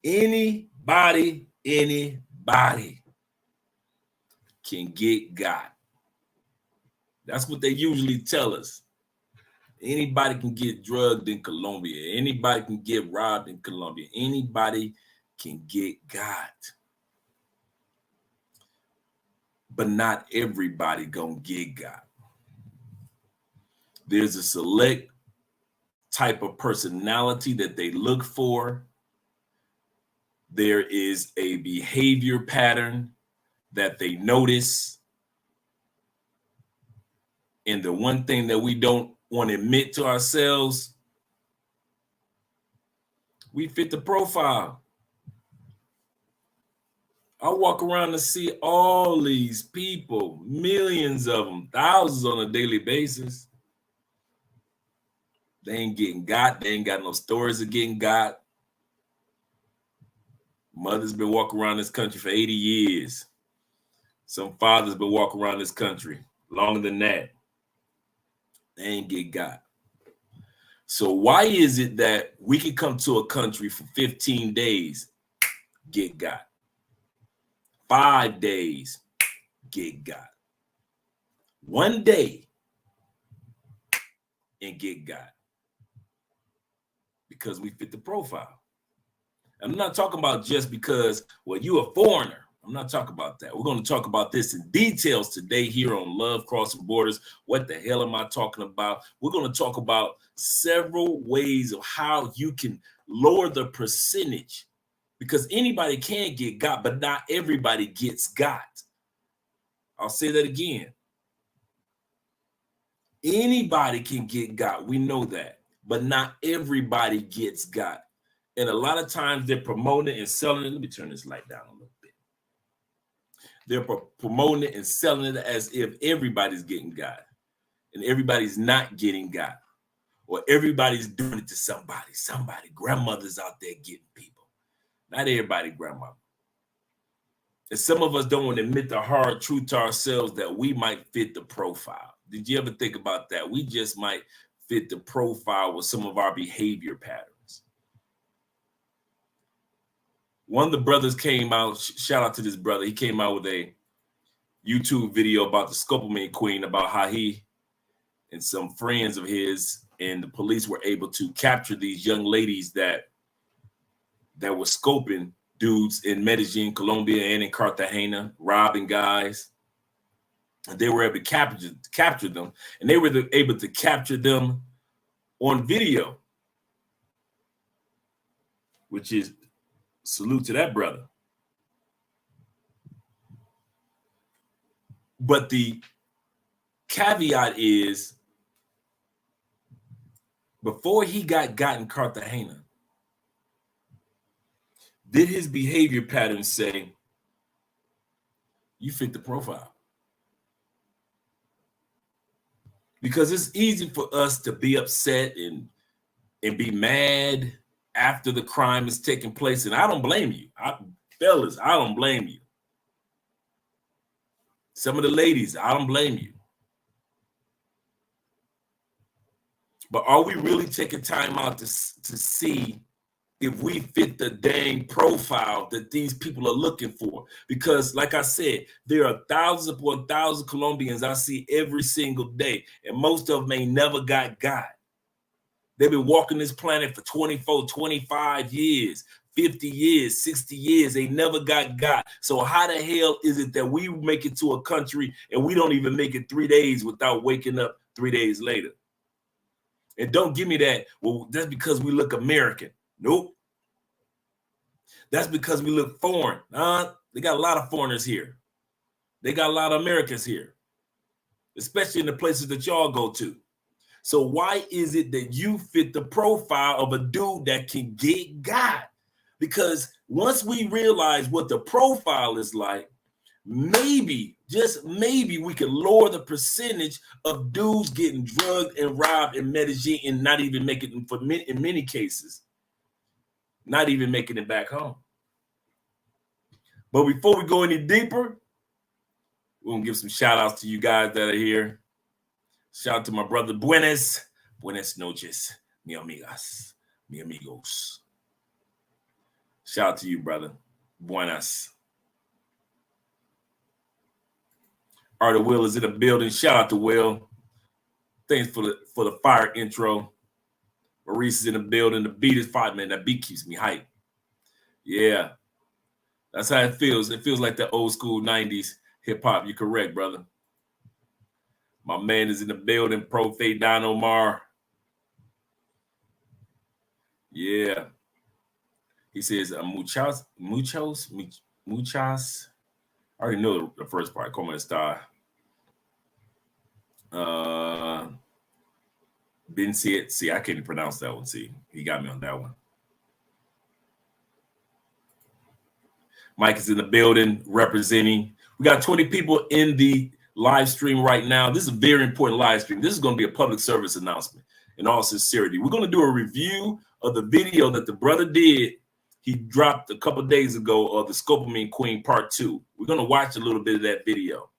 anybody can get got. That's what they usually tell us. Anybody can get drugged in Colombia. Anybody can get robbed in Colombia. Anybody can get got. But not everybody gonna get got. There's a select type of personality that they look for. There is a behavior pattern that they notice. And the one thing that we don't want to admit to ourselves, we fit the profile. I walk around and see all these people, millions of them, thousands on a daily basis. They ain't getting got. They ain't got no stories of getting got. Mother's been walking around this country for 80 years. Some fathers been walking around this country longer than that. They ain't get got. So why is it that we can come to a country for 15 days, get got? 5 days, get got. 1 day, and get got. Because we fit the profile. I'm not talking about just because, well, you're a foreigner. I'm not talking about that. We're going to talk about this in details today here on Love Crossing Borders. What the hell am I talking about? We're going to talk about several ways of how you can lower the percentage, because anybody can get got, but not everybody gets got. I'll say that again. Anybody can get got. We know that, but not everybody gets got. And a lot of times they're promoting and selling it. Let me turn this light down a little bit. They're promoting it and selling it as if everybody's getting got and everybody's not getting got, or everybody's doing it to somebody. Somebody, grandmother's out there getting people. Not everybody, grandmother. And some of us don't want to admit the hard truth to ourselves that we might fit the profile. Did you ever think about that? We just might fit the profile with some of our behavior patterns. One of the brothers came out, shout out to this brother. He came out with a YouTube video about the Scopoman Queen, about how he and some friends of his and the police were able to capture these young ladies that were scoping dudes in Medellin, Colombia, and in Cartagena, robbing guys. And they were able to capture them, and they were able to capture them on video, which is salute to that brother. But the caveat is, before he got in Cartagena, did his behavior pattern say, you fit the profile? Because it's easy for us to be upset and be mad after the crime is taking place. And I don't blame you. Fellas, I don't blame you. Some of the ladies, I don't blame you. But are we really taking time out to see if we fit the dang profile that these people are looking for? Because like I said, there are thousands upon thousands of Colombians I see every single day, and most of them ain't never got. They've been walking this planet for 24, 25 years, 50 years, 60 years. They never got. So how the hell is it that we make it to a country and we don't even make it 3 days without waking up 3 days later? And don't give me that, well, that's because we look American. Nope. That's because we look foreign. They got a lot of foreigners here. They got a lot of Americans here, especially in the places that y'all go to. So why is it that you fit the profile of a dude that can get got? Because once we realize what the profile is like, maybe, just maybe, we can lower the percentage of dudes getting drugged and robbed in Medellin and not even making it, in many cases, not even making it back home. But before we go any deeper, we're going to give some shout outs to you guys that are here. Shout out to my brother, Buenas noches, mi amigas, mi amigos. Shout out to you, brother. Buenas. Artie Will is in the building. Shout out to Will. Thanks for the fire intro. Maurice is in the building. The beat is fire, man. That beat keeps me hyped. Yeah. That's how it feels. It feels like the old school 90s hip hop. You're correct, brother. My man is in the building. Pro Fade Don Omar. Yeah. He says, muchas. I already know the first part. Como está? Ben said, see, I can't pronounce that one. See, he got me on that one. Mike is in the building representing. We got 20 people in the live stream right now. This is a very important live stream. This is going to be a public service announcement in all sincerity. We're going to do a review of the video that the brother did. He dropped a couple of days ago of the Scopamine Queen Part 2. We're going to watch a little bit of that video.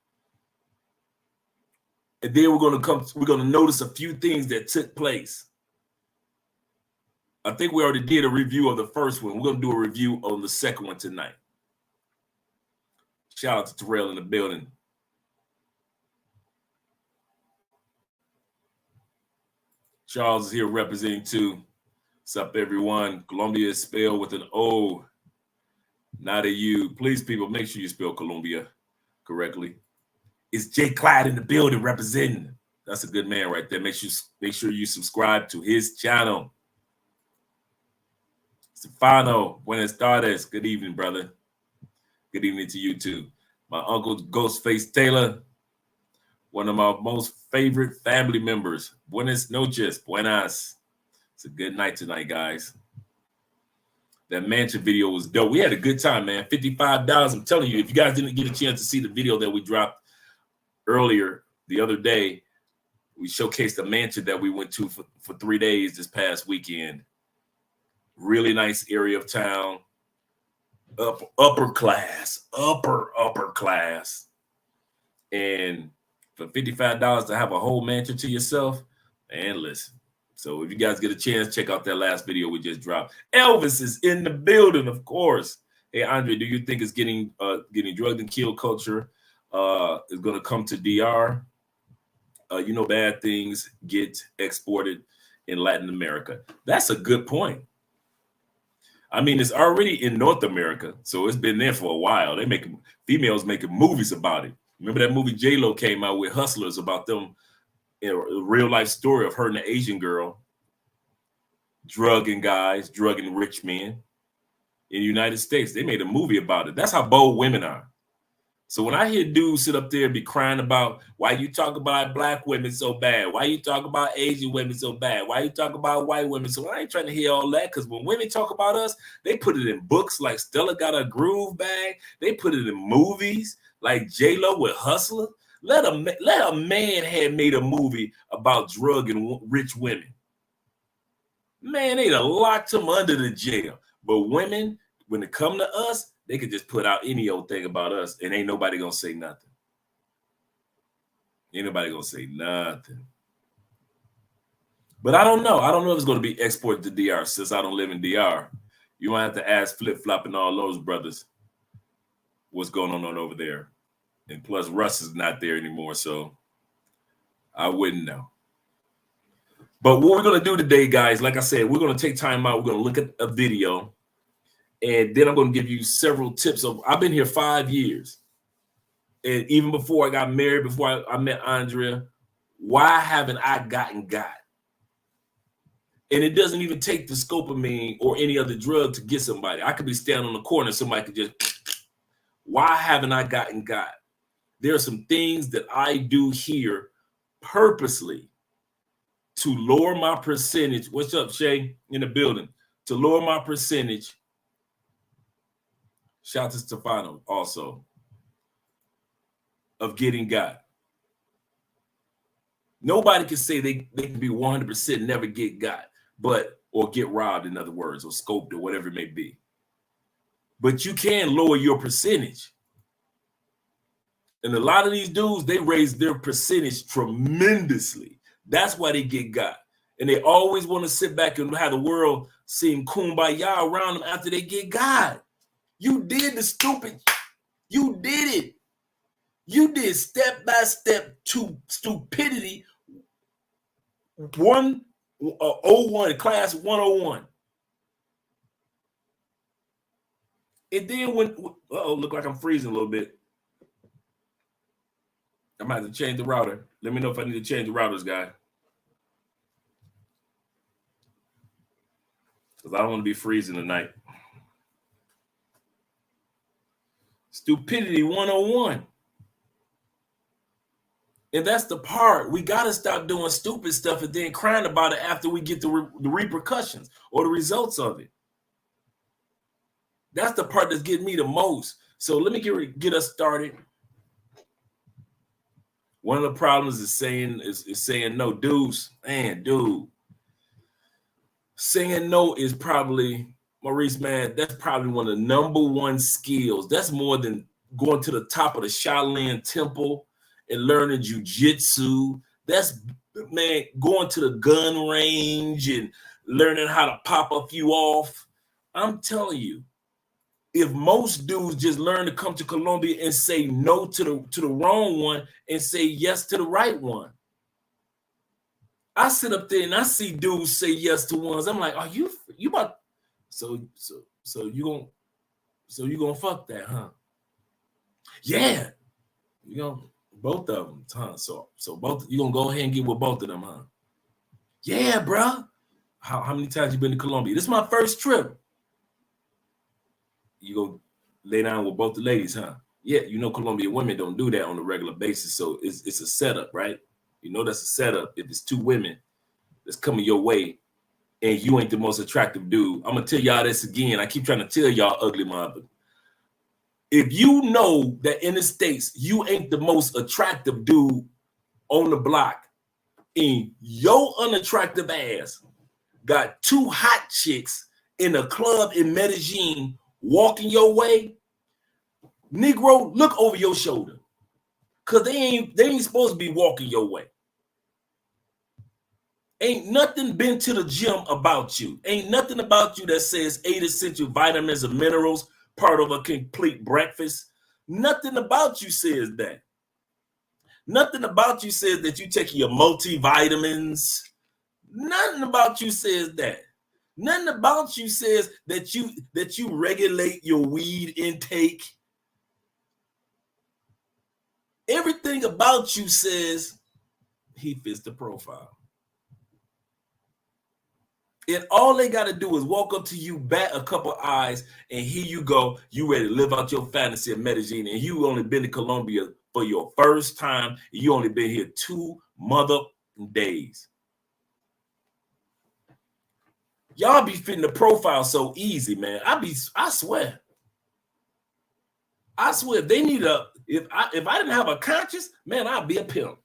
And then we're going to notice a few things that took place. I think we already did a review of the first one. We're going to do a review on the second one tonight. Shout out to Terrell in the building. Charles is here representing too. What's up, everyone? Colombia is spelled with an O, not a U. Please, people, make sure you spell Colombia correctly. It's Jay Clyde in the building representing. That's a good man right there. Make sure you subscribe to his channel. Stefano, buenas tardes. Good evening, brother. Good evening to you too. My uncle Ghostface Taylor, one of my most favorite family members. Buenas noches, buenas. It's a good night tonight, guys. That mansion video was dope. We had a good time, man. $55. I'm telling you, if you guys didn't get a chance to see the video that we dropped earlier the other day, we showcased the mansion that we went to for 3 days this past weekend. Really nice area of town. Upper class. And for $55 to have a whole mansion to yourself, man, listen. So if you guys get a chance, check out that last video we just dropped. Elvis is in the building, of course. Hey, Andre, do you think it's getting drugged and killed culture is going to come to DR? Bad things get exported in Latin America. That's a good point. I mean, it's already in North America, so it's been there for a while. Females making movies about it. Remember that movie J-Lo came out with Hustlers about them, a real life story of her and the Asian girl drugging rich men in the United States. They made a movie about it. That's how bold women are. So when I hear dudes sit up there and be crying about why you talk about black women so bad, why you talk about Asian women so bad, why you talk about white women, so I ain't trying to hear all that, because when women talk about us, they put it in books like Stella Got a Groove Bag. They put it in movies like J-Lo with Hustler. Let a man have made a movie about drug and rich women. Man, they'd have locked him under the jail. But women, when it come to us, they could just put out any old thing about us, and ain't nobody gonna say nothing. Ain't nobody gonna say nothing. But I don't know. I don't know if it's gonna be exported to DR since I don't live in DR. You might have to ask Flip Flop and all those brothers what's going on over there. And plus, Russ is not there anymore, so I wouldn't know. But what we're going to do today, guys, like I said, we're going to take time out. We're going to look at a video, and then I'm going to give you several tips. I've been here 5 years, and even before I got married, before I met Andrea, why haven't I gotten got? And it doesn't even take the Scopamine or any other drug to get somebody. I could be standing on the corner, somebody could just, why haven't I gotten got? There are some things that I do here purposely to lower my percentage. What's up, Shay, in the building? To lower my percentage. Shout out to Stefano also. Of getting got. Nobody can say they can be 100% never get got, or get robbed, in other words, or scoped, or whatever it may be. But you can lower your percentage. And a lot of these dudes, they raise their percentage tremendously. That's why they get got. And they always want to sit back and have the world seem kumbaya around them after they get God. You did the stupid. You did it. You did step by step to stupidity 101, class 101. And then when, look like I'm freezing a little bit. I might have to change the router. Let me know if I need to change the routers, guy. Because I don't want to be freezing tonight. Stupidity 101. And that's the part. We got to stop doing stupid stuff and then crying about it after we get the repercussions or the results of it. That's the part that's getting me the most. So let me get us started. One of the problems is saying no. Dudes, man, dude. Saying no is probably, Maurice, man, that's probably one of the #1 skills. That's more than going to the top of the Shaolin temple and learning jujitsu. That's, man, going to the gun range and learning how to pop a few off. I'm telling you, if most dudes just learn to come to Colombia and say no to the wrong one and say yes to the right one. I sit up there and I see dudes say yes to ones. I'm like, are you about so you gonna fuck that, huh? Yeah. You know, both of them, huh? So both, you gonna go ahead and get with both of them, huh? Yeah, bro. How many times you been to Colombia? This is my first trip. You go lay down with both the ladies, huh? Yeah, you know Colombian women don't do that on a regular basis, so it's a setup, right? You know that's a setup. If it's 2 women that's coming your way and you ain't the most attractive dude, I'm gonna tell y'all this again. I keep trying to tell y'all, ugly mother. If you know that in the States you ain't the most attractive dude on the block and your unattractive ass got 2 hot chicks in a club in Medellin walking your way, Negro, look over your shoulder. Cause they ain't supposed to be walking your way. Ain't nothing been to the gym about you. Ain't nothing about you that says 8 essential vitamins and minerals, part of a complete breakfast. Nothing about you says that. Nothing about you says that you taking your multivitamins. Nothing about you says that. Nothing about you says that you regulate your weed intake. Everything about you says he fits the profile. And all they got to do is walk up to you, bat a couple eyes, and here you go. You ready to live out your fantasy of Medellin, and you only been to Colombia for your first time. And you only been here 2 mother days. Y'all be fitting the profile so easy, man. I swear. If they need if I didn't have a conscience, man, I'd be a pimp.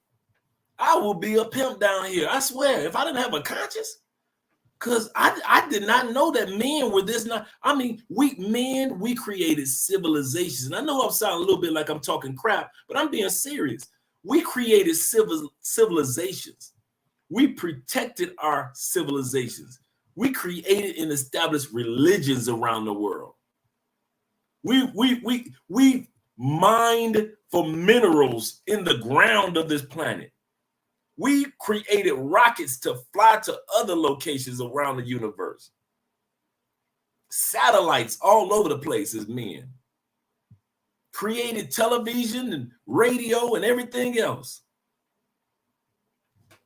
I will be a pimp down here. I swear, if I didn't have a conscience. Because I did not know that men were this. I mean, we created civilizations. And I know I'm sounding a little bit like I'm talking crap, but I'm being serious. We created civilizations. We protected our civilizations. We created and established religions around the world. We mined for minerals in the ground of this planet. We created rockets to fly to other locations around the universe. Satellites all over the place as men. Created television and radio and everything else.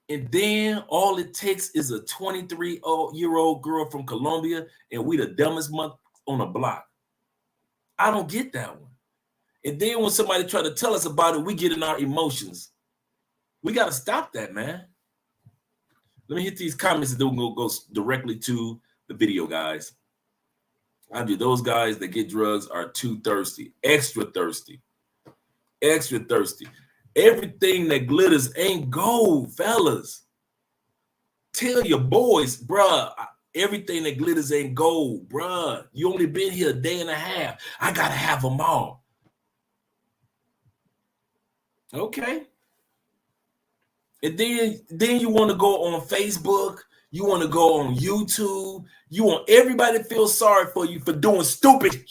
And then all it takes is a 23-year-old girl from Colombia, and we the dumbest month on the block. I don't get that one. And then when somebody try to tell us about it, we get in our emotions. We got to stop that, man. Let me hit these comments and then we'll go directly to the video, guys. I do. Those guys that get drugs are too thirsty, extra thirsty, extra thirsty. Everything that glitters ain't gold, fellas. Tell your boys, bruh, everything that glitters ain't gold, bruh. You only been here a day and a half. I got to have them all. Okay. And then you want to go on Facebook You want to go on YouTube. You want everybody to feel sorry for you for doing stupid.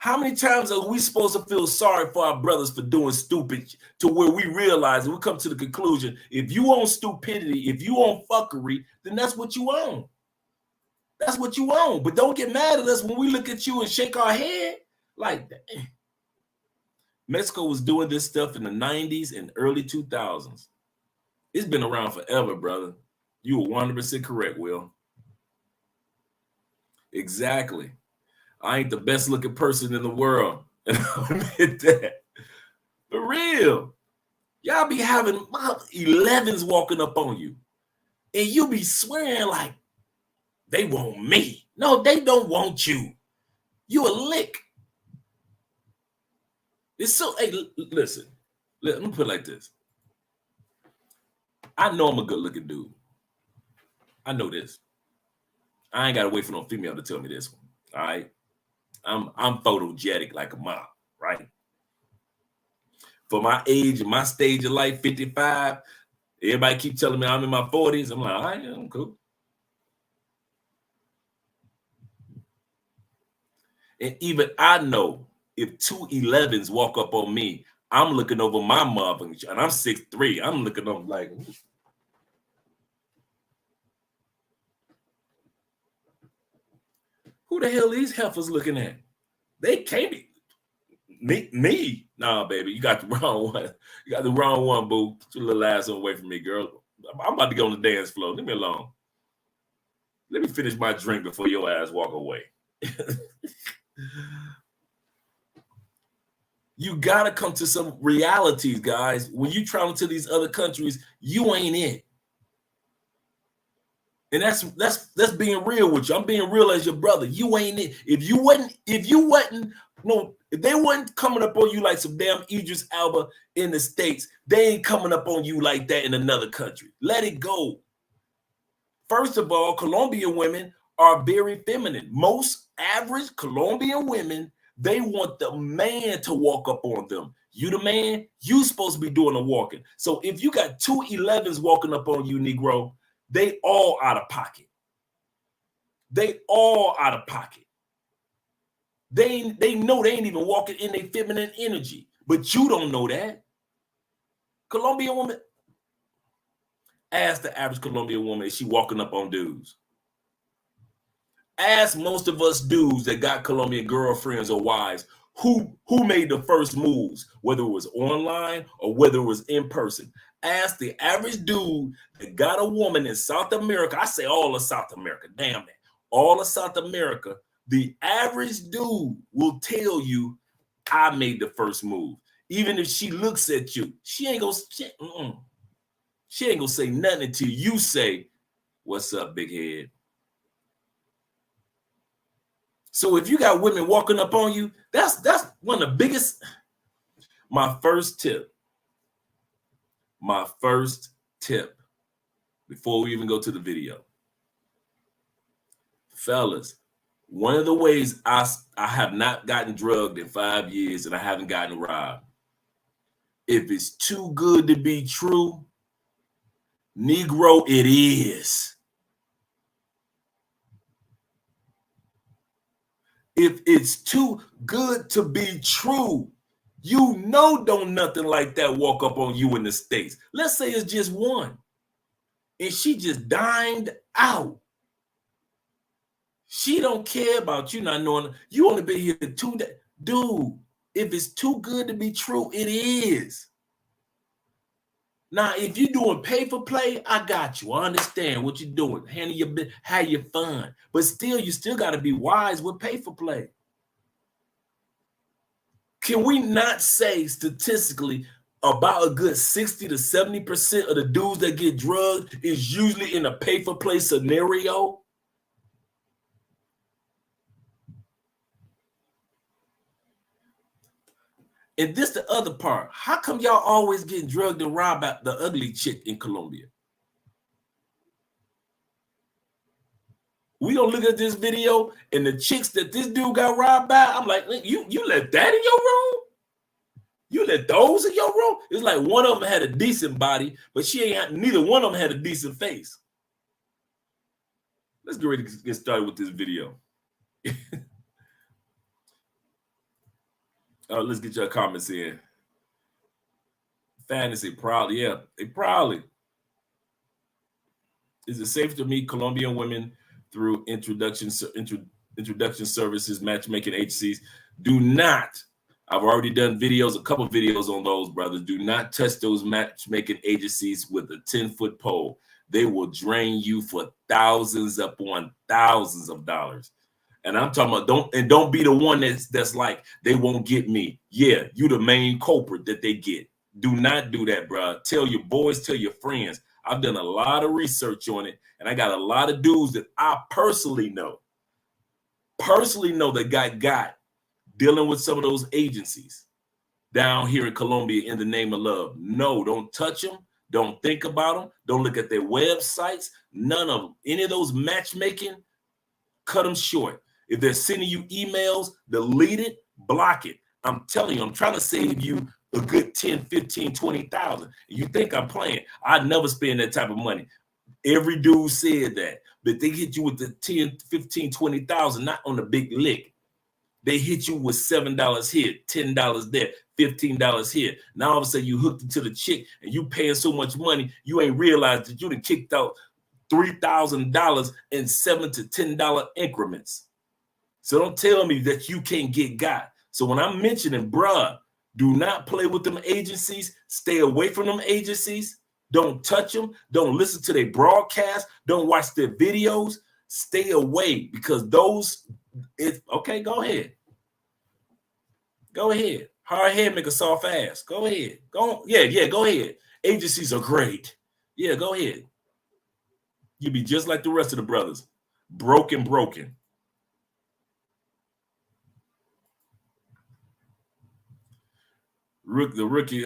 How many times are we supposed to feel sorry for our brothers for doing stupid to where we realize and we come to the conclusion, if you own stupidity, if you own fuckery, then that's what you own. That's what you own. But don't get mad at us when we look at you and shake our head like that. Mexico was doing this stuff in the 90s and early 2000s. It's been around forever, brother. You were 100% correct, Will. Exactly. I ain't the best looking person in the world. And I'll admit that. For real. Y'all be having 11s walking up on you. And you be swearing like they want me. No, they don't want you. You a lick. It's so, hey, listen. Let me put it like this. I know I'm a good looking dude. I know this. I ain't got to wait for no female to tell me this one. All right. I'm photogenic like a mom, right? For my age and my stage of life, 55, everybody keep telling me I'm in my 40s. I'm like, all right, I'm cool. And even I know if 2 11s walk up on me, I'm looking over my mother, and I'm 6'3". I'm looking over like, who the hell these heifers looking at? They can't be. Me? Nah, baby, you got the wrong one. You got the wrong one, boo. Put your little ass away from me, girl. I'm about to go on the dance floor. Leave me alone. Let me finish my drink before your ass walk away. You gotta come to some realities, guys. When you travel to these other countries, you ain't it. And that's being real with you. I'm being real as your brother. You ain't it. If they wasn't coming up on you like some damn Idris Elba in the States, they ain't coming up on you like that in another country. Let it go. First of all, Colombian women are very feminine. Most average Colombian women, they want the man to walk up on them. You the man, you supposed to be doing the walking. So if you got 2 11s walking up on you, Negro, they all out of pocket. They all out of pocket. They know they ain't even walking in their feminine energy, but you don't know that. Colombian woman, ask the average Colombian woman if she walking up on dudes. Ask most of us dudes that got Colombian girlfriends or wives who made the first moves, whether it was online or whether it was in person. Ask the average dude that got a woman in South America. I say all of South America, damn it. All of South America, the average dude will tell you, I made the first move. Even if she looks at you, she ain't gonna say nothing until you say, what's up, big head? So if you got women walking up on you, that's one of the biggest. My first tip before we even go to the video. Fellas, one of the ways I have not gotten drugged in 5 years and I haven't gotten robbed. If it's too good to be true, Negro, it is. If it's too good to be true, you know don't nothing like that walk up on you in the States. Let's say it's just one. And she just dined out. She don't care about you not knowing. You only been here 2 days. Dude, if it's too good to be true, it is. Now, if you're doing pay for play, I got you. I understand what you're doing. Handle your bit, have your fun. But still, you still got to be wise with pay for play. Can we not say statistically about a good 60 to 70% of the dudes that get drugged is usually in a pay for play scenario? And this the other part. How come y'all always getting drugged and robbed by the ugly chick in Colombia? We gonna look at this video and the chicks that this dude got robbed by. I'm like, you let that in your room? You let those in your room? It's like one of them had a decent body, but neither one of them had a decent face. Let's get ready to get started with this video. Let's get your comments in. Fantasy, probably, yeah, they probably. Is it safe to meet Colombian women through introduction services, matchmaking agencies? Do not. I've already done a couple of videos on those, brothers. Do not touch those matchmaking agencies with a 10-foot pole. They will drain you for thousands upon thousands of dollars. And I'm talking about don't be the one that's like, they won't get me. Yeah, you the main culprit that they get. Do not do that, bro. Tell your boys, tell your friends. I've done a lot of research on it, and I got a lot of dudes that I personally know that got dealing with some of those agencies down here in Colombia in the name of love. No, don't touch them. Don't think about them. Don't look at their websites. None of them. Any of those matchmaking, cut them short. If they're sending you emails, delete it, block it. I'm telling you, I'm trying to save you a good 10, 15, 20,000. You think I'm playing? I'd never spend that type of money. Every dude said that, but they hit you with the 10, 15, 20,000, not on the big lick. They hit you with $7 here, $10 there, $15 here. Now all of a sudden you hooked into the chick and you paying so much money, you ain't realized that you done kicked out $3,000 in $7 to $10 increments. So don't tell me that you can't get got. So when I'm mentioning, bruh, do not play with them agencies. Stay away from them agencies. Don't touch them. Don't listen to their broadcast. Don't watch their videos. Stay away, because okay, go ahead. Go ahead. Hard head make a soft ass. Go ahead. Go ahead. Agencies are great. Yeah, go ahead. You be just like the rest of the brothers. Broken. The rookie,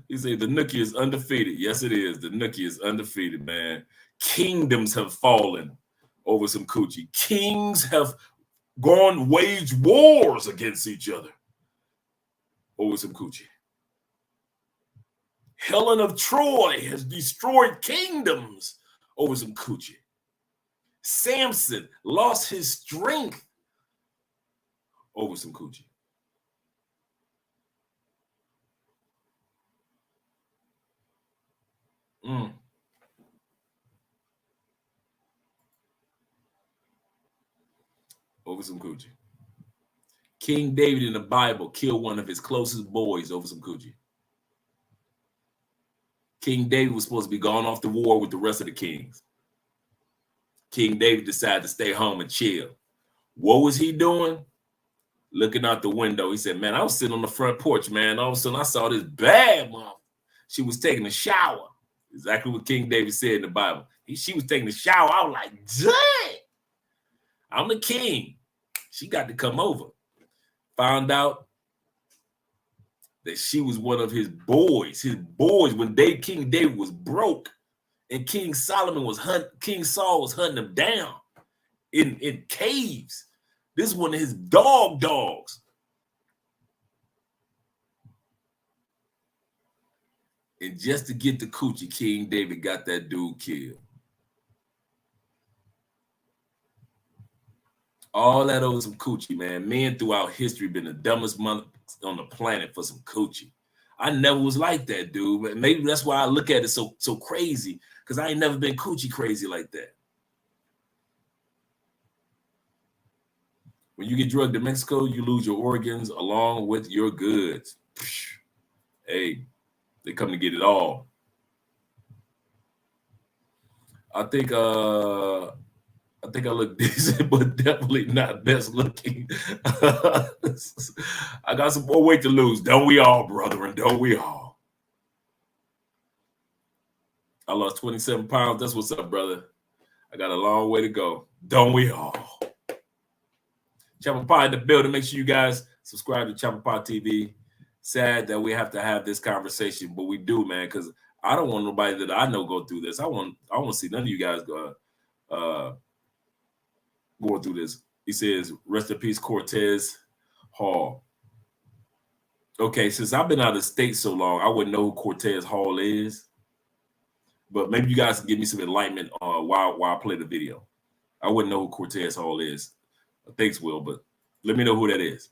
he said the nookie is undefeated. Yes, it is. The nookie is undefeated, man. Kingdoms have fallen over some coochie. Kings have wage wars against each other over some coochie. Helen of Troy has destroyed kingdoms over some coochie. Samson lost his strength over some coochie. Over some coochie. King David in the Bible killed one of his closest boys over some coochie. King David was supposed to be gone off to war with the rest of the kings. King David decided to stay home and chill. What was he doing? Looking out the window. He said, man, I was sitting on the front porch, man. All of a sudden, I saw this bad mom. She was taking a shower. Exactly what King David said in the Bible. She was taking a shower. I was like, dang, I'm the king. She got to come over. Found out that she was one of his boys. His boys, when King David was broke, and King Saul was hunting him down in caves. This is one of his dogs. And just to get the coochie, King David got that dude killed. All that over some coochie, man. Men throughout history been the dumbest mother on the planet for some coochie. I never was like that, dude. But maybe that's why I look at it so crazy, because I ain't never been coochie crazy like that. When you get drugged to Mexico, you lose your organs along with your goods. Hey, they come to get it all. I think I look decent, but definitely not best looking. I got some more weight to lose. Don't we all, brethren? Don't we all? I lost 27 pounds. That's what's up, brother. I got a long way to go. Don't we all? Chopper Pie in the building. Make sure you guys subscribe to Chopper Pie TV. Sad that we have to have this conversation, but we do, man, because I don't want nobody that I know go through this. I want to see none of you guys go going through this. He says, rest in peace, Cortez Hall. Okay, since I've been out of the state so long, I wouldn't know who Cortez Hall is. But maybe you guys can give me some enlightenment while I play the video. I wouldn't know who Cortez Hall is. Thanks, Will, but let me know who that is.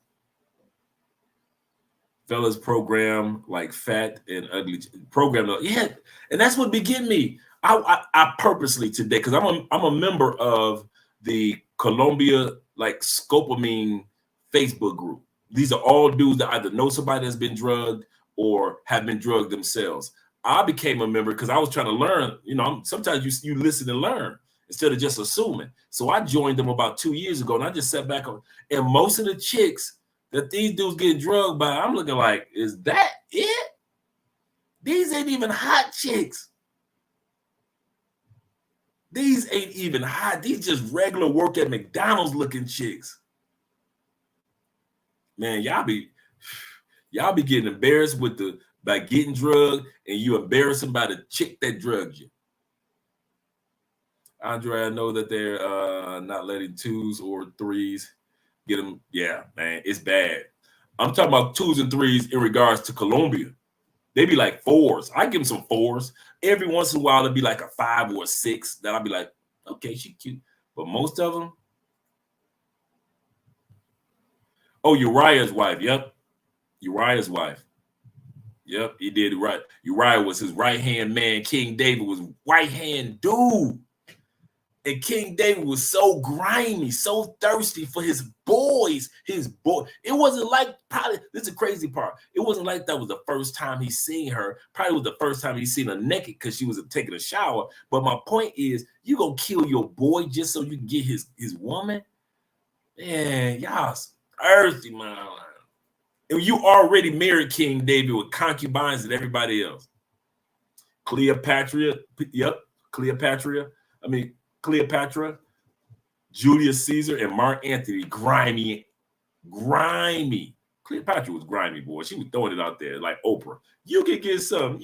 Fellas program like fat and ugly program. Yeah, and that's what be getting me. I purposely today, because I'm a member of the Colombia like scopamine Facebook group. These are all dudes that either know somebody that's been drugged or have been drugged themselves. I became a member because I was trying to learn. You know, sometimes you listen and learn instead of just assuming. So I joined them about 2 years ago, and I just sat back on. And most of the chicks that these dudes getting drugged by, I'm looking like, is that it? These ain't even hot chicks. These ain't even hot. These just regular work at McDonald's looking chicks. Man, y'all be getting embarrassed by getting drugged, and you embarrassing by the chick that drugged you. Andre, I know that they're not letting 2s or 3s get them. Yeah, man, it's bad. I'm talking about 2s and 3s in regards to Colombia. They be like 4s. I give them some 4s. Every once in a while, it'll be like a 5 or a 6 that I'll be like, okay, she cute. But most of them, oh, Uriah's wife. Yep. Uriah's wife. Yep, he did right. Uriah was his right-hand man. King David was right-hand dude. And King David was so grimy, so thirsty for his boys, It wasn't like, probably, this is the crazy part. It wasn't like that was the first time he seen her. Probably was the first time he seen her naked because she was taking a shower. But my point is, you gonna kill your boy just so you can get his woman? Man, y'all thirsty, man. And you already married King David with concubines and everybody else. Cleopatra, Julius Caesar, and Mark Antony, grimy. Cleopatra was grimy, boy. She was throwing it out there like Oprah. You can get some.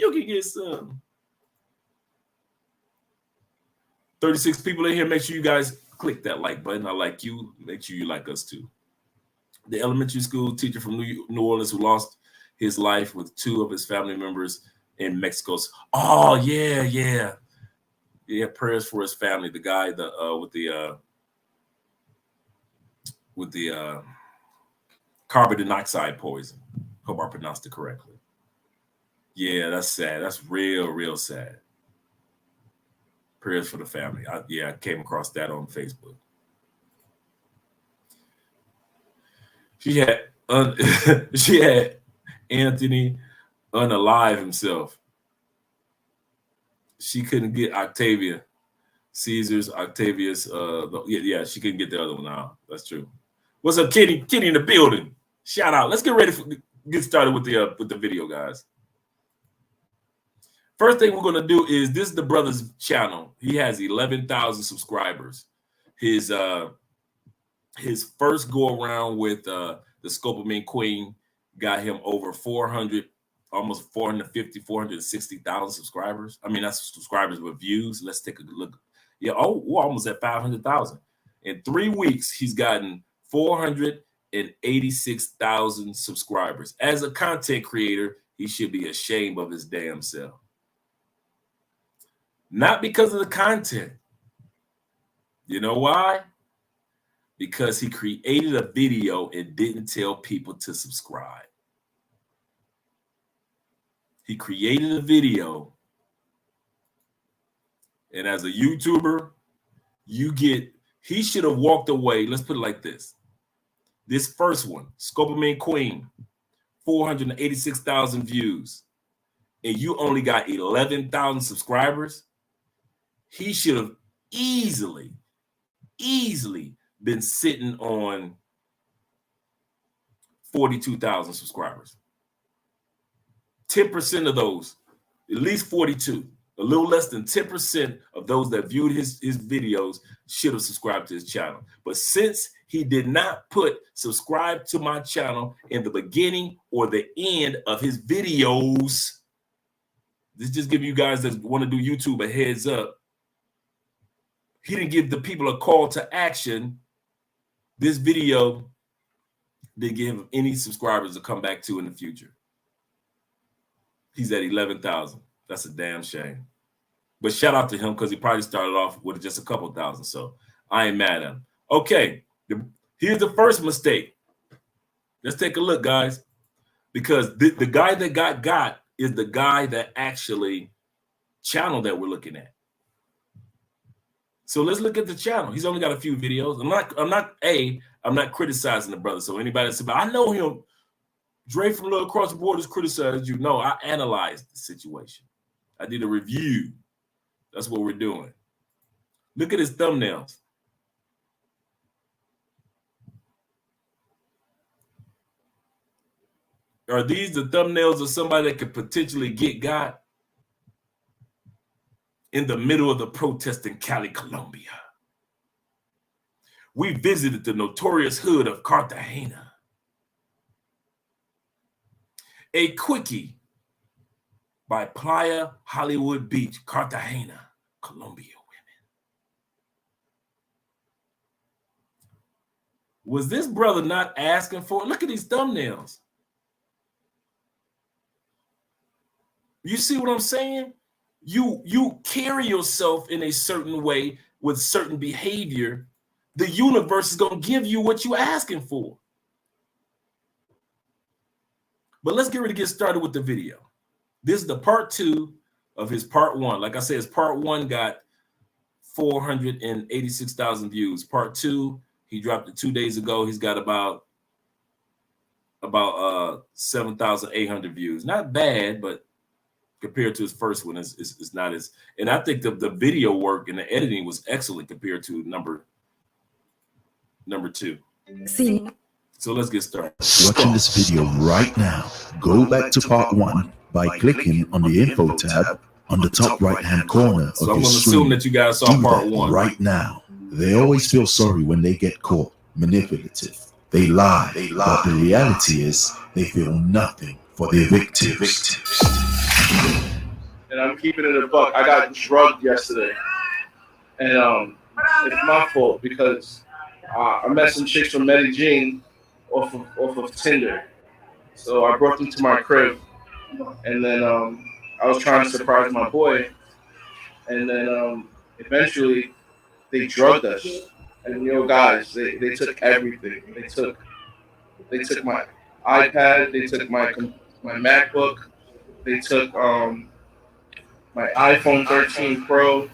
36 people in here. Make sure you guys click that like button. I like you. Make sure you like us too. The elementary school teacher from New Orleans who lost his life with 2 of his family members in Mexico. Oh, yeah. Prayers for his family. The guy with the carbon dioxide poison. Hope I pronounced it correctly. Yeah, that's sad. That's real sad. Prayers for the family. I came across that on Facebook. She had Anthony unalive himself. She couldn't get Octavius. She couldn't get the other one out. That's true. What's up, Kenny? Kenny in the building. Shout out. Let's get ready to get started with the video, guys. First thing we're gonna do is, this is the brother's channel. He has 11,000 subscribers. His first go around with the Scopamine Queen got him over 400, almost 450, 460,000 subscribers. I mean, that's subscribers with views. Let's take a look. Yeah, we're almost at 500,000. In 3 weeks, he's gotten 486,000 subscribers. As a content creator, he should be ashamed of his damn self. Not because of the content. You know why? Because he created a video and didn't tell people to subscribe. He created a video, and as a YouTuber, he should have walked away. Let's put it like this. This first one, Scopamine Queen, 486,000 views, and you only got 11,000 subscribers. He should have easily been sitting on 42,000 subscribers. 10% of those, at least 42, a little less than 10% of those that viewed his videos should have subscribed to his channel. But since he did not put subscribe to my channel in the beginning or the end of his videos, this just give you guys that want to do YouTube a heads up. He didn't give the people a call to action This video didn't give him any subscribers to come back to in the future. He's at 11,000. That's a damn shame. But shout out to him because he probably started off with just a couple thousand. So I ain't mad at him. Okay, here's the first mistake. Let's take a look, guys. Because the guy that got is the guy that actually channel that we're looking at. So let's look at the channel. He's only got a few videos. I'm not criticizing the brother. So anybody that's about, I know him, Dre from Love Across the Borders criticized you. No, I analyzed the situation. I did a review. That's what we're doing. Look at his thumbnails. Are these the thumbnails of somebody that could potentially get God? In the middle of the protest in Cali, Colombia, we visited the notorious hood of Cartagena. A quickie by Playa Hollywood Beach, Cartagena, Colombia women. Was this brother not asking for it? Look at these thumbnails. You see what I'm saying? You carry yourself in a certain way with certain behavior, the universe is going to give you what you're asking for. But let's get ready to get started with the video. This is the part 2 of his part 1. Like I said, his part 1 got 486,000 views. Part 2, he dropped it 2 days ago. He's got about 7,800 views. Not bad, but compared to his first one, it's not as, and I think the video work and the editing was excellent compared to number 2. See. So let's get started. Watching this video right now, go back to part 1 by clicking on the info tab on the top right hand corner of So I'm your going to screen. assume that you guys saw part 1 right now. They always feel sorry when they get caught manipulative. They lie, but the reality is they feel nothing for their victims. And I'm keeping it a buck. I got drugged yesterday, and it's my fault because I met some chicks from Medellin off of Tinder. So I brought them to my crib, and then I was trying to surprise my boy, and then eventually they drugged us. And you know, guys, they took everything. They took my iPad. They took my MacBook. They took my iPhone 13 Pro.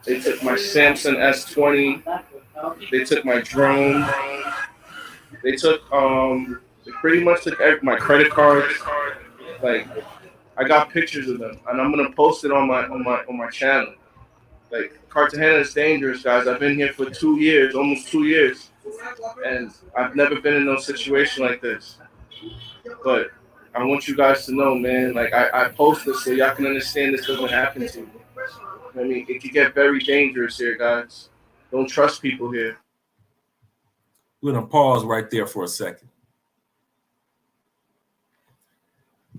They took my Samsung S20. They took my drone. They took they pretty much took my credit cards. Like, I got pictures of them, and I'm gonna post it on my channel. Like, Cartagena is dangerous, guys. I've been here for 2 years, almost 2 years, and I've never been in no situation like this. But I want you guys to know, man, like, I post this so y'all can understand this doesn't happen to you. I mean, it can get very dangerous here, guys. Don't trust people here. We're going to pause right there for a second.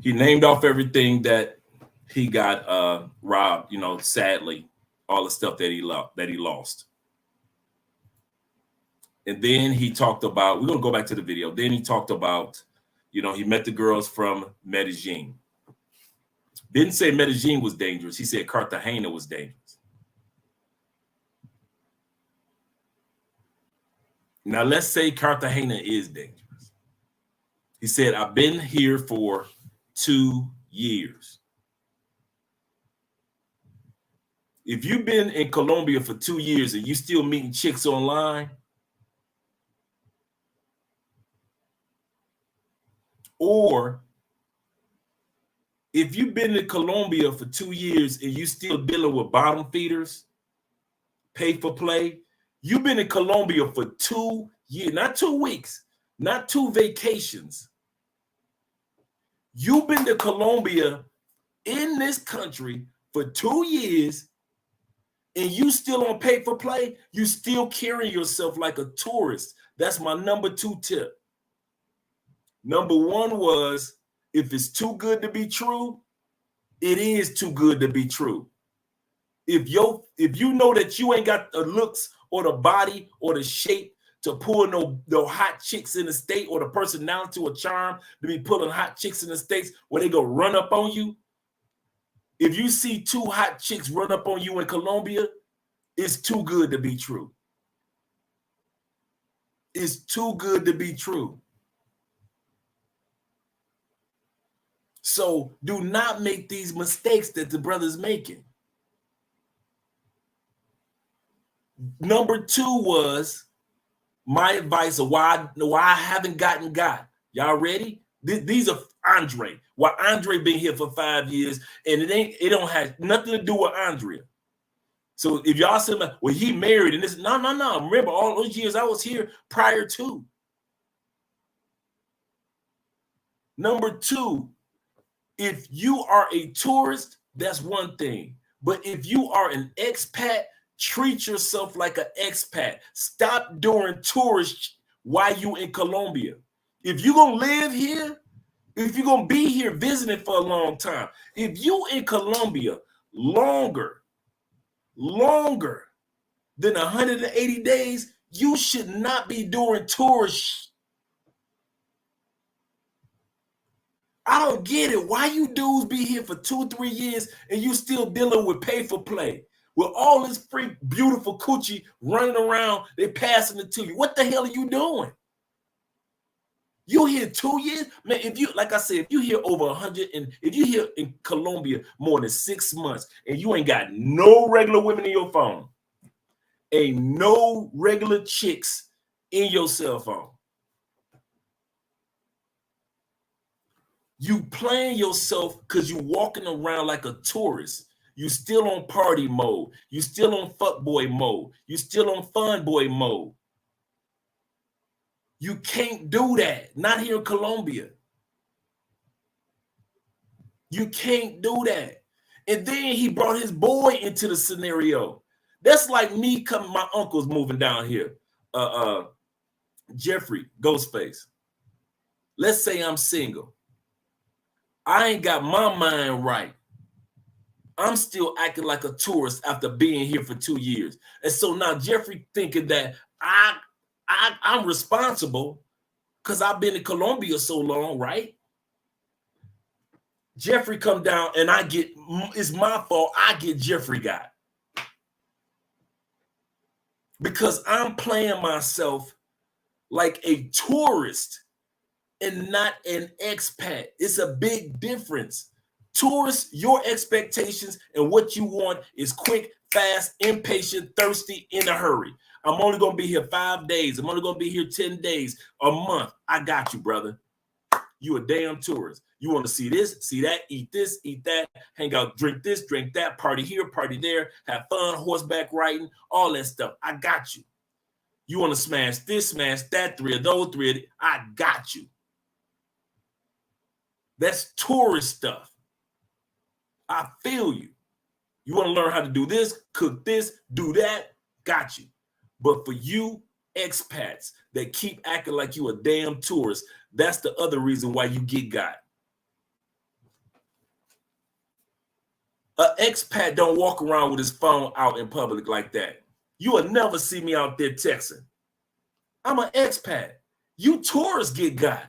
He named off everything that he got robbed, you know, sadly, all the stuff that he lost. And then he talked about, we're going to go back to the video. Then he talked about, you know, he met the girls from Medellin. Didn't say Medellin was dangerous. He said Cartagena was dangerous. Now, let's say Cartagena is dangerous. He said, I've been here for 2 years. If you've been in Colombia for 2 years and you still meeting chicks online, or if you've been in Colombia for 2 years and you still dealing with bottom feeders, pay for play, you've been in Colombia for 2 years, not 2 weeks, not 2 vacations. You've been to Colombia in this country for 2 years and you still on pay for play, you still carrying yourself like a tourist. That's my number 2 tip. Number 1 was, if it's too good to be true, it is too good to be true. If you know that you ain't got the looks or the body or the shape to pull no hot chicks in the state, or the personality or charm to be pulling hot chicks in the states where they go run up on you. If you see 2 hot chicks run up on you in Colombia, it's too good to be true. It's too good to be true. So do not make these mistakes that the brother's making. Number 2 was my advice of why I haven't gotten got. Y'all ready? These are Andre. Why Andre been here for 5 years, and it don't have nothing to do with Andrea. So if y'all say, well, he married and this, no. Remember all those years I was here prior to. Number 2, if you are a tourist, that's one thing. But if you are an expat, treat yourself like an expat. Stop doing tourist while you in Colombia. If you're going to live here, if you're going to be here visiting for a long time, if you in Colombia longer than 180 days, you should not be doing tourist. I don't get it. Why you dudes be here for 2-3 years and you still dealing with pay for play? With all this free, beautiful coochie running around, they passing it to you. What the hell are you doing? You here 2 years? Man, if you, like I said, if you here over 100, and if you here in Colombia more than 6 months and you ain't got no regular women in your phone, ain't no regular chicks in your cell phone, you playing yourself because you walking around like a tourist. You still on party mode. You still on fuckboy mode. You still on fun boy mode. You can't do that. Not here in Colombia. You can't do that. And then he brought his boy into the scenario. That's like me coming, my uncle's moving down here. Jeffrey, Ghostface. Let's say I'm single. I ain't got my mind right. I'm still acting like a tourist after being here for 2 years. And so now Jeffrey thinking that I'm responsible because I've been in Colombia so long, right? Jeffrey come down and it's my fault. I get Jeffrey got. Because I'm playing myself like a tourist and not an expat. It's a big difference. Tourists, your expectations and what you want is quick, fast, impatient, thirsty, in a hurry. I'm only going to be here 5 days. I'm only going to be here 10 days, a month. I got you, brother. You a damn tourist. You want to see this, see that, eat this, eat that, hang out, drink this, drink that, party here, party there, have fun, horseback riding, all that stuff. I got you. You want to smash this, smash that, 3 of those, 3 of these. I got you. That's tourist stuff. I feel you. You want to learn how to do this, cook this, do that, got you. But for you expats that keep acting like you a damn tourist, that's the other reason why you get got. An expat don't walk around with his phone out in public like that. You will never see me out there texting. I'm an expat. You tourists get got.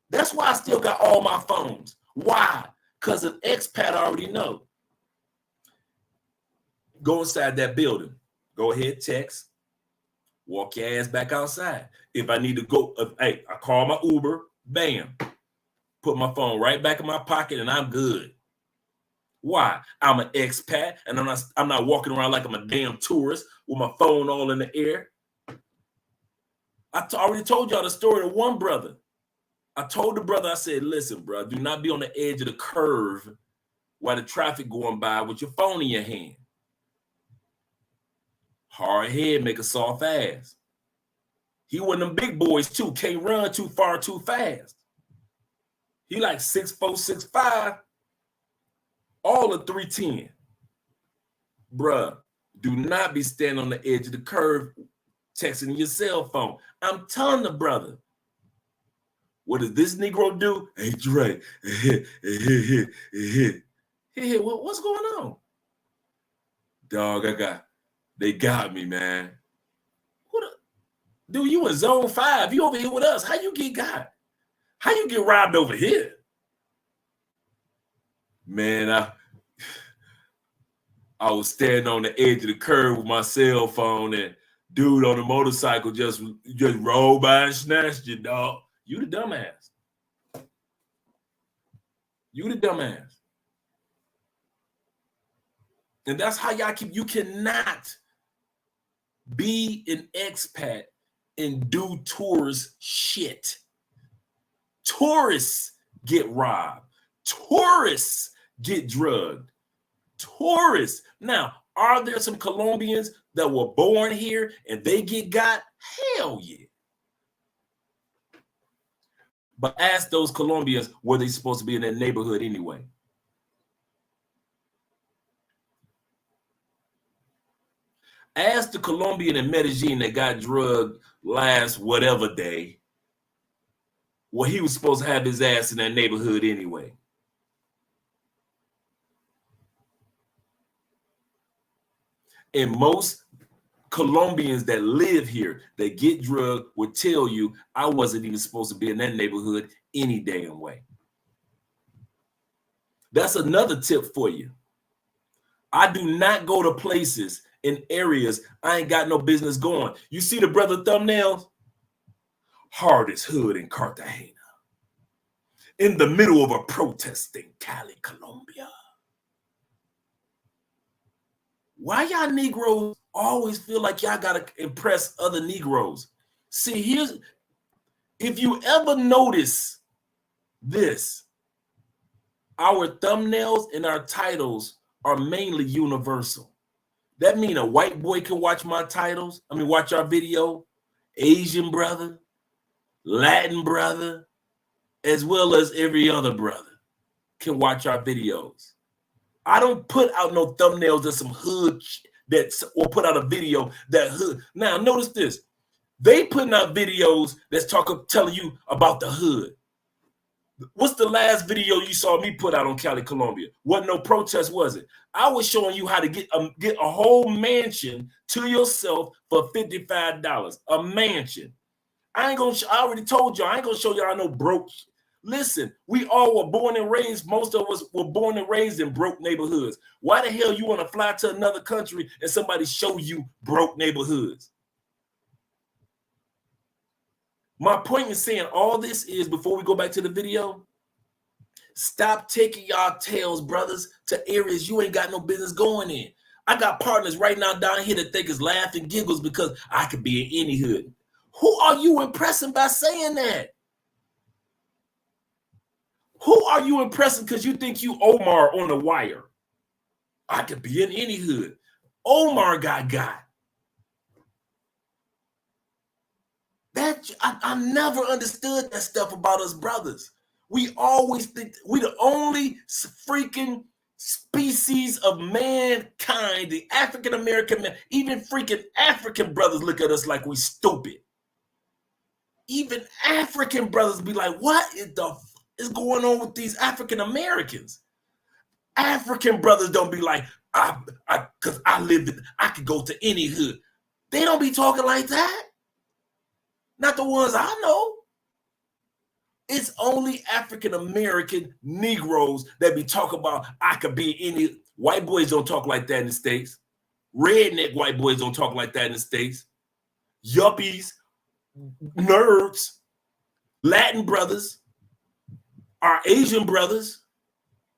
That's why I still got all my phones. Why? Because an expat already know. Go inside that building. Go ahead, text. Walk your ass back outside. If I need to go, hey, I call my Uber, bam. Put my phone right back in my pocket and I'm good. Why? I'm an expat and I'm not walking around like I'm a damn tourist with my phone all in the air. I already told y'all the story of one brother. I told the brother, I said, listen, bro, do not be on the edge of the curve while the traffic going by with your phone in your hand. Hard head make a soft ass. He one of them big boys too, can't run too far too fast. He like 6'4", 6'5", all of 310. Bruh, do not be standing on the edge of the curve texting your cell phone. I'm telling the brother, what does this Negro do? Hey, Dre, what's going on? Dog, they got me, man. Dude, you in zone 5. You over here with us. How you get got? How you get robbed over here? Man, I was standing on the edge of the curb with my cell phone, and dude on the motorcycle just rolled by and snatched you, dog. You the dumbass. You the dumbass. And that's how y'all keep, you cannot be an expat and do tourist shit. Tourists get robbed. Tourists get drugged. Tourists. Now, are there some Colombians that were born here and they get got? Hell yeah. But ask those Colombians, were they supposed to be in that neighborhood anyway? Ask the Colombian in Medellin that got drugged last whatever day, well, he was supposed to have his ass in that neighborhood anyway. And most Colombians that live here, that get drugged, would tell you, I wasn't even supposed to be in that neighborhood any damn way. That's another tip for you. I do not go to places in areas I ain't got no business going. You see the brother thumbnails? Hardest hood in Cartagena. In the middle of a protest in Cali, Colombia. Why y'all Negroes always feel like y'all gotta impress other Negroes? See, here's, if you ever notice this, our thumbnails and our titles are mainly universal. That means a white boy can watch my titles, watch our video, Asian brother, Latin brother, as well as every other brother can watch our videos. I don't put out no thumbnails that some hood or put out a video that hood. Now notice this. They putting out videos that's telling you about the hood. What's the last video you saw me put out on Cali, Colombia? Wasn't no protest, was it? I was showing you how to get a whole mansion to yourself for $55. A mansion. I already told y'all, I ain't gonna show y'all no broke. Listen, we all were born and raised, most of us were born and raised in broke neighborhoods. Why the hell you want to fly to another country and somebody show you broke neighborhoods? My point in saying all this is, before we go back to the video, stop taking y'all tails, brothers, to areas you ain't got no business going in. I got partners right now down here that think it's laughing giggles because I could be in any hood. Who are you impressing by saying that? Who are you impressing because you think you Omar on the wire? I could be in any hood. Omar got. That I never understood that stuff about us brothers. We always think we the only freaking species of mankind, the African American man, even freaking African brothers look at us like we stupid. Even African brothers be like, what is going on with these African Americans? African brothers don't be like, because I could go to any hood. They don't be talking like that. Not the ones I know. It's only African American Negroes that be talking about I could be any. White boys don't talk like that in the States. Redneck white boys don't talk like that in the States. Yuppies, nerds, Latin brothers, our Asian brothers.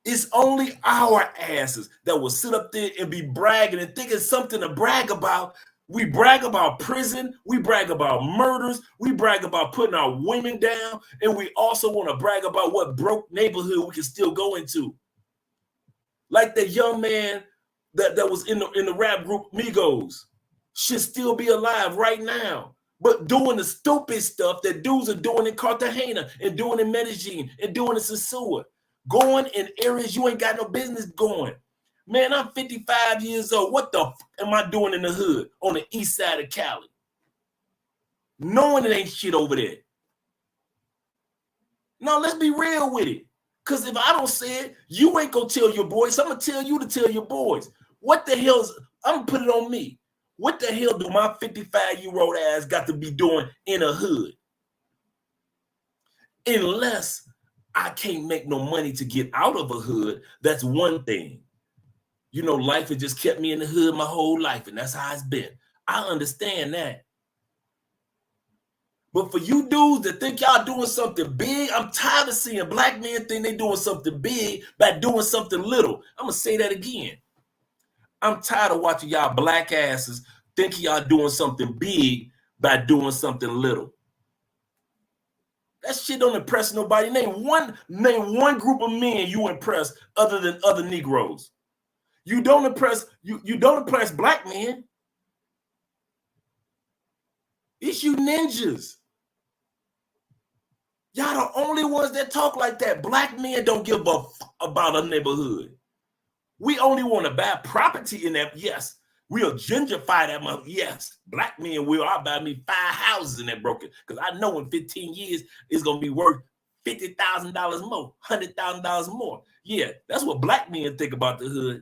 It's only our asses that will sit up there and be bragging and thinking something to brag about. We brag about prison. We brag about murders. We brag about putting our women down. And we also want to brag about what broke neighborhood we can still go into. Like the young man that was in the rap group Migos should still be alive right now. But doing the stupid stuff that dudes are doing in Cartagena and doing in Medellin and doing in Sosúa. Going in areas you ain't got no business going. Man, I'm 55 years old. What the am I doing in the hood on the east side of Cali? Knowing it ain't shit over there. No, let's be real with it. Because if I don't say it, you ain't going to tell your boys. I'm going to tell you to tell your boys. What the hell is, I'm going to put it on me. What the hell do my 55-year-old ass got to be doing in a hood? Unless I can't make no money to get out of a hood, that's one thing. You know, life has just kept me in the hood my whole life, and that's how it's been. I understand that. But for you dudes that think y'all doing something big, I'm tired of seeing black men think they doing something big by doing something little. I'm going to say that again. I'm tired of watching y'all black asses thinking y'all doing something big by doing something little. That shit don't impress nobody. Name one group of men you impress other than other Negroes. You don't impress black men. It's you ninjas. Y'all the only ones that talk like that. Black men don't give a fuck about a neighborhood. We only want to buy property in that. Yes. We'll gentrify that money. Yes. Black men will. I'll buy me 5 houses in that broken. Because I know in 15 years it's going to be worth $50,000 more, $100,000 more. Yeah. That's what black men think about the hood.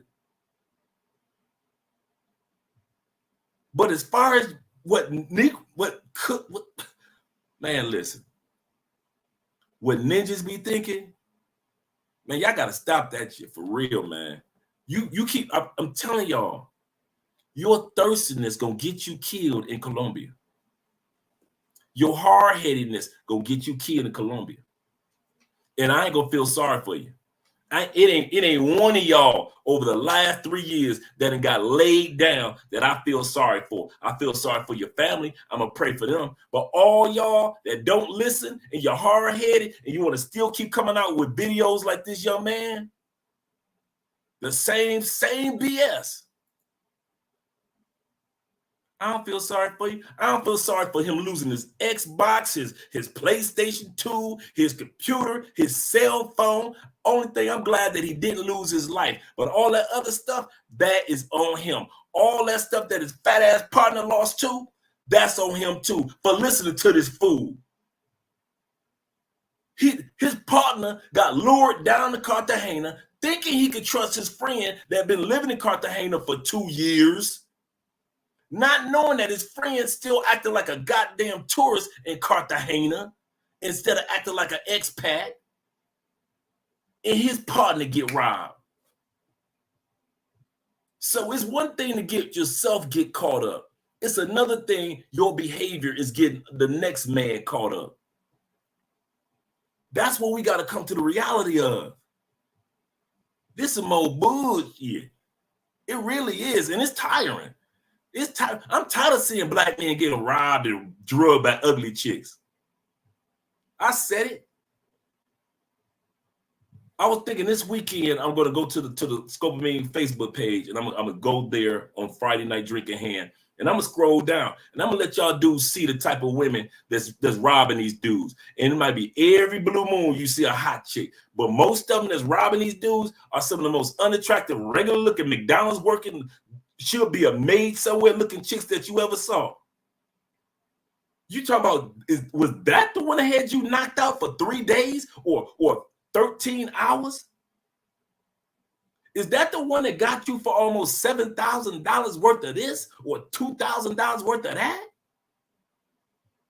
But as far as man, listen. What ninjas be thinking, man, y'all got to stop that shit for real, man. You keep, I'm telling y'all, your thirstiness gonna get you killed in Colombia. Your hard-headedness gonna get you killed in Colombia. And I ain't gonna feel sorry for you. It ain't one of y'all over the last 3 years that done got laid down that I feel sorry for. I feel sorry for your family. I'm gonna pray for them. But all y'all that don't listen and you're hard-headed and you want to still keep coming out with videos like this young man, the same BS. I don't feel sorry for you. I don't feel sorry for him losing his Xbox, his PlayStation 2, his computer, his cell phone. Only thing I'm glad that he didn't lose his life. But all that other stuff, that is on him. All that stuff that his fat ass partner lost too, that's on him too for listening to this fool. His partner got lured down to Cartagena thinking he could trust his friend that had been living in Cartagena for 2 years. Not knowing that his friend still acted like a goddamn tourist in Cartagena instead of acting like an expat. And his partner get robbed. So it's one thing to get yourself get caught up. It's another thing your behavior is getting the next man caught up. That's what we got to come to the reality of. This is more bullshit. It really is. And it's tiring. It's tired. I'm tired of seeing black men getting robbed and drugged by ugly chicks. I said it. I was thinking this weekend I'm going to go to the Scope of Meaning Facebook page, and I'm going to go there on Friday night drinking hand, and I'm going to scroll down, and I'm going to let y'all dudes see the type of women that's robbing these dudes. And it might be every blue moon you see a hot chick, but most of them that's robbing these dudes are some of the most unattractive, regular-looking McDonald's working. She'll be a maid somewhere looking chicks that you ever saw. You talk about, was that the one that had you knocked out for 3 days or 13 hours? Is that the one that got you for almost $7,000 worth of this or $2,000 worth of that?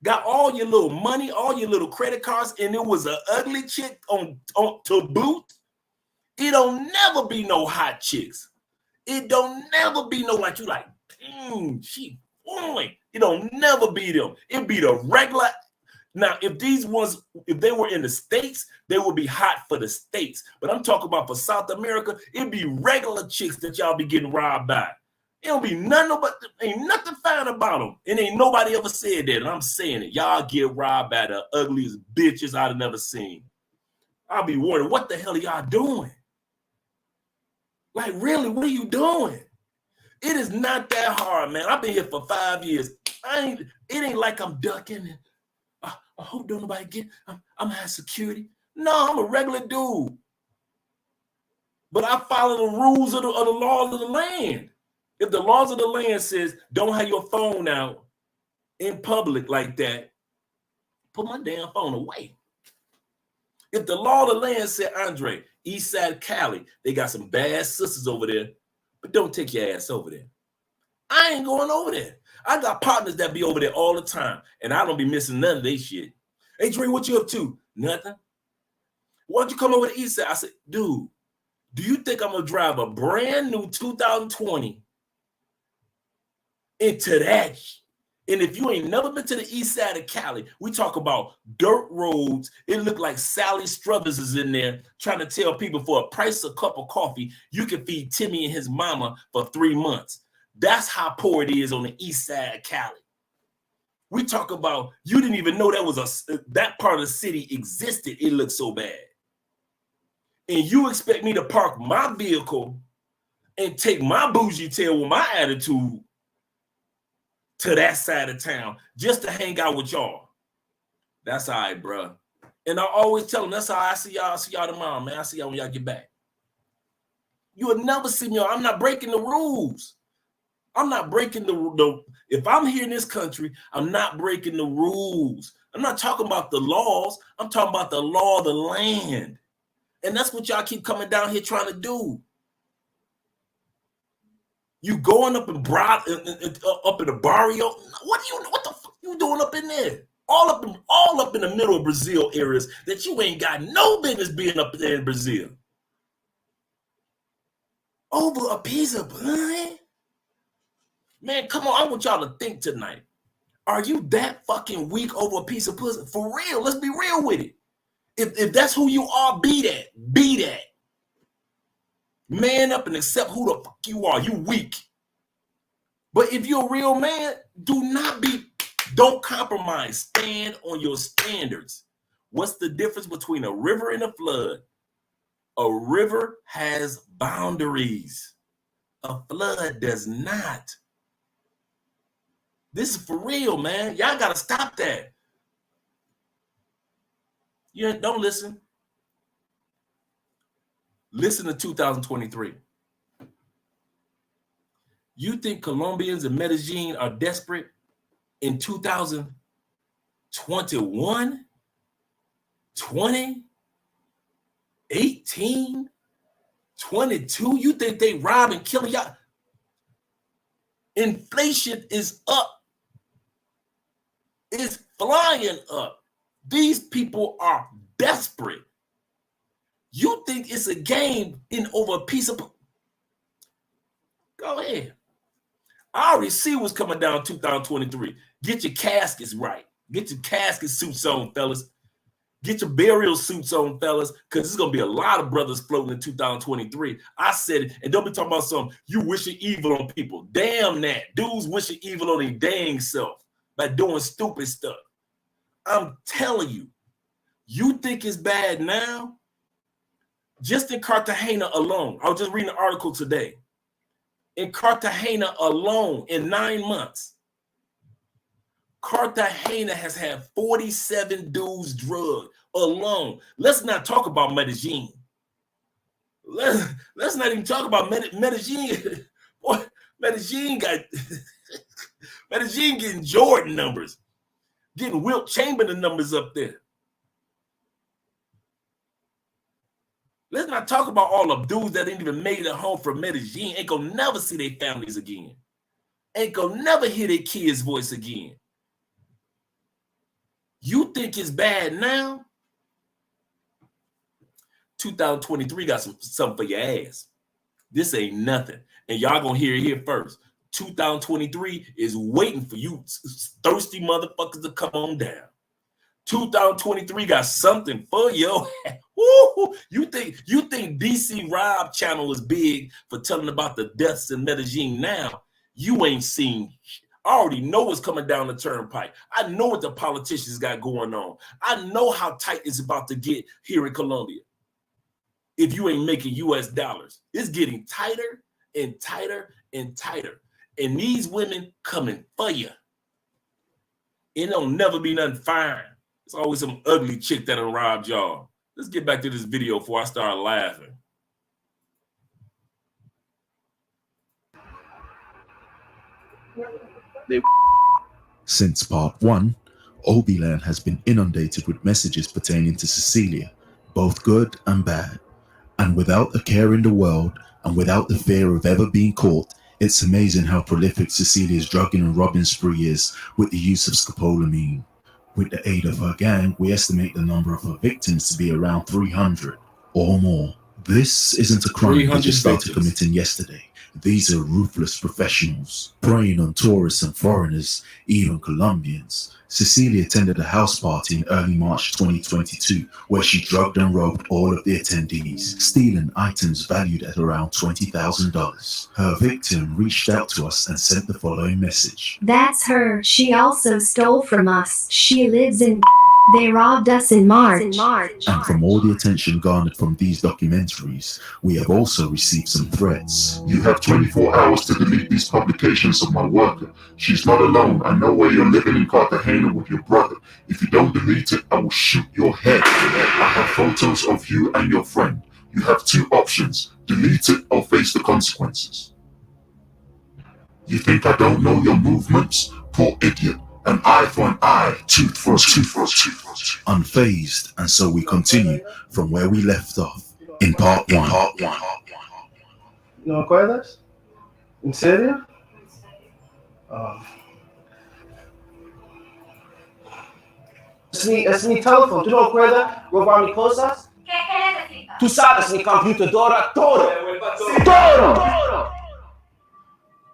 Got all your little money, all your little credit cards, and it was an ugly chick on to boot? It don't never be no hot chicks. It don't never be no like you like, she fine. It don't never be them. It be the regular. Now, if they were in the States, they would be hot for the States. But I'm talking about for South America, it'd be regular chicks that y'all be getting robbed by. It don't be nothing, but ain't nothing fine about them. And ain't nobody ever said that. And I'm saying it. Y'all get robbed by the ugliest bitches I've never seen. I'll be wondering, what the hell are y'all doing? Like, really, what are you doing? It is not that hard, man. I've been here for 5 years. It ain't like I'm ducking. And, I hope don't nobody get. I'm gonna have security. No, I'm a regular dude. But I follow the rules of the laws of the land. If the laws of the land says don't have your phone out in public like that, put my damn phone away. If the law of the land said, Andre, East Side Cali, they got some bad sisters over there, but don't take your ass over there. I ain't going over there. I got partners that be over there all the time, and I don't be missing none of their shit. Hey, Dre, what you up to? Nothing. Why don't you come over to the east side? I said, dude, do you think I'm going to drive a brand new 2020 into that? And if you ain't never been to the east side of Cali, we talk about dirt roads. It looked like Sally Struthers is in there trying to tell people for a price of a cup of coffee, you can feed Timmy and his mama for 3 months. That's how poor it is on the east side of Cali. We talk about, you didn't even know that part of the city existed. It looked so bad. And you expect me to park my vehicle and take my bougie tail with my attitude to that side of town just to hang out with y'all. That's all right, bro. And I always tell them, that's all right. I see y'all. See y'all tomorrow, man. I see y'all when y'all get back. You will never see me. I'm not breaking the rules. I'm not breaking the if I'm here in this country, I'm not breaking the rules. I'm not talking about the laws. I'm talking about the law of the land. And that's what y'all keep coming down here trying to do. You going up in up in the barrio? What the fuck you doing up in there? All up in the middle of Brazil areas that you ain't got no business being up there in Brazil. Over a piece of blood? Man, come on, I want y'all to think tonight. Are you that fucking weak over a piece of pussy? For real, let's be real with it. If that's who you are, be that. Be that. Man up and accept who the fuck you are. You weak. But if you're a real man, don't compromise. Stand on your standards. What's the difference between a river and a flood? A river has boundaries. A flood does not. This is for real, man. Y'all got to stop that. You don't listen. Listen to 2023. You think Colombians in Medellin are desperate in 2021, 20, 18, 22? You think they rob and kill y'all? Inflation is up. It's flying up. These people are desperate. You think it's a game over a piece of... Go ahead. I already see what's coming down 2023. Get your caskets right. Get your casket suits on, fellas. Get your burial suits on, fellas, because there's going to be a lot of brothers floating in 2023. I said it, and don't be talking about something, you wishing evil on people. Damn that. Dudes wishing evil on their dang self by doing stupid stuff. I'm telling you, you think it's bad now? Just in Cartagena alone, I was just reading an article today. In Cartagena alone, in 9 months, Cartagena has had 47 dudes drugged alone. Let's not talk about Medellin. Let's not even talk about Medellin. Boy, Medellin getting Jordan numbers, getting Wilt Chamberlain numbers up there. Let's not talk about all the dudes that ain't even made it home from Medellin. Ain't gonna never see their families again. Ain't gonna never hear their kids' voice again. You think it's bad now? 2023 got something for your ass. This ain't nothing. And y'all gonna hear it here first. 2023 is waiting for you thirsty motherfuckers to come on down. 2023 got something for you. Woo! You think DC Rob channel is big for telling about the deaths in Medellin now? You ain't seen. I already know what's coming down the turnpike. I know what the politicians got going on. I know how tight it's about to get here in Colombia. If you ain't making US dollars, it's getting tighter and tighter and tighter. And these women coming for you. It don't never be nothing fine. It's always some ugly chick that done robbed y'all. Let's get back to this video before I start laughing. Since part 1, Obiland has been inundated with messages pertaining to Cecilia, both good and bad. And without a care in the world, and without the fear of ever being caught, It's amazing how prolific Cecilia's drugging and robbing spree is with the use of scopolamine. With the aid of her gang, we estimate the number of her victims to be around 300 or more. This isn't a crime they just started committing yesterday. These are ruthless professionals, preying on tourists and foreigners, even Colombians. Cecilia attended a house party in early March 2022 where she drugged and robbed all of the attendees, stealing items valued at around $20,000. Her victim reached out to us and sent the following message. That's her. She also stole from us. She lives in... They robbed us in March. And from all the attention garnered from these documentaries, we have also received some threats. You have 24 hours to delete these publications of my worker. She's not alone. I know where you're living in Cartagena with your brother. If you don't delete it, I will shoot your head. I have photos of you and your friend. You have two options. Delete it or face the consequences. You think I don't know your movements? Poor idiot. An eye for an eye, tooth for a tooth. Unfazed, and so we continue from where we left off in part one. ¿No acuerdas? ¿En serio? Es mi teléfono, ¿tú no acuerdas robar mis cosas? ¿Qué necesitas? Tú sabes, mi computadora, todo. Todo.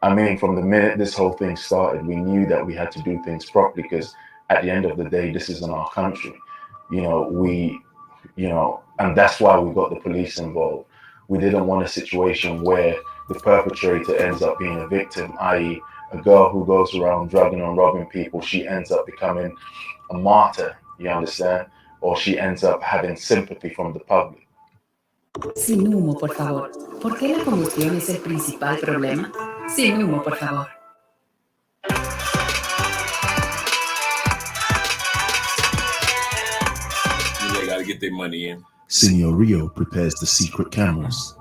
I mean, from the minute this whole thing started, we knew that we had to do things properly because at the end of the day, this isn't our country. And that's why we got the police involved. We didn't want a situation where the perpetrator ends up being a victim, i.e. a girl who goes around drugging and robbing people, she ends up becoming a martyr, you understand? Or she ends up having sympathy from the public. Sin humo, por favor. ¿Por qué la combustión es el principal problema? Sin humo, por favor. They gotta get their money in. Senor Rio prepares the secret cameras.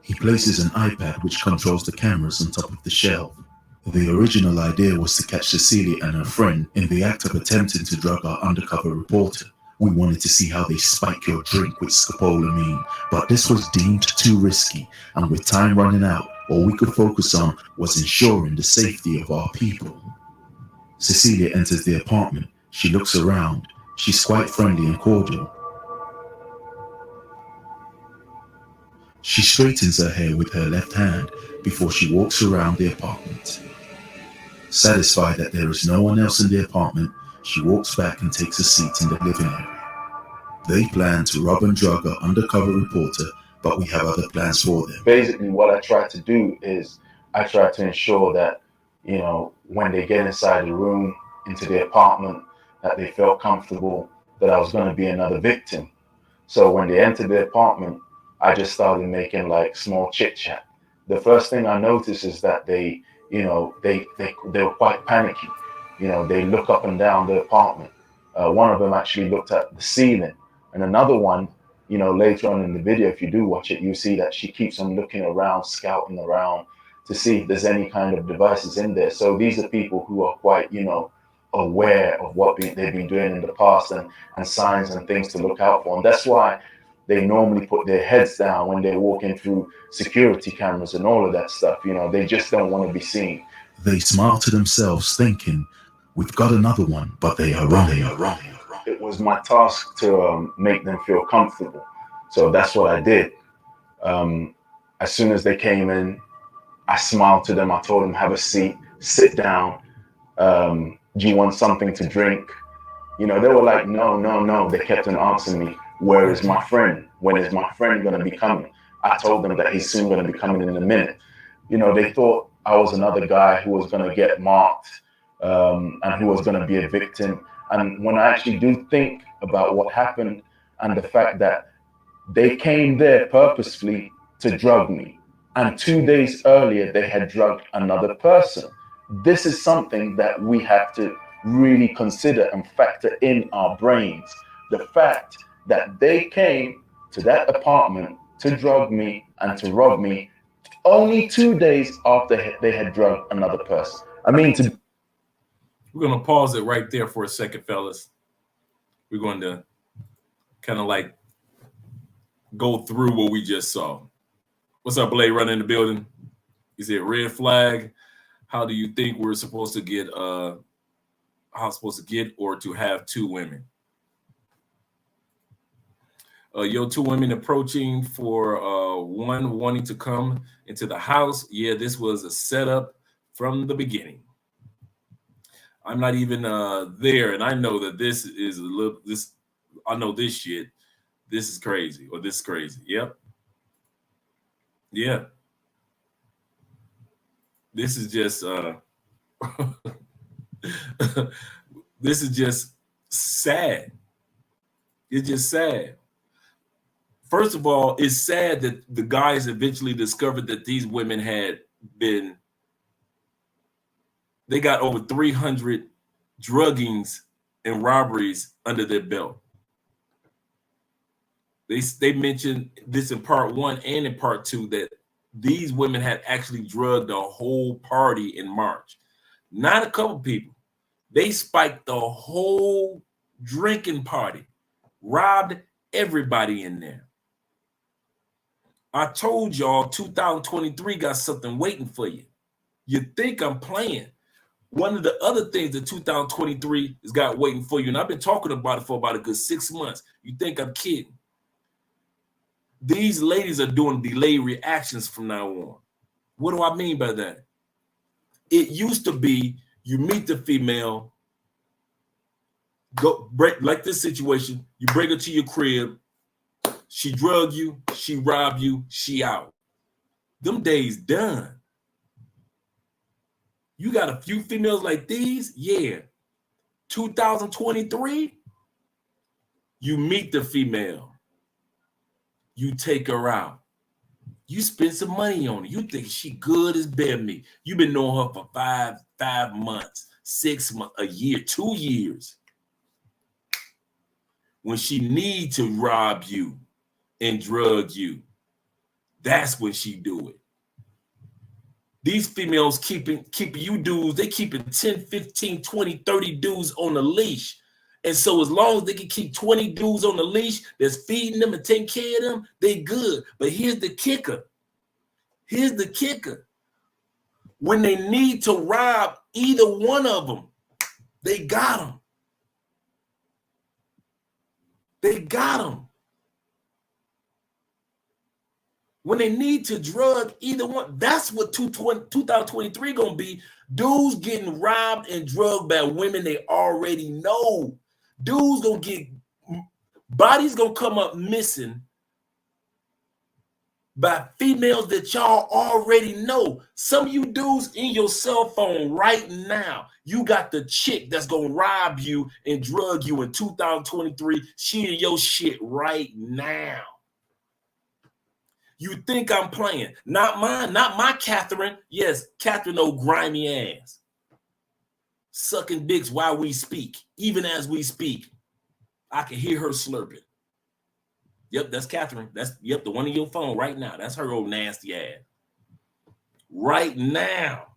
He places an iPad which controls the cameras on top of the shelf. The original idea was to catch Cecilia and her friend in the act of attempting to drug our undercover reporter. We wanted to see how they spike your drink with scopolamine, but this was deemed too risky, and with time running out, all we could focus on was ensuring the safety of our people. Cecilia enters the apartment. She looks around. She's quite friendly and cordial. She straightens her hair with her left hand before she walks around the apartment. Satisfied that there is no one else in the apartment, she walks back and takes a seat in the living area. They plan to rob and drug our undercover reporter, but we have other plans for them. Basically, what I try to do is I try to ensure that, when they get inside the room, into the apartment, that they felt comfortable that I was going to be another victim. So when they entered the apartment, I just started making like small chit chat. The first thing I noticed is that they were quite panicky. They look up and down the apartment. One of them actually looked at the ceiling, and another one, later on in the video, if you do watch it, you see that she keeps on looking around, scouting around to see if there's any kind of devices in there. So these are people who are quite, aware of what they've been doing in the past and signs and things to look out for. And that's why they normally put their heads down when they're walking through security cameras and all of that stuff. They just don't want to be seen. They smile to themselves thinking, we've got another one, but they are wrong. It was my task to make them feel comfortable. So that's what I did. As soon as they came in, I smiled to them. I told them, have a seat, sit down. Do you want something to drink? They were like, no. They kept on asking me, where is my friend? When is my friend going to be coming? I told them that he's soon going to be coming in a minute. They thought I was another guy who was going to get marked and who was going to be a victim. And when I actually do think about what happened and the fact that they came there purposefully to drug me, and 2 days earlier they had drugged another person, this is something that we have to really consider and factor in our brains. The fact that they came to that apartment to drug me and to rob me only 2 days after they had drugged another person. We're going to pause it right there for a second, fellas. We're going to kind of like go through what we just saw. What's up, Blade, running in the building? Is it red flag? How do you think we're supposed to get or to have two women? Yo, two women approaching for one wanting to come into the house. Yeah, this was a setup from the beginning. I'm not even there, and I know that this is a little this. I know this shit. This is crazy, or this is crazy. Yep. Yeah. This is just this is just sad. It's just sad. First of all, it's sad that the guys eventually discovered that these women they got over 300 druggings and robberies under their belt. They mentioned this in part 1 and in part 2 that these women had actually drugged a whole party in March. Not a couple people. They spiked the whole drinking party, robbed everybody in there. I told y'all 2023 got something waiting for you. You think I'm playing. One of the other things that 2023 has got waiting for you, and I've been talking about it for about a good 6 months. You think I'm kidding. These ladies are doing delayed reactions from now on. What do I mean by that? It used to be you meet the female, go break like this situation, you bring her to your crib, she drug you, she robbed you, she out. Them days done. You got a few females like these? Yeah. 2023, you meet the female. You take her out. You spend some money on her. You think she good as bare meat. You've been knowing her for five months, 6 months, a year, 2 years. When she need to rob you and drug you, that's when she do it. These females keeping you dudes, they keeping 10, 15, 20, 30 dudes on the leash. And so as long as they can keep 20 dudes on the leash that's feeding them and taking care of them, they good. But here's the kicker. Here's the kicker. When they need to rob either one of them, they got them. They got them. When they need to drug either one, that's what 2023 gonna be. Dudes getting robbed and drugged by women they already know. Dudes gonna get, bodies gonna come up missing by females that y'all already know. Some of you dudes in your cell phone right now, you got the chick that's gonna rob you and drug you in 2023. She in your shit right now. You think I'm playing? Not mine, not my Catherine. Yes, Catherine, old grimy ass. Sucking dicks while we speak. Even as we speak, I can hear her slurping. Yep, that's Catherine. That's the one in your phone right now. That's her old nasty ass. Right now.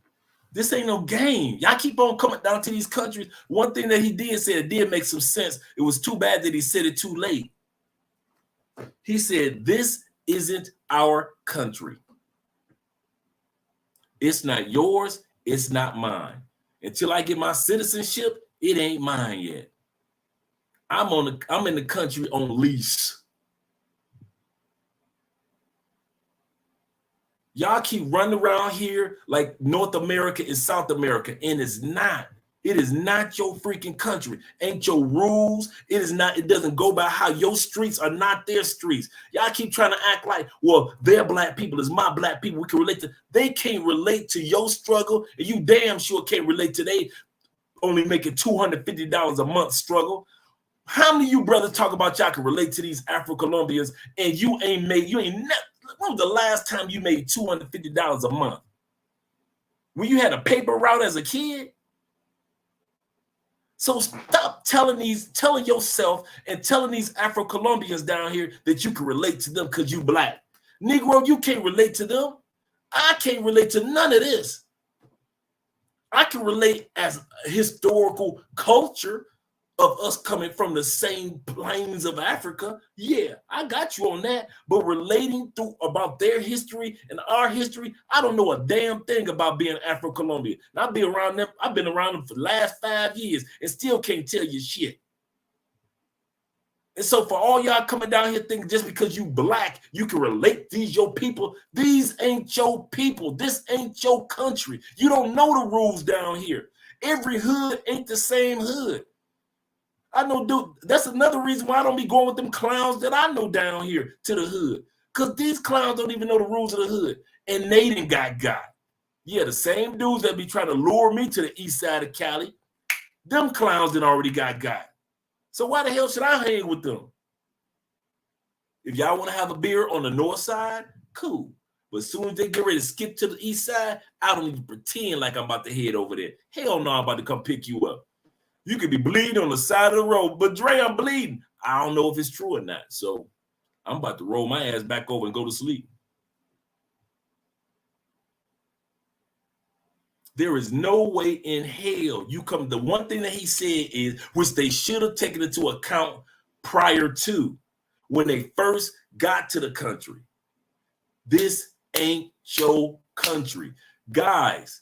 This ain't no game. Y'all keep on coming down to these countries. One thing that he did say, it did make some sense. It was too bad that he said it too late. He said, this isn't our country. It's not yours. It's not mine. Until I get my citizenship, it ain't mine yet. I'm in the country on lease. Y'all keep running around here like North America is South America, and it's not. It is not your freaking country. Ain't your rules. It is not. It doesn't go by how your streets are not their streets. Y'all keep trying to act like, well, their black people is my black people. We can relate to. They can't relate to your struggle, and you damn sure can't relate to they only making $250 a month struggle. How many of you brothers talk about y'all can relate to these Afro-Colombians, and you ain't made. When was the last time you made $250 a month? When you had a paper route as a kid? So stop telling yourself and telling these Afro-Colombians down here that you can relate to them because you black. Negro, you can't relate to them. I can't relate to none of this. I can relate as historical culture, of us coming from the same plains of Africa. Yeah, I got you on that. But relating through about their history and our history, I don't know a damn thing about being Afro-Colombian. And I've been around them for the last 5 years and still can't tell you shit. And so for all y'all coming down here thinking just because you black, you can relate these your people. These ain't your people. This ain't your country. You don't know the rules down here. Every hood ain't the same hood. I know, dude, that's another reason why I don't be going with them clowns that I know down here to the hood. Because these clowns don't even know the rules of the hood. And they done got. Yeah, the same dudes that be trying to lure me to the east side of Cali, them clowns that already got. So why the hell should I hang with them? If y'all want to have a beer on the north side, cool. But as soon as they get ready to skip to the east side, I don't even pretend like I'm about to head over there. Hell no, I'm about to come pick you up. You could be bleeding on the side of the road, but Dre, I'm bleeding. I don't know if it's true or not. So I'm about to roll my ass back over and go to sleep. There is no way in hell you come. The one thing that he said is, which they should have taken into account prior to when they first got to the country. This ain't your country. Guys,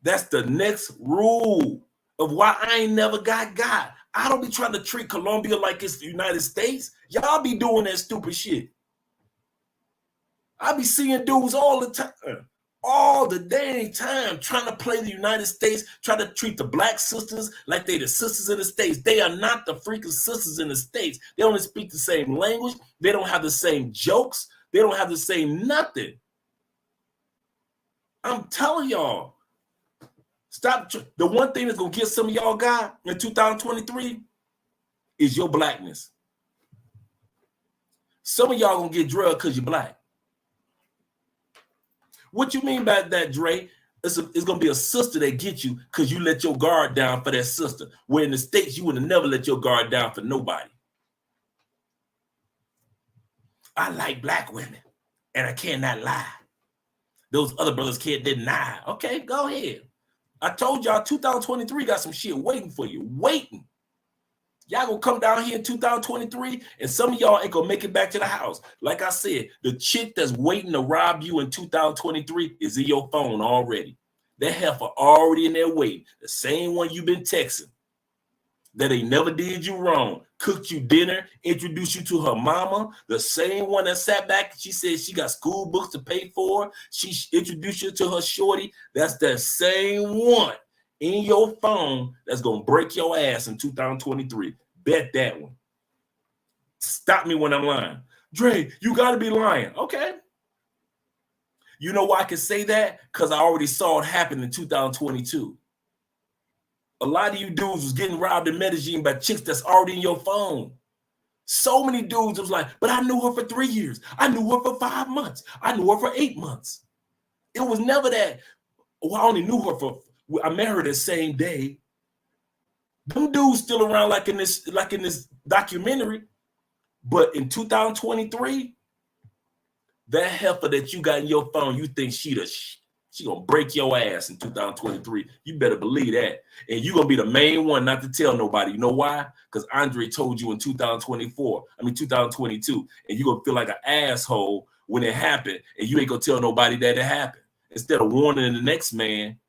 that's the next rule of why I ain't never got. I don't be trying to treat Colombia like it's the United States. Y'all be doing that stupid shit. I be seeing dudes all the time, all the dang time, trying to play the United States, trying to treat the black sisters like they the sisters in the States. They are not the freaking sisters in the States. They only speak the same language. They don't have the same jokes. They don't have the same nothing. I'm telling y'all. Stop. The one thing that's going to get some of y'all got in 2023 is your blackness. Some of y'all going to get drugged because you're black. What you mean by that, Dre? It's going to be a sister that gets you because you let your guard down for that sister. Where in the States, you would have never let your guard down for nobody. I like black women, and I cannot lie. Those other brothers can't deny. Okay, go ahead. I told y'all 2023 got some shit waiting for you. Waiting. Y'all gonna come down here in 2023 and some of y'all ain't gonna make it back to the house. Like I said, the chick that's waiting to rob you in 2023 is in your phone already. That heifer already in there waiting. The same one you've been texting. That ain't never did you wrong. Cooked you dinner, introduced you to her mama. The same one that sat back, she said she got school books to pay for. She introduced you to her shorty. That's that same one in your phone that's going to break your ass in 2023. Bet that one. Stop me when I'm lying. Dre, you got to be lying. Okay. You know why I can say that? Because I already saw it happen in 2022. A lot of you dudes was getting robbed in Medellin by chicks that's already in your phone. So many dudes was like, but I knew her for 3 years. I knew her for 5 months. I knew her for 8 months. It was never that, oh, I only knew her for, I met her the same day. Them dudes still around like in this documentary. But in 2023, that heifer that you got in your phone, you think she gonna break your ass in 2023. You better believe that. And you're gonna be the main one not to tell nobody. You know why? Because Andre told you in 2022, and you're gonna feel like an asshole when it happened, and you ain't gonna tell nobody that it happened. Instead of warning the next man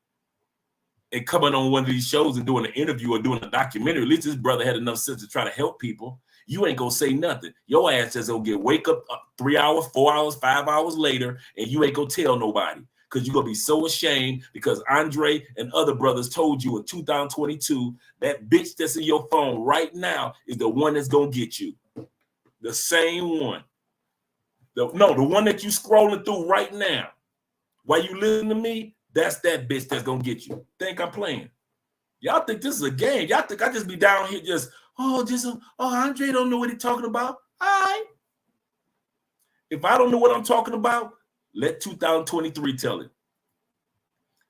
and coming on one of these shows and doing an interview or doing a documentary, at least this brother had enough sense to try to help people. You ain't gonna say nothing. Your ass just gonna wake up 3 hours, 4 hours, 5 hours later, and you ain't gonna tell nobody. Because you're going to be so ashamed because Andre and other brothers told you in 2022 that bitch that's in your phone right now is the one that's going to get you. The same one. The one that you scrolling through right now. While you listen to me, that's that bitch that's going to get you. Think I'm playing. Y'all think this is a game. Y'all think I just be down here just, Andre don't know what he's talking about. All right. If I don't know what I'm talking about, let 2023 tell it.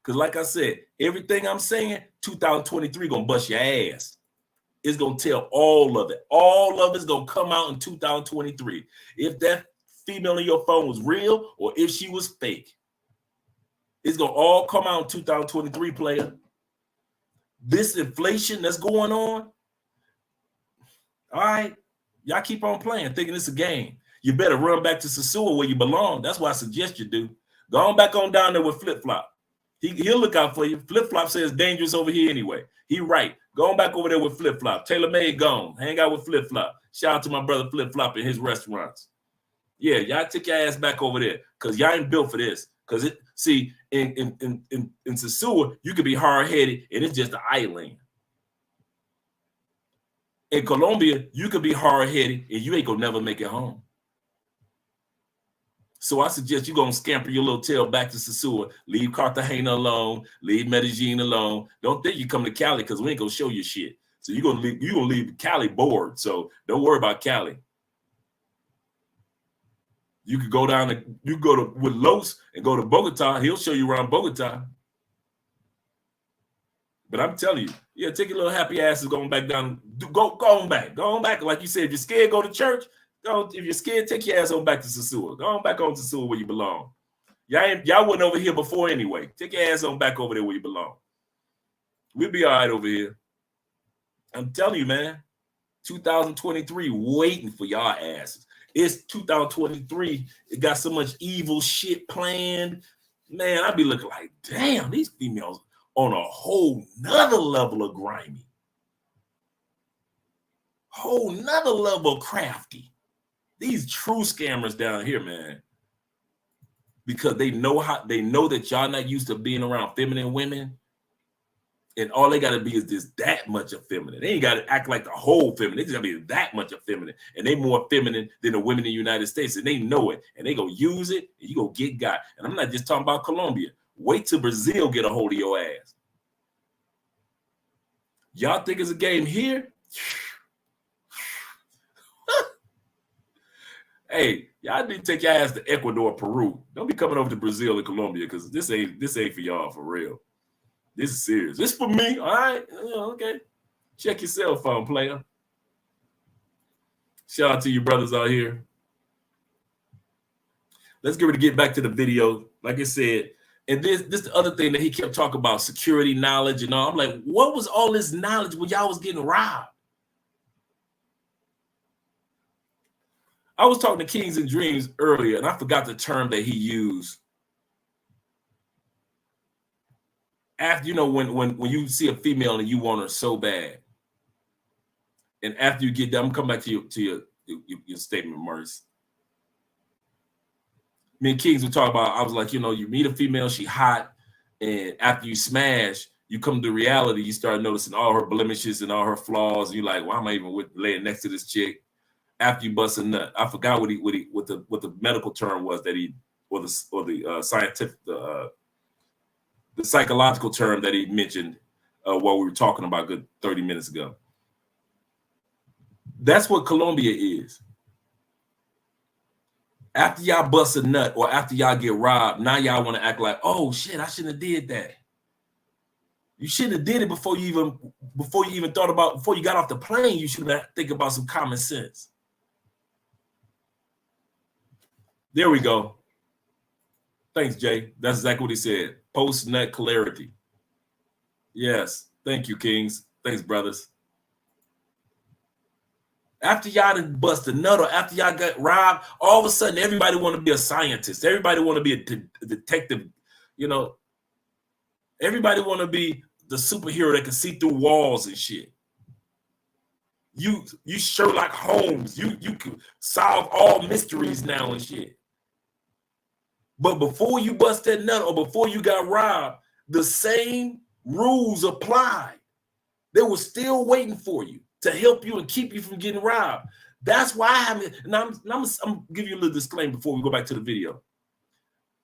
Because like I said, everything I'm saying, 2023 going to bust your ass. It's going to tell all of it. All of it's going to come out in 2023. If that female in your phone was real or if she was fake. It's going to all come out in 2023, player. This inflation that's going on, All right, y'all keep on playing, thinking it's a game. You better run back to Sasua where you belong. That's what I suggest you do. Go on back on down there with Flip Flop. He'll look out for you. Flip Flop says dangerous over here anyway. He right. Go on back over there with Flip Flop. Taylor Made gone. Hang out with Flip Flop. Shout out to my brother Flip Flop in his restaurants. Yeah, y'all take your ass back over there because y'all ain't built for this. Because it see in Sasua you could be hard headed and it's just an island. In Colombia you could be hard headed and you ain't gonna never make it home. So I suggest you gonna scamper your little tail back to Sasua. Leave Cartagena alone. Leave Medellin alone. Don't think you come to Cali because we ain't gonna show you shit. So you're gonna leave Cali bored. So don't worry about Cali. You could go down to with Los and go to Bogota. He'll show you around Bogota. But I'm telling you, yeah, take your little happy asses going back down. Go on back. Go on back. Like you said, if you're scared, go to church. If you're scared, take your ass on back to Sasua. Go on back on to Sasua where you belong. Y'all wasn't over here before anyway. Take your ass on back over there where you belong. We'll be all right over here. I'm telling you, man. 2023 waiting for y'all asses. It's 2023. It got so much evil shit planned. Man, I be looking like, damn, these females on a whole nother level of grimy. Whole nother level of crafty. These true scammers down here, man, because they know that y'all not used to being around feminine women, and all they gotta be is just that much effeminate. They ain't gotta act like the whole feminine. They just gotta be that much effeminate, and they more feminine than the women in the United States, and they know it, and they gonna use it, and you gonna get got. And I'm not just talking about Colombia. Wait till Brazil get a hold of your ass. Y'all think it's a game here? Hey, y'all need to take your ass to Ecuador, Peru. Don't be coming over to Brazil and Colombia because this ain't for y'all for real. This is serious. This for me, all right? Okay. Check your cell phone, player. Shout out to you brothers out here. Let's get back to the video. Like I said, and this the other thing that he kept talking about, security knowledge and all. I'm like, what was all this knowledge when y'all was getting robbed? I was talking to Kings and Dreams earlier, and I forgot the term that he used. After, when you see a female and you want her so bad, and after you get done, I'm coming back to your statement, Maurice. Me and Kings would talk about, I was like, you meet a female, she hot, and after you smash, you come to reality, you start noticing all her blemishes and all her flaws, and you're like, why am I even laying next to this chick? After you bust a nut, I forgot what the medical term was that he, or the scientific, the psychological term that he mentioned while we were talking about good 30 minutes ago. That's what Colombia is. After y'all bust a nut or after y'all get robbed, now y'all want to act like, oh shit, I shouldn't have did that. You shouldn't have did it before you got off the plane. You should have think about some common sense. There we go. Thanks, Jay. That's exactly what he said. Post-nut clarity. Yes. Thank you, Kings. Thanks, brothers. After y'all done bust a nut or after y'all got robbed, all of a sudden everybody want to be a scientist. Everybody want to be a detective. Everybody want to be the superhero that can see through walls and shit. You Sherlock Holmes. You can solve all mysteries now and shit. But before you bust that nut or before you got robbed, the same rules applied. They were still waiting for you to help you and keep you from getting robbed. That's why I haven't. And I'm giving you a little disclaimer before we go back to the video.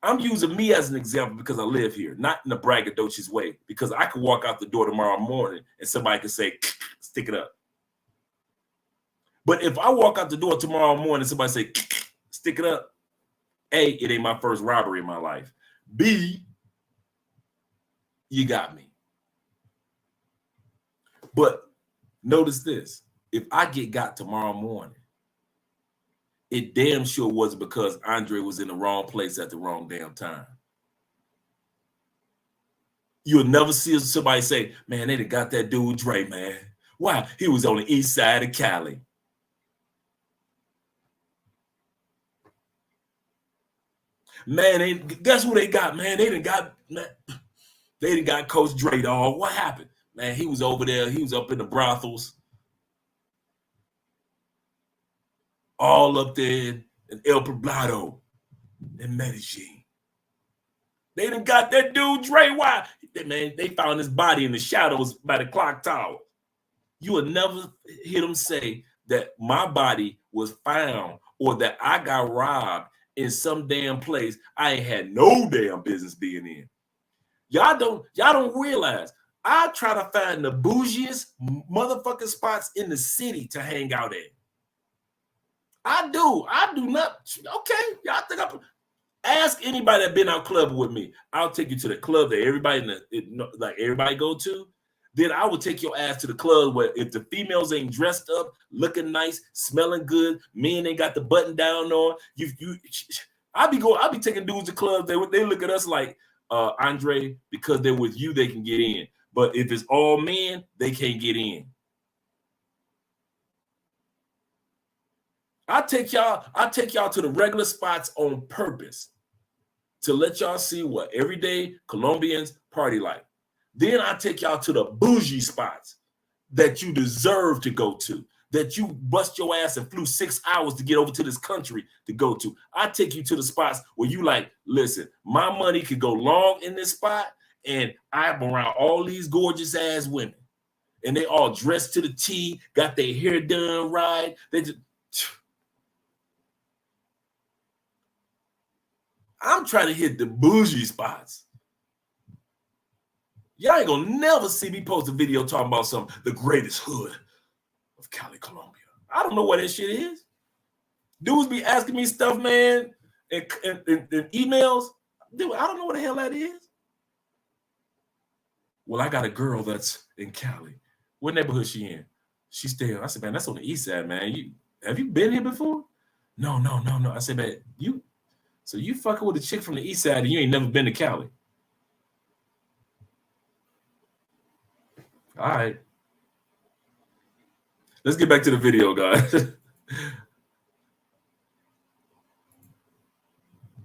I'm using me as an example because I live here, not in a braggadocious way, because I could walk out the door tomorrow morning and somebody could say, stick it up. But if I walk out the door tomorrow morning and somebody say, stick it up, A, it ain't my first robbery in my life. B, you got me. But notice this. If I get got tomorrow morning, it damn sure was because Andre was in the wrong place at the wrong damn time. You'll never see somebody say, man, they done got that dude Dre, man. Why? He was on the east side of Cali. Man, guess who they got, man? They done got Coach Dre, dog. What happened? Man, he was over there. He was up in the brothels. All up there in El Poblado in Medellin. They done got that dude Dre. Why? Man, they found his body in the shadows by the clock tower. You will never hear them say that my body was found or that I got robbed in some damn place I ain't had no damn business being in. Y'all don't realize I try to find the bougiest motherfucking spots in the city to hang out at. I do not. Okay, y'all think ask anybody that been out clubbing with me. I'll take you to the club that everybody go to. Then I will take your ass to the club where if the females ain't dressed up, looking nice, smelling good, men ain't got the button down on. I be taking dudes to clubs. They look at us like Andre, because they're with you, they can get in. But if it's all men, they can't get in. I take y'all to the regular spots on purpose to let y'all see what everyday Colombians party like. Then I take y'all to the bougie spots that you deserve to go to, that you bust your ass and flew 6 hours to get over to this country to go to. I take you to the spots where you like, listen, my money could go long in this spot, and I'm around all these gorgeous ass women, and they all dressed to the T, got their hair done right. I'm trying to hit the bougie spots. Y'all ain't gonna never see me post a video talking about the greatest hood of Cali, Colombia. I don't know what that shit is. Dudes be asking me stuff, man, in emails. Dude, I don't know what the hell that is. Well, I got a girl that's in Cali. What neighborhood she in? She staying. I said, man, that's on the east side, man. Have you been here before? No. I said, man, so you fucking with a chick from the east side and you ain't never been to Cali. All right. Let's get back to the video, guys.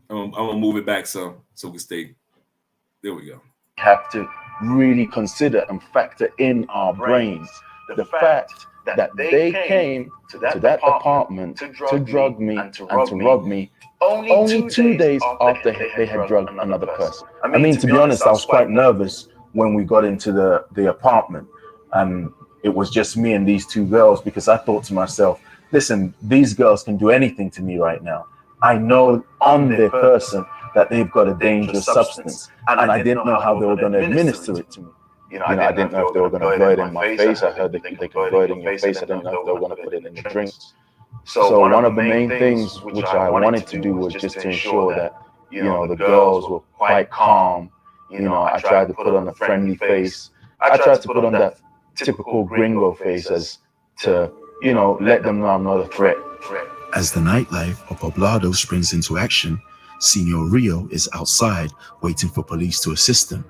I'm gonna move it back so we can stay. There we go. Have to really consider and factor in our brains the fact that they came to that apartment to drug me and to rob me only 2 days after they had drugged another person. I mean, to be honest, I was quite nervous when we got into the apartment. It was just me and these two girls, because I thought to myself, listen, these girls can do anything to me right now. I know on their person that they've got a dangerous substance, and I didn't know how they were going to administer it to me. I didn't know if they were going to blow it in my face. I heard they could blow it in your face. I didn't know if they were going to put it in the drinks. So one of the main things which I wanted to do was just to ensure that, the girls were quite calm. I tried to put on a friendly face. I tried to put on that typical gringo face as to, let them know I'm not a threat. As the nightlife of Poblado springs into action, Senor Rio is outside waiting for police to assist him.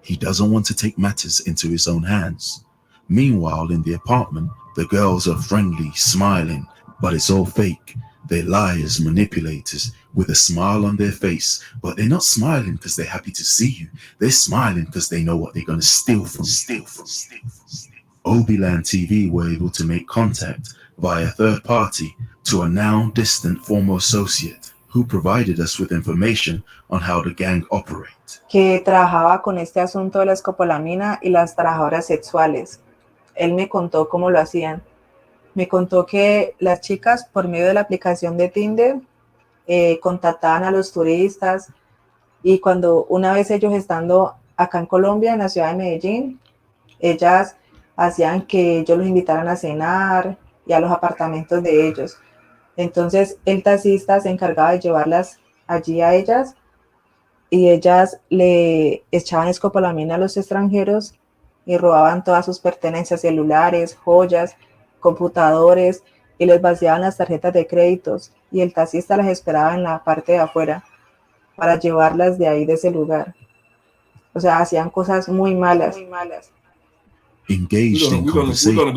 He doesn't want to take matters into his own hands. Meanwhile, in the apartment, the girls are friendly, smiling, but it's all fake. They're liars, manipulators, with a smile on their face, but they're not smiling because they're happy to see you. They're smiling because they know what they're going to steal from. Obiland TV were able to make contact via third party to a now distant former associate who provided us with information on how the gang operate. Que trabajaba con este asunto de la escopolamina y las trabajadoras sexuales. Él me contó cómo lo hacían. Me contó que las chicas, por medio de la aplicación de Tinder, contactaban a los turistas, y cuando una vez ellos estando acá en Colombia, en la ciudad de Medellín, ellas hacían que ellos los invitaran a cenar y a los apartamentos de ellos. Entonces el taxista se encargaba de llevarlas allí a ellas, y ellas le echaban escopolamina a los extranjeros y robaban todas sus pertenencias, celulares, joyas, computadores, y les vaciaban las tarjetas de créditos, y el taxista las esperaba en la parte de afuera para llevarlas de ahí, de ese lugar. O sea, hacían cosas muy malas. Engaged in conversation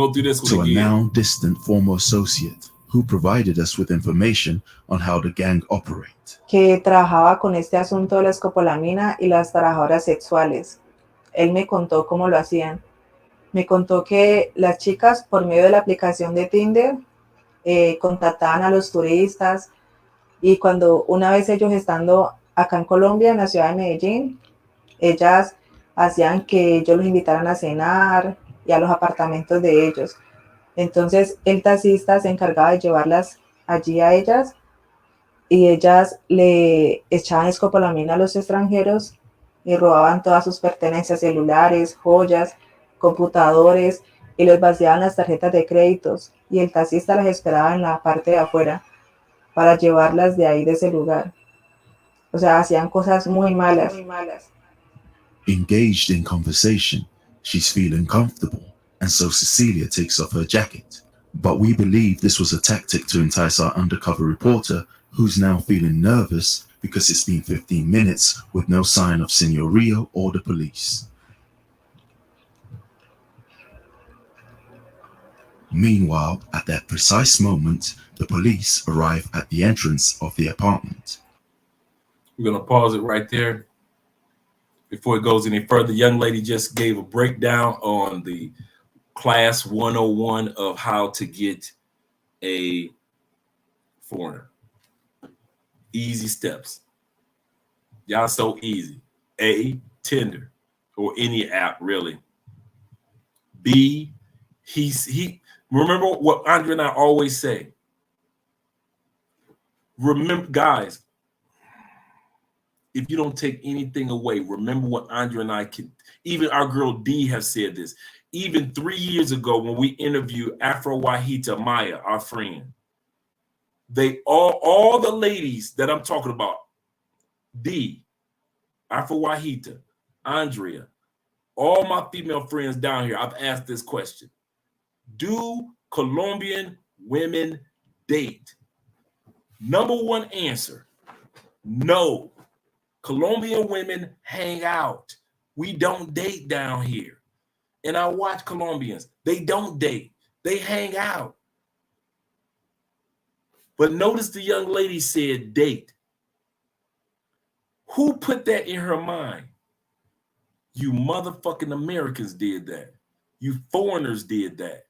to a now distant former associate who provided us with information on how the gang operate. Que trabajaba con este asunto de la escopolamina y las trabajadoras sexuales. Él me contó cómo lo hacían. Me contó que las chicas, por medio de la aplicación de Tinder, contactaban a los turistas, y cuando una vez ellos estando acá en Colombia, en la ciudad de Medellín, ellas hacían que ellos los invitaran a cenar y a los apartamentos de ellos. Entonces el taxista se encargaba de llevarlas allí a ellas, y ellas le echaban escopolamina a los extranjeros y robaban todas sus pertenencias, celulares, joyas, computadores, y les vaciaban las tarjetas de créditos, y el taxista las esperaba en la parte de afuera para llevarlas de ahí, de ese lugar. O sea, hacían cosas muy malas. Engaged in conversation, she's feeling comfortable, and so Cecilia takes off her jacket. But we believe this was a tactic to entice our undercover reporter, who's now feeling nervous because it's been 15 minutes with no sign of Senor Rio or the police. Meanwhile, at that precise moment, the police arrive at the entrance of the apartment. We're going to pause it right there. Before it goes any further, the young lady just gave a breakdown on the class 101 of how to get a foreigner. Easy steps. Y'all so easy. A, Tinder or any app, really. B, he remember what Andre and I always say. Remember, guys, if you don't take anything away, remember what Andre and I can, even our girl D have said this. Even 3 years ago when we interviewed Afro Wahita Maya, our friend, they all the ladies that I'm talking about, D, Afro Wahita, Andrea, all my female friends down here, I've asked this question. Do Colombian women date? Number one answer, no. Colombian women hang out. We don't date down here. And I watch Colombians. They don't date. They hang out. But notice the young lady said date. Who put that in her mind? You motherfucking Americans did that. You foreigners did that.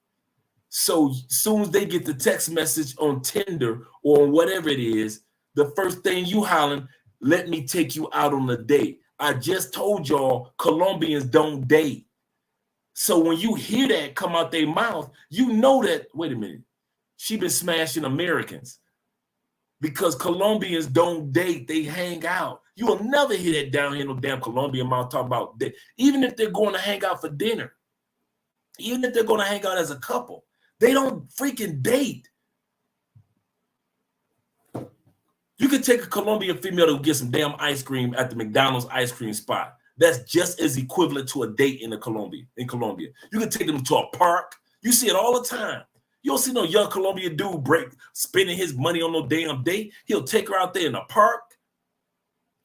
So soon as they get the text message on Tinder or whatever it is, the first thing you hollering, let me take you out on a date. I just told y'all Colombians don't date. So when you hear that come out their mouth, you know that, wait a minute, she been smashing Americans. Because Colombians don't date, they hang out. You will never hear that down here, no damn Colombian mouth talk about date. Even if they're going to hang out for dinner, even if they're going to hang out as a couple, they don't freaking date. You could take a Colombian female to get some damn ice cream at the McDonald's ice cream spot. That's just as equivalent to a date in Colombia. You can take them to a park. You see it all the time. You don't see no young Colombian dude spending his money on no damn date. He'll take her out there in the park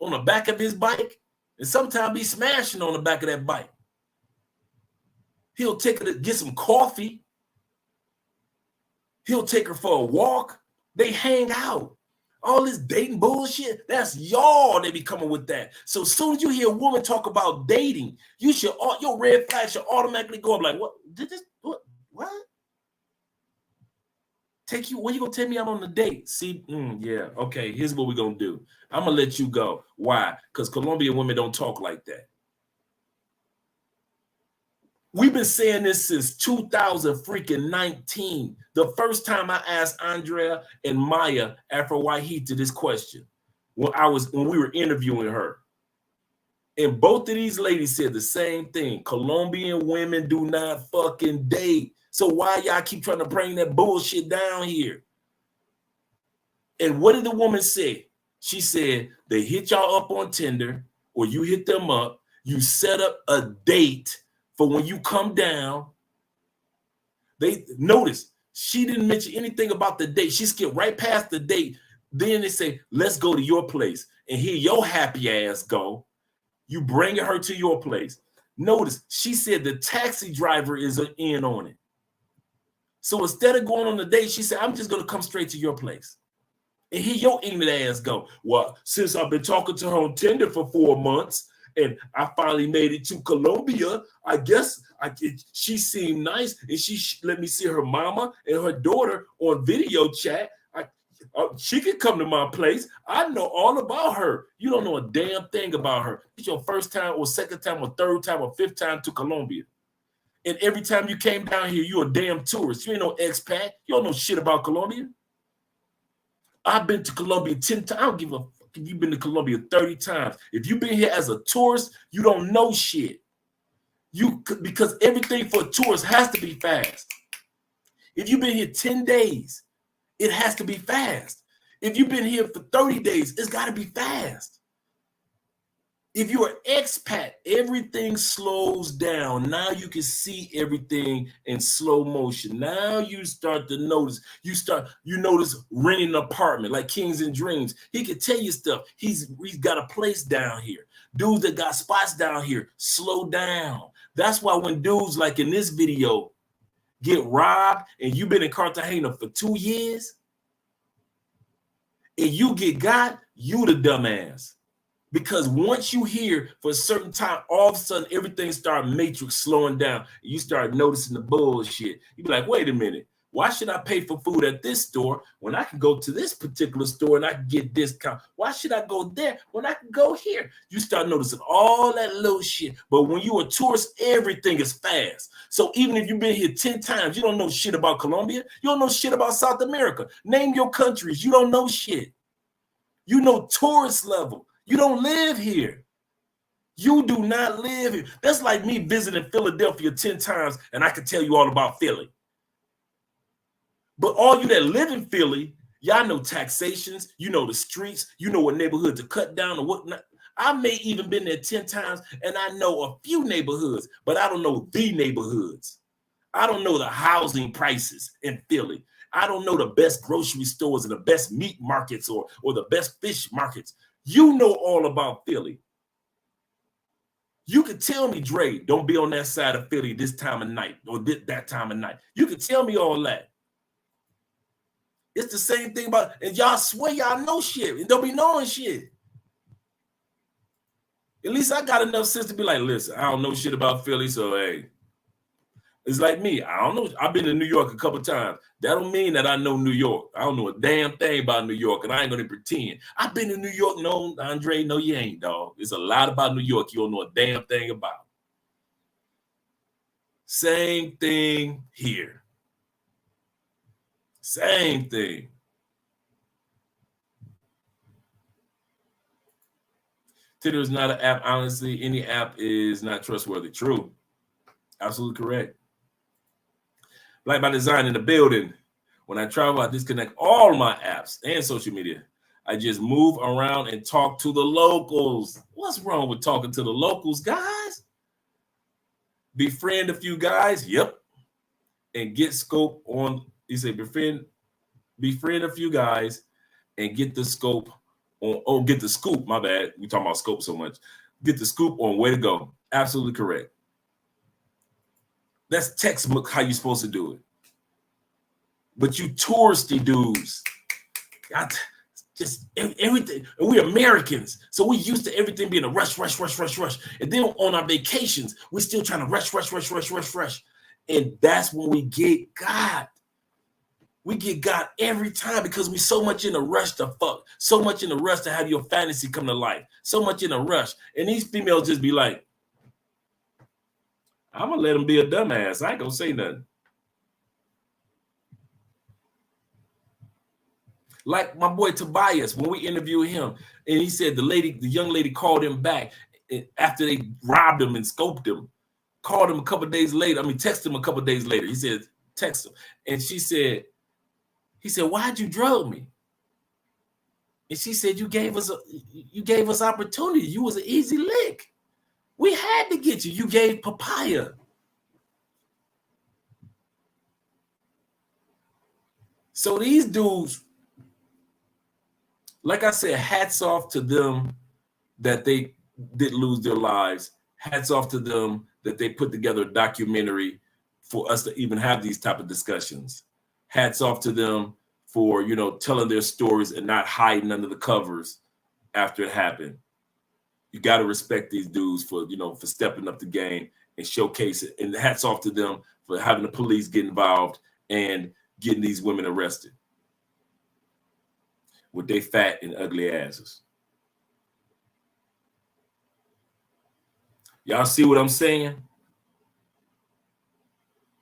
on the back of his bike, and sometimes be smashing on the back of that bike. He'll take her to get some coffee. He'll take her for a walk. They hang out. All this dating bullshit, that's y'all they be coming with that. So as soon as you hear a woman talk about dating, your red flag should automatically go up like, what? Did this? What? Take you, when you gonna take me out on the date? See, yeah, okay, here's what we're gonna do. I'm gonna let you go. Why? Because Colombian women don't talk like that. We've been saying this since 2019. The first time I asked Andrea and Maya Afro Wahita this question, when we were interviewing her. And both of these ladies said the same thing. Colombian women do not fucking date. So why y'all keep trying to bring that bullshit down here? And what did the woman say? She said they hit y'all up on Tinder, or you hit them up, you set up a date for when you come down. They notice she didn't mention anything about the date. She skipped right past the date. Then they say, let's go to your place. And here your happy ass go. You bring her to your place. Notice she said the taxi driver is in on it. So instead of going on the date, she said, I'm just going to come straight to your place. And here your ignorant ass go, well, since I've been talking to her on Tinder for 4 months and I finally made it to Colombia, I guess she seemed nice and she let me see her mama and her daughter on video chat. She could come to my place. I know all about her. You don't know a damn thing about her. It's your first time or second time or third time or fifth time to Colombia. And every time you came down here, you a damn tourist. You ain't no expat. You don't know shit about Colombia. I've been to Colombia 10 times. I don't give a fuck if you've been to Colombia 30 times. If you've been here as a tourist, you don't know shit. Because everything for a tourist has to be fast. If you've been here 10 days, it has to be fast. If you've been here for 30 days, it's got to be fast. If you're an expat, everything slows down. Now you can see everything in slow motion. Now you start to notice. You notice renting an apartment like Kings and Dreams. He can tell you stuff. He's got a place down here. Dudes that got spots down here, slow down. That's why when dudes like in this video get robbed and you've been in Cartagena for 2 years and you get got, you the dumbass. Because once you hear for a certain time, all of a sudden everything starts matrix slowing down. You start noticing the bullshit. You be like, wait a minute. Why should I pay for food at this store when I can go to this particular store and I can get discount? Why should I go there when I can go here? You start noticing all that little shit. But when you're a tourist, everything is fast. So even if you've been here 10 times, you don't know shit about Colombia. You don't know shit about South America. Name your countries. You don't know shit. You know tourist level. You don't live here. You do not live here. That's like me visiting Philadelphia 10 times and I can tell you all about Philly. But all you that live in Philly, y'all know taxations, you know the streets, you know what neighborhood to cut down or what not. I may even been there 10 times and I know a few neighborhoods, but I don't know the neighborhoods. I don't know the housing prices in Philly. I don't know the best grocery stores and the best meat markets or the best fish markets. You know all about Philly. You can tell me, Dre, don't be on that side of Philly this time of night or that time of night. You can tell me all that. It's the same thing about, and y'all swear y'all know shit and don't be knowing shit. At least I got enough sense to be like, listen, I don't know shit about Philly, so hey. It's like me. I don't know. I've been to New York a couple times. That don't mean that I know New York. I don't know a damn thing about New York, and I ain't going to pretend. I've been to New York. No, Andre, no, you ain't, dog. There's a lot about New York you don't know a damn thing about. Same thing here. Same thing. Tinder is not an app. Honestly, any app is not trustworthy. True. Absolutely correct. Like by design in the building. When I travel, I disconnect all my apps and social media. I just move around and talk to the locals. What's wrong with talking to the locals, guys? Befriend a few guys. Yep. And get scope on. You say befriend a few guys and get the scope on. Oh, get the scoop. My bad. We talking about scope so much. Get the scoop on where to go. Absolutely correct. That's textbook how you're supposed to do it. But you touristy dudes, just everything. And we Americans, so we used to everything being a rush. And then on our vacations, we're still trying to rush. And that's when we get got. We get got every time because we so much in a rush to fuck, so much in a rush to have your fantasy come to life, so much in a rush. And these females just be like, I'm gonna let them be a dumbass. I ain't gonna say nothing. Like my boy Tobias, when we interviewed him, and he said the young lady called him back after they robbed him and scoped him, called him a couple of days later. Texted him a couple of days later. He said, text him. And he said, why'd you drug me? And she said, you gave us opportunity. You was an easy lick. We had to get you. You gave papaya. So these dudes, like I said, hats off to them that they did lose their lives. Hats off to them that they put together a documentary for us to even have these type of discussions. Hats off to them for, you know, telling their stories and not hiding under the covers after it happened. You got to respect these dudes for, you know, for stepping up the game and showcase it. And hats off to them for having the police get involved and getting these women arrested with their fat and ugly asses. Y'all see what I'm saying?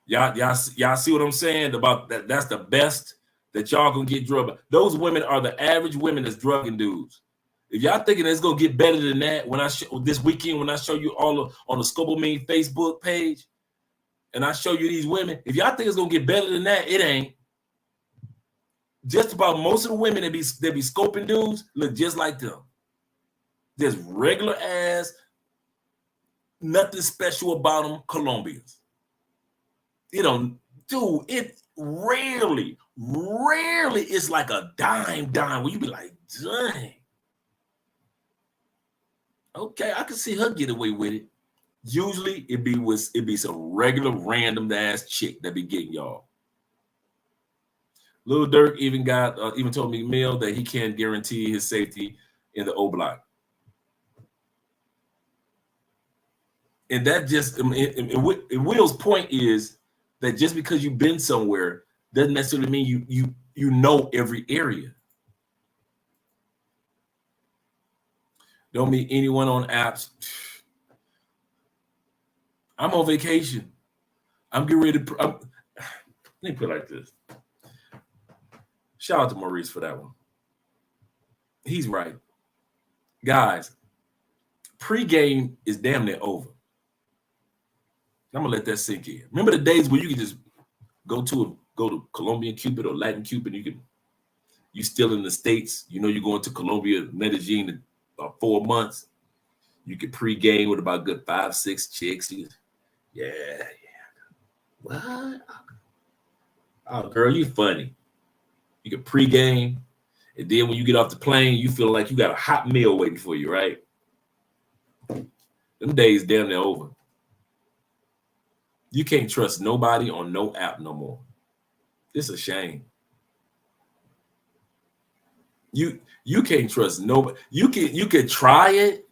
Y'all see what I'm saying about that? That's the best that y'all gonna get drugged. Those women are the average women that's drugging dudes. If y'all thinking it's gonna get better than that, when I show this weekend, when I show you all on the Scopomine Facebook page, and I show you these women, if y'all think it's gonna get better than that, it ain't. Just about most of the women that be scoping dudes look just like them. Just regular ass, nothing special about them Colombians. You know, dude, it rarely is like a dime where you be like, dang. Okay, I can see her get away with it. Usually it be some regular random ass chick that be getting y'all. Lil Durk even told me Mill that he can't guarantee his safety in the O Block. And that just and Will's point is that just because you've been somewhere doesn't necessarily mean you know every area. Don't meet anyone on apps. I'm on vacation. I'm getting ready to. Let me put it like this. Shout out to Maurice for that one. He's right. Guys, pregame is damn near over. I'm gonna let that sink in. Remember the days where you could just go to Colombian Cupid or Latin Cupid, you still in the States, you know you're going to Colombia, Medellin in about 4 months. You could pregame with about good 5-6 chicks. Yeah. What? Oh, girl, you funny. You can pregame, and then when you get off the plane, you feel like you got a hot meal waiting for you, right? Them days damn near over. You can't trust nobody on no app no more. It's a shame. You can't trust nobody. You can try it,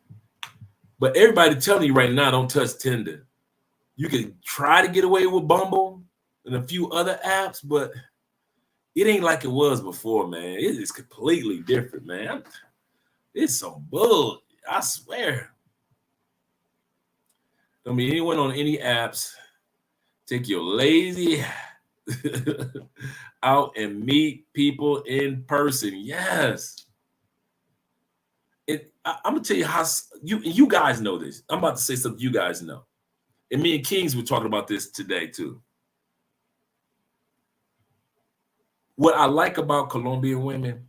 but everybody telling you right now, don't touch Tinder. You can try to get away with Bumble and a few other apps, but it ain't like it was before, man. It is completely different, man. It's some bull. I swear. Don't mean anyone on any apps. Take your lazy out and meet people in person. Yes. I'm gonna tell you how you guys know this. I'm about to say something you guys know. And me and Kings were talking about this today too. What I like about Colombian women,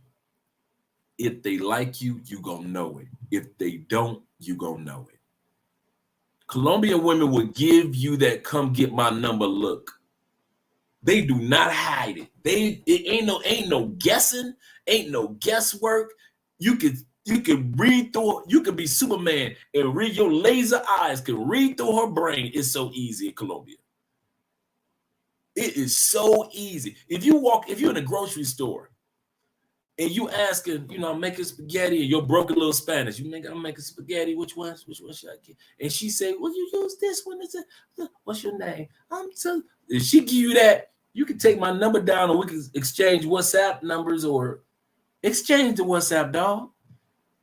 if they like you, you gonna know it. If they don't, you gonna know it. Colombian women will give you that come get my number look. They do not hide it. It ain't no guessing, ain't no guesswork. You can read through, you can be Superman and read, your laser eyes can read through her brain. It's so easy in Colombia. It is so easy. If you're in a grocery store and you asking, I'm making spaghetti, and you're broken little Spanish, I'm making spaghetti, which one should I get? And she say, well, you use this one. What's your name? If she give you that, you can take my number down and we can exchange WhatsApp numbers or exchange the WhatsApp, dog.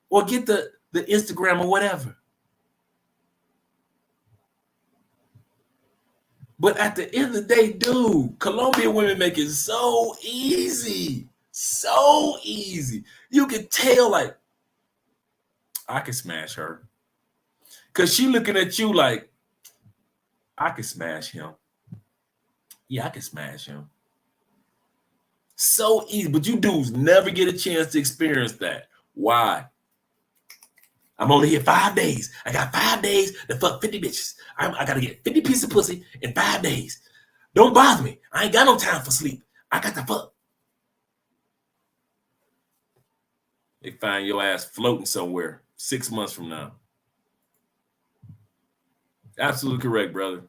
Or get the Instagram or whatever. But at the end of the day, dude, Colombian women make it so easy. So easy. You can tell, like, I can smash her. Because she looking at you like, I can smash him. Yeah, I can smash him. So easy. But you dudes never get a chance to experience that. Why? I'm only here 5 days. I got 5 days to fuck 50 bitches. I got to get 50 pieces of pussy in 5 days. Don't bother me. I ain't got no time for sleep. I got to fuck. They find your ass floating somewhere 6 months from now. Absolutely correct, brother.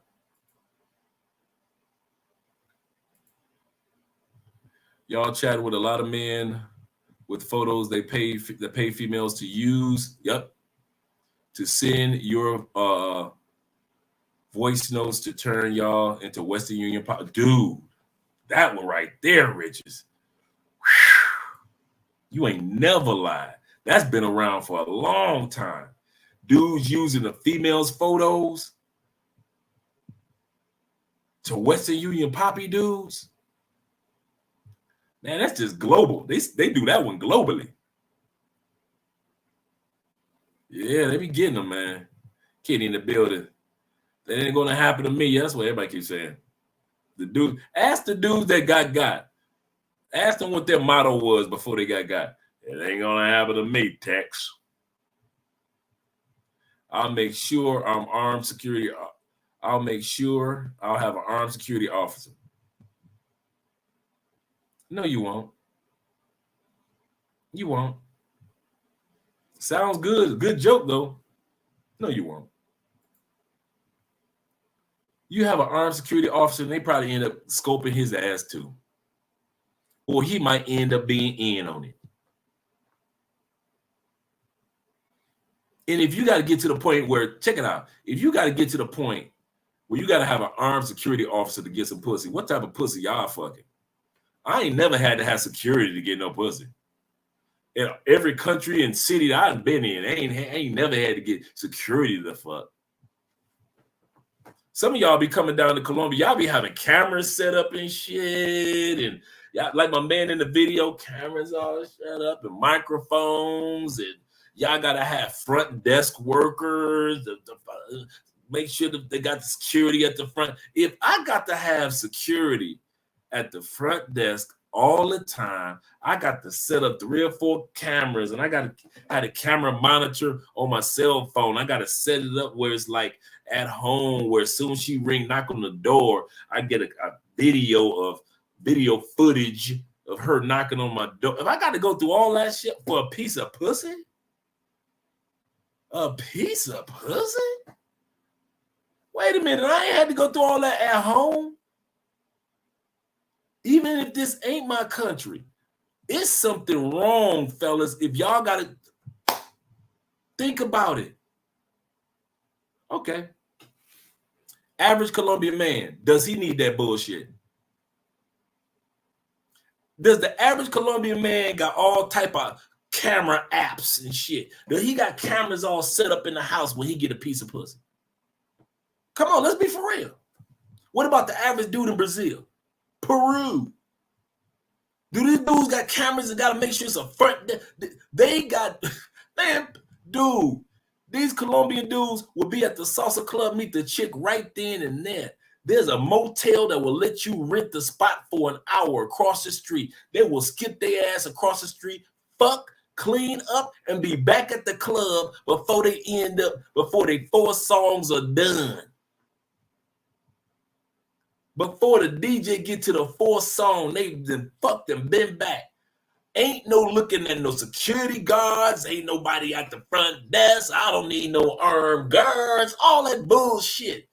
Y'all chat with a lot of men with photos they pay females to use. Yep. To send your voice notes to turn y'all into Western Union. Dude, that one right there, Riches. You ain't never lied. That's been around for a long time. Dudes using the females' photos to Western Union poppy dudes. Man, that's just global. They do that one globally. Yeah, they be getting them, man. Kid in the building. That ain't gonna happen to me. That's what everybody keeps saying. The dude, ask the dudes that got. Ask them what their motto was before they got. It ain't gonna happen to me, Tex. I'll make sure I'm armed security. I'll make sure I'll have an armed security officer. No, you won't. You won't. Sounds good. Good joke, though. No, you won't. You have an armed security officer, and they probably end up scoping his ass, too. Or he might end up being in on it. And if you got to get to the point where, check it out, if you got to get to the point where you got to have an armed security officer to get some pussy, what type of pussy y'all fucking? I ain't never had to have security to get no pussy. In every country and city that I've been in, I ain't never had to get security to fuck. Some of y'all be coming down to Colombia, y'all be having cameras set up and shit, and y'all, like my man in the video, cameras all set up and microphones, and y'all gotta have front desk workers to make sure that they got the security at the front. If I got to have security at the front desk all the time, I got to set up 3 or 4 cameras, and I got to have a camera monitor on my cell phone. I got to set it up where it's like at home, where as soon as she knock on the door, I get a video footage of her knocking on my door. If I got to go through all that shit for a piece of pussy, wait a minute, I ain't had to go through all that at home. Even if this ain't my country, it's something wrong, fellas. If y'all got to think about it. Okay. Average Colombian man, does he need that bullshit? Does the average Colombian man got all type of camera apps and shit? Does he got cameras all set up in the house when he get a piece of pussy? Come on, let's be for real. What about the average dude in Brazil? Peru? Do these dudes got cameras and got to make sure it's a front? They got, man, dude, these Colombian dudes will be at the salsa club, meet the chick right then and there. There's a motel that will let you rent the spot for an hour across the street. They will skip their ass across the street, fuck, clean up, and be back at the club before they 4 songs are done. Before the DJ get to the 4th song, they then fucked and been back. Ain't no looking at no security guards. Ain't nobody at the front desk. I don't need no armed guards. All that bullshit.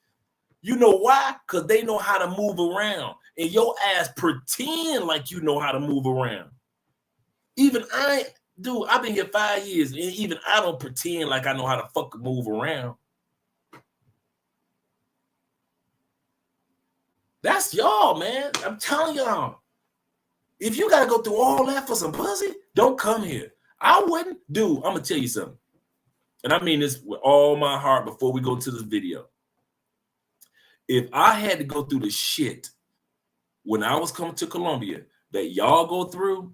You know why? Because they know how to move around. And your ass pretend like you know how to move around. Even I've been here 5 years, and even I don't pretend like I know how to fucking move around. That's y'all, man. I'm telling y'all. If you got to go through all that for some pussy, don't come here. I wouldn't. Dude, I'm going to tell you something. And I mean this with all my heart before we go to this video. If I had to go through the shit when I was coming to Colombia that y'all go through,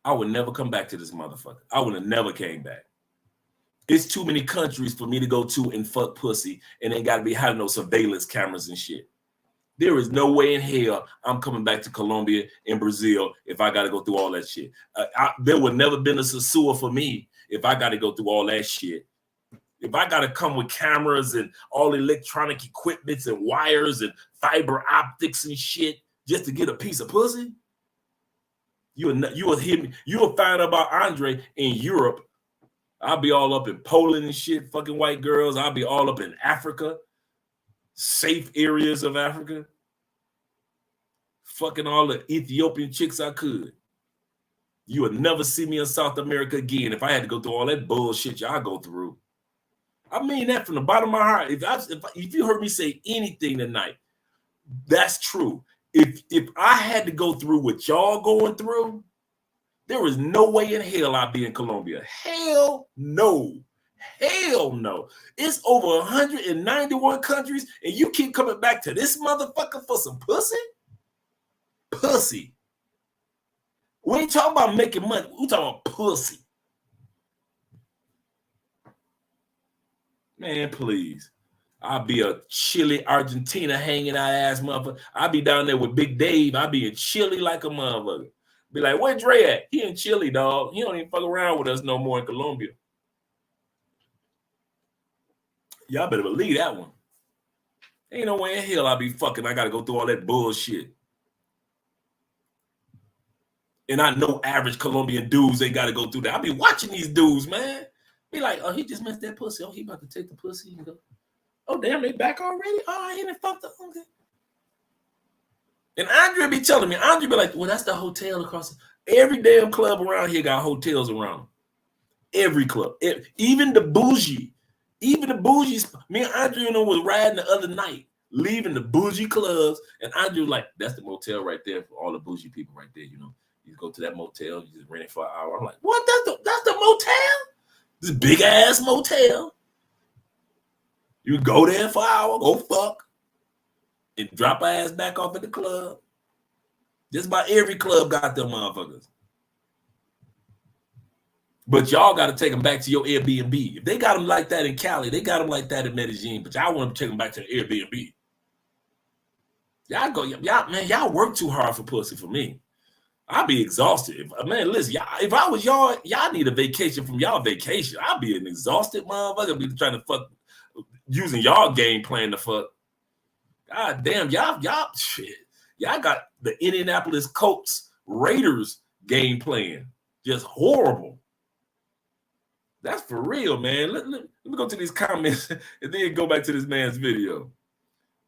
I would never come back to this motherfucker. I would have never came back. It's too many countries for me to go to and fuck pussy, and ain't got to be having no surveillance cameras and shit. There is no way in hell I'm coming back to Colombia and Brazil if I got to go through all that shit. There would never been a sewer for me if I got to go through all that shit. If I got to come with cameras and all electronic equipments and wires and fiber optics and shit just to get a piece of pussy, you will find out about Andre in Europe. I'll be all up in Poland and shit, fucking white girls. I'll be all up in Africa. Safe areas of Africa, fucking all the Ethiopian chicks I could. You would never see me in South America again if I had to go through all that bullshit y'all go through. I mean that from the bottom of my heart. If you heard me say anything tonight, that's true. If I had to go through what y'all going through, there is no way in hell I'd be in Colombia. Hell no. Hell no. It's over 191 countries, and you keep coming back to this motherfucker for some pussy? Pussy. We ain't talking about making money. We talking about pussy. Man, please. I'll be a Chile, Argentina hanging out ass motherfucker. I'll be down there with Big Dave. I'll be in Chile like a motherfucker. Be like, where Dre at? He in Chile, dog. He don't even fuck around with us no more in Colombia. Y'all better believe that one. Ain't no way in hell I'll be fucking. I got to go through all that bullshit. And I know average Colombian dudes ain't got to go through that. I be watching these dudes, man. Be like, oh, he just missed that pussy. Oh, he about to take the pussy and go. Oh, damn, they back already? Oh, he didn't fuck the. Okay. And Andre be telling me, Andre be like, well, that's the hotel across. Every damn club around here got hotels around them. Every club. Even the bougie. Even the bougie. Me and Andre was riding the other night, leaving the bougie clubs. And Andre was like, that's the motel right there for all the bougie people right there, you know. You go to that motel, you just rent it for an hour. I'm like, what? That's the motel? This big ass motel. You go there for an hour, go fuck, and drop our ass back off at the club. Just about every club got them motherfuckers. But y'all got to take them back to your Airbnb. If they got them like that in Cali, they got them like that in Medellin. But y'all want to take them back to the Airbnb. Y'all work too hard for pussy for me. I'd be exhausted. Man, listen, if I was y'all need a vacation from y'all vacation. I'd be an exhausted motherfucker. Be trying to fuck, using y'all game plan to fuck. God damn, y'all shit. Y'all got the Indianapolis Colts Raiders game plan. Just horrible. That's for real, man. Let me go to these comments and then go back to this man's video.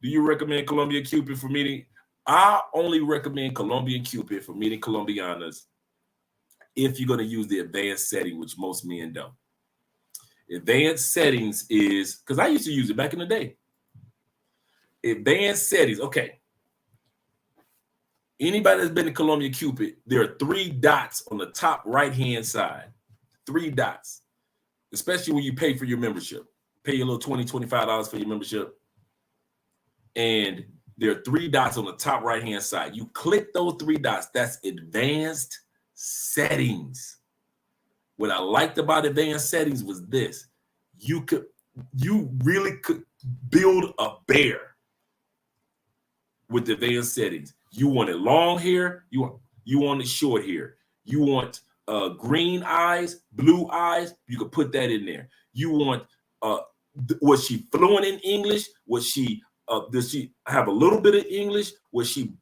Do you recommend Colombian Cupid for meeting? I only recommend Colombian Cupid for meeting Colombianas if you're going to use the advanced setting, which most men don't. Advanced settings is, because I used to use it back in the day. Advanced settings, okay. Anybody that's been to Colombian Cupid, there are 3 dots on the top right-hand side. 3 dots, especially when you pay for your membership. Pay your little $20, $25 for your membership. And there are 3 dots on the top right-hand side. You click those 3 dots. That's advanced settings. What I liked about advanced settings was this. You really could build a bear with advanced settings. You want it long hair. You want it short hair. You want green eyes, blue eyes. You could put that in there. You want was she fluent in English? Was she does she have a little bit of English? Was she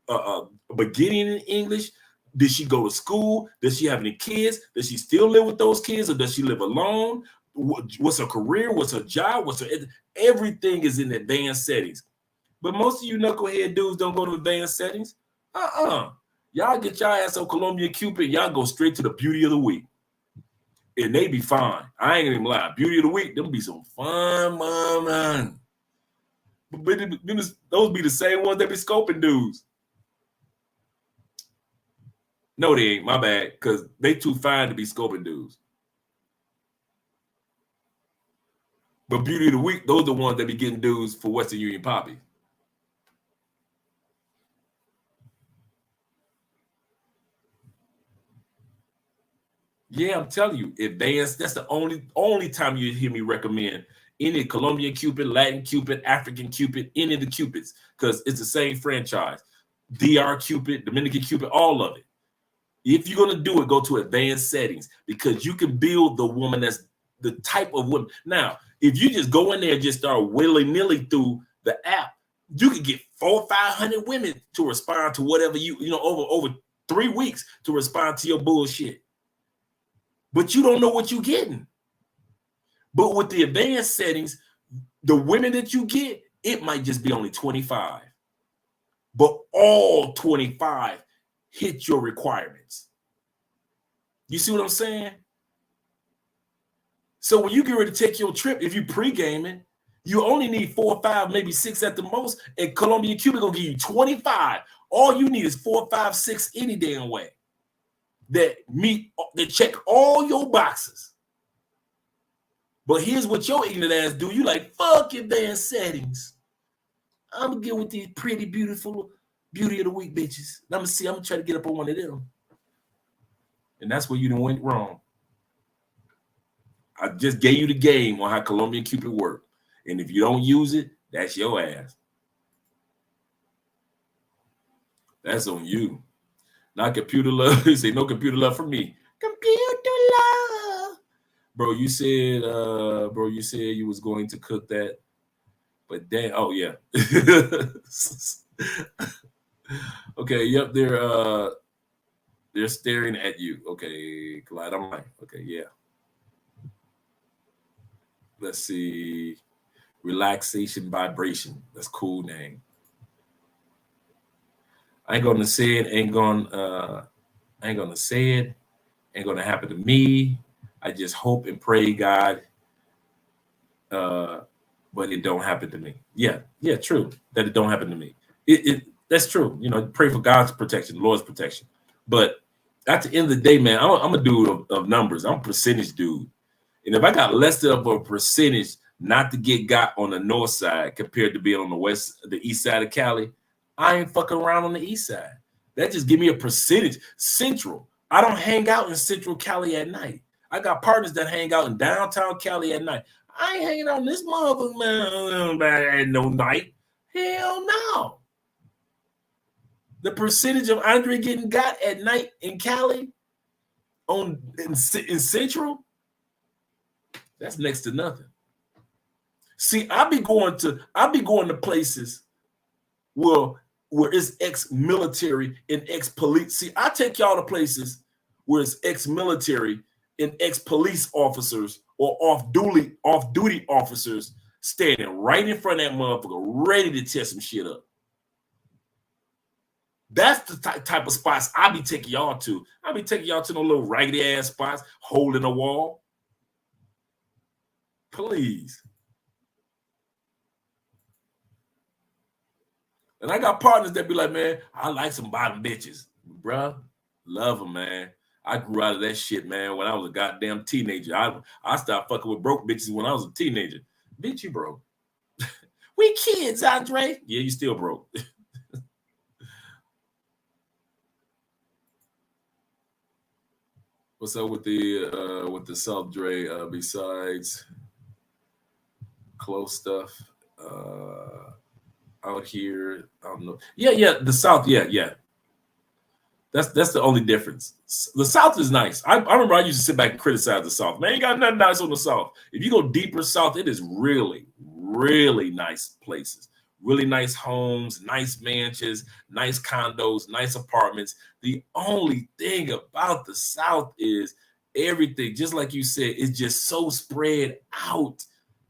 beginning in English? Did she go to school? Does she have any kids? Does she still live with those kids, or does she live alone? What's her career? What's her job? Everything is in advanced settings. But most of you knucklehead dudes don't go to advanced settings. Y'all get your ass on Colombian Cupid. Y'all go straight to the beauty of the week. And they be fine. I ain't gonna even lie. Beauty of the week, them be some fun, man. But those be the same ones that be scoping dudes. No, they ain't. My bad. Because they too fine to be scoping dudes. But beauty of the week, those are the ones that be getting dudes for Western Union Poppy. Yeah, I'm telling you, advanced. That's the only time you hear me recommend any Colombian Cupid, Latin Cupid, African Cupid, any of the Cupids, because it's the same franchise. DR Cupid, Dominican Cupid, all of it. If you're going to do it, go to advanced settings, because you can build the woman that's the type of woman. Now, if you just go in there and just start willy-nilly through the app, you could get 400 or 500 women to respond to whatever over 3 weeks to respond to your bullshit. But you don't know what you're getting. But with the advanced settings, the women that you get, it might just be only 25. but all 25 hit your requirements. You see what I'm saying? So when you get ready to take your trip, if you pre-gaming, you only need 4 or 5, maybe 6 at the most, and Colombia and Cuba gonna give you 25. All you need is 4, 5, 6 any damn way that check all your boxes. But here's what your ignorant ass do. You like, fuck advanced settings. I'm gonna get with these pretty, beautiful, beauty of the week bitches. I'm gonna try to get up on one of them. And that's where you done went wrong. I just gave you the game on how Colombia and Cupid work. And if you don't use it, that's your ass. That's on you. Not computer love. You say no computer love for me. Computer love. Bro, you said you was going to cook that. But damn, oh yeah. Okay, yep, they're staring at you. Okay, glad I'm right. Okay, yeah. Let's see. Relaxation vibration. That's a cool name. I ain't gonna say it, ain't gonna say it, ain't gonna happen to me. I just hope and pray, God, but it don't happen to me. Yeah, true. That it don't happen to me. That's true. You know, pray for God's protection, Lord's protection. But at the end of the day, man, I'm a dude of numbers. I'm a percentage dude. And if I got less of a percentage not to get got on the north side compared to being on the east side of Cali, I ain't fucking around on the east side. That just give me a percentage. Central. I don't hang out in central Cali at night. I got partners that hang out in downtown Cali at night. I ain't hanging out in this motherfucker, man, at no night. Hell no. The percentage of Andre getting got at night in Cali in Central, that's next to nothing. See, I be going to places where it's ex-military and ex-police. See, I take y'all to places where it's ex-military and ex-police officers or off-duty officers standing right in front of that motherfucker, ready to tear some shit up. That's the type of spots I be taking y'all to. I be taking y'all to no little raggedy ass spots, hole in the wall. Please. And I got partners that be like, man, I like some bottom bitches. Bruh, love them, man. I grew out of that shit, man, when I was a goddamn teenager. I stopped fucking with broke bitches when I was a teenager. Bitch, you broke. We kids, Andre. Yeah, you still broke. What's up with the South, Dre? Besides close stuff out here, I don't know. Yeah, the South, yeah. That's the only difference. The South is nice. I remember I used to sit back and criticize the South. Man, you got nothing nice on the South. If you go deeper south, it is really, really nice places. Really nice homes, nice mansions, nice condos, nice apartments. The only thing about the South is everything, just like you said, is just so spread out.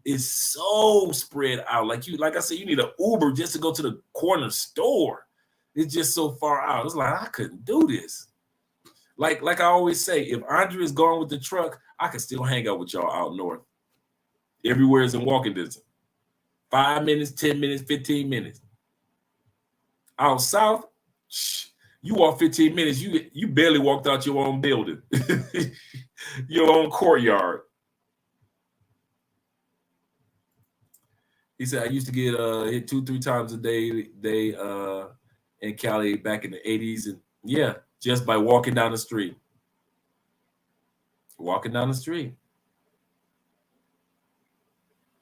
It's so spread out. Like I said, you need an Uber just to go to the corner store. It's just so far out. It's like I couldn't do this. Like I always say, if Andre is gone with the truck, I can still hang out with y'all out north. Everywhere is in walking distance. 5 minutes, 10 minutes, 15 minutes. Out south, you walk 15 minutes, you barely walked out your own building, your own courtyard. He said, I used to get hit 2-3 times a day in Cali back in the 80s. And yeah, just by walking down the street. Walking down the street.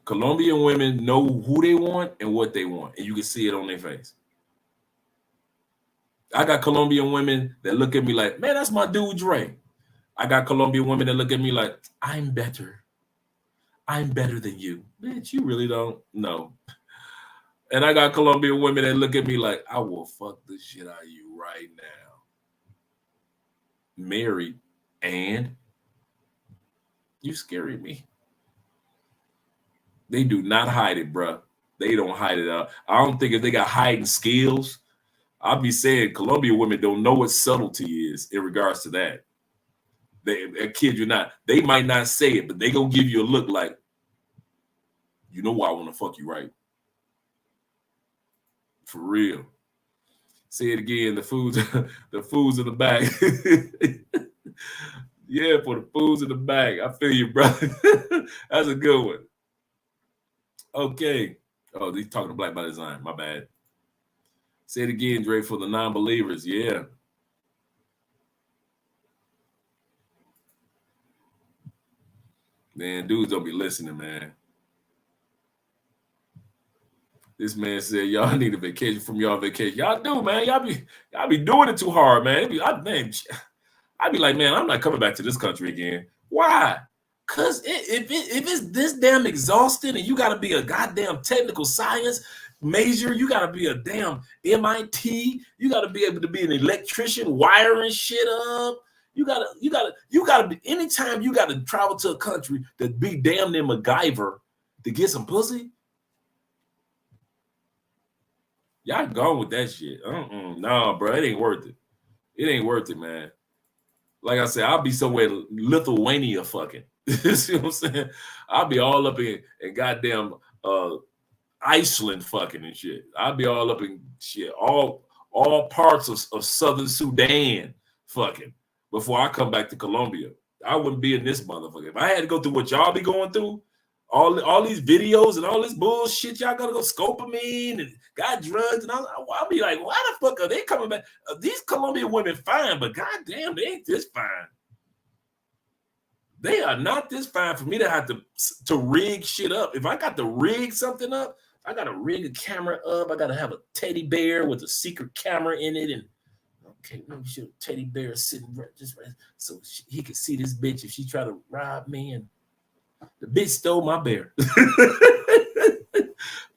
Colombian women know who they want and what they want, and you can see it on their face. I got Colombian women that look at me like, man, that's my dude, Dre. I got Colombian women that look at me like, I'm better. I'm better than you. Bitch, you really don't know. And I got Colombian women that look at me like, I will fuck the shit out of you right now. Married, and you scary me. They do not hide it, bro. They don't hide it out. I don't think if they got hiding skills, I'll be saying Colombian women don't know what subtlety is in regards to that. I kid you not. They might not say it, but they gonna give you a look like, you know why I want to fuck you, right? For real. Say it again. The foods in the back. Yeah, for the foods in the back. I feel you, brother. That's a good one. Okay. Oh, he's talking to Black by Design. My bad. Say it again, Dre, for the non-believers. Yeah. Man, dudes don't be listening, man. This man said, y'all need a vacation from y'all vacation. Y'all do, man. Y'all be doing it too hard, man. I'd be like, man, I'm not coming back to this country again. Why? Because if it's this damn exhausting and you got to be a goddamn technical science major, you got to be a damn MIT, you got to be able to be an electrician wiring shit up. You gotta be, anytime you got to travel to a country to be damn near MacGyver to get some pussy, y'all gone with that shit. Nah, bro, it ain't worth it. It ain't worth it, man. Like I said, I'll be somewhere in Lithuania fucking. You see what I'm saying? I'll be all up in goddamn Iceland fucking and shit. I'll be all up in shit, all parts of southern Sudan fucking before I come back to Colombia. I wouldn't be in this motherfucker. If I had to go through what y'all be going through, all these videos and all this bullshit, y'all gotta go scopamine and got drugs, and I'll be like, why the fuck are they coming back? These Colombian women fine, but goddamn, they ain't this fine. They are not this fine for me to have to rig shit up. If I got to rig something up, I gotta rig a camera up. I gotta have a teddy bear with a secret camera in it, and okay, maybe should a teddy bear sitting right so he could see this bitch if she try to rob me, and the bitch stole my bear.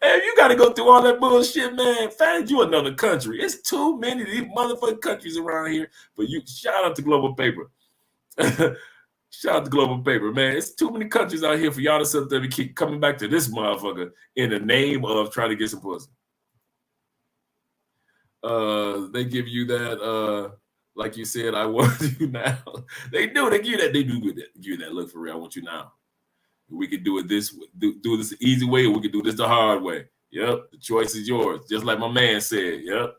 Man, you got to go through all that bullshit, man. Find you another country. It's too many of these motherfucking countries around here. But you shout out to Global Paper. Shout out to Global Paper, man. It's too many countries out here for y'all to sit there and keep coming back to this motherfucker in the name of trying to get some pussy. They give you that, like you said, I want you now. They do. They give you that. They do give you that look for real. I want you now. We could do it this do this the easy way, or we could do this the hard way. Yep, the choice is yours. Just like my man said. Yep,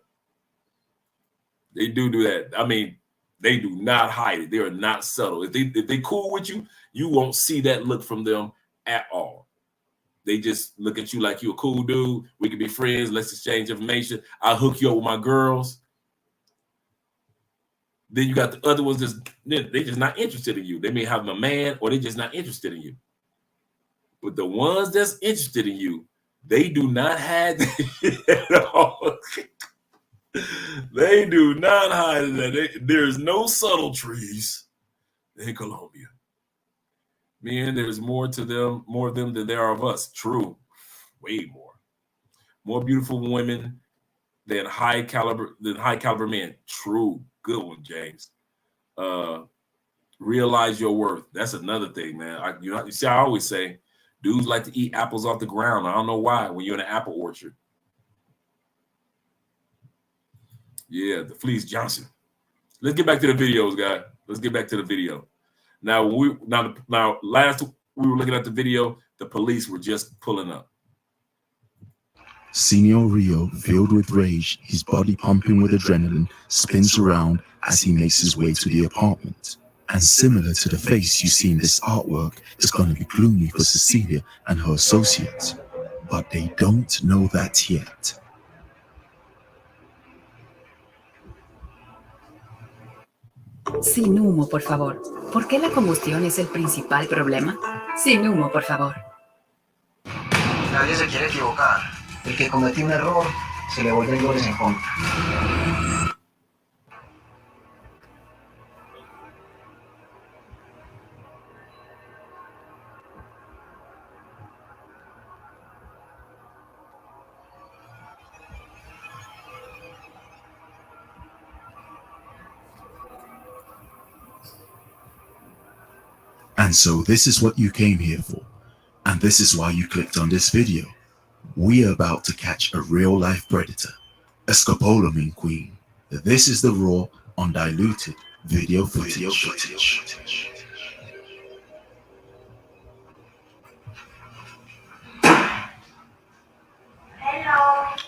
they do that. I mean, they do not hide it. They are not subtle. If they cool with you, you won't see that look from them at all. They just look at you like you a cool dude. We can be friends. Let's exchange information. I'll hook you up with my girls. Then you got the other ones they just not interested in you. They may have a man, or they just not interested in you. But the ones that's interested in you, they do not hide that at all. They do not hide that. There's no subtleties in Colombia. Man, there's more of them than there are of us. True. Way more. More beautiful women than high caliber men. True. Good one, James. Realize your worth. That's another thing, man. You see, I always say, dudes like to eat apples off the ground. I don't know why when you're in an apple orchard. Yeah, the Fleece Johnson. Let's get back to the videos, guys. Let's get back to the video. Now, last we were looking at the video, the police were just pulling up. Senor Rio, filled with rage, his body pumping with adrenaline, spins around as he makes his way to the apartment. And similar to the face you see in this artwork, it's going to be gloomy for Cecilia and her associates. But they don't know that yet. Sin humo, por favor. ¿Por qué la combustión es el principal problema? Sin humo, por favor. Nadie se quiere equivocar. El que cometió un error, se le vuelven goles en contra. And so this is what you came here for. And this is why you clicked on this video. We are about to catch a real-life predator. Scopolamine Queen. This is the raw, undiluted video footage.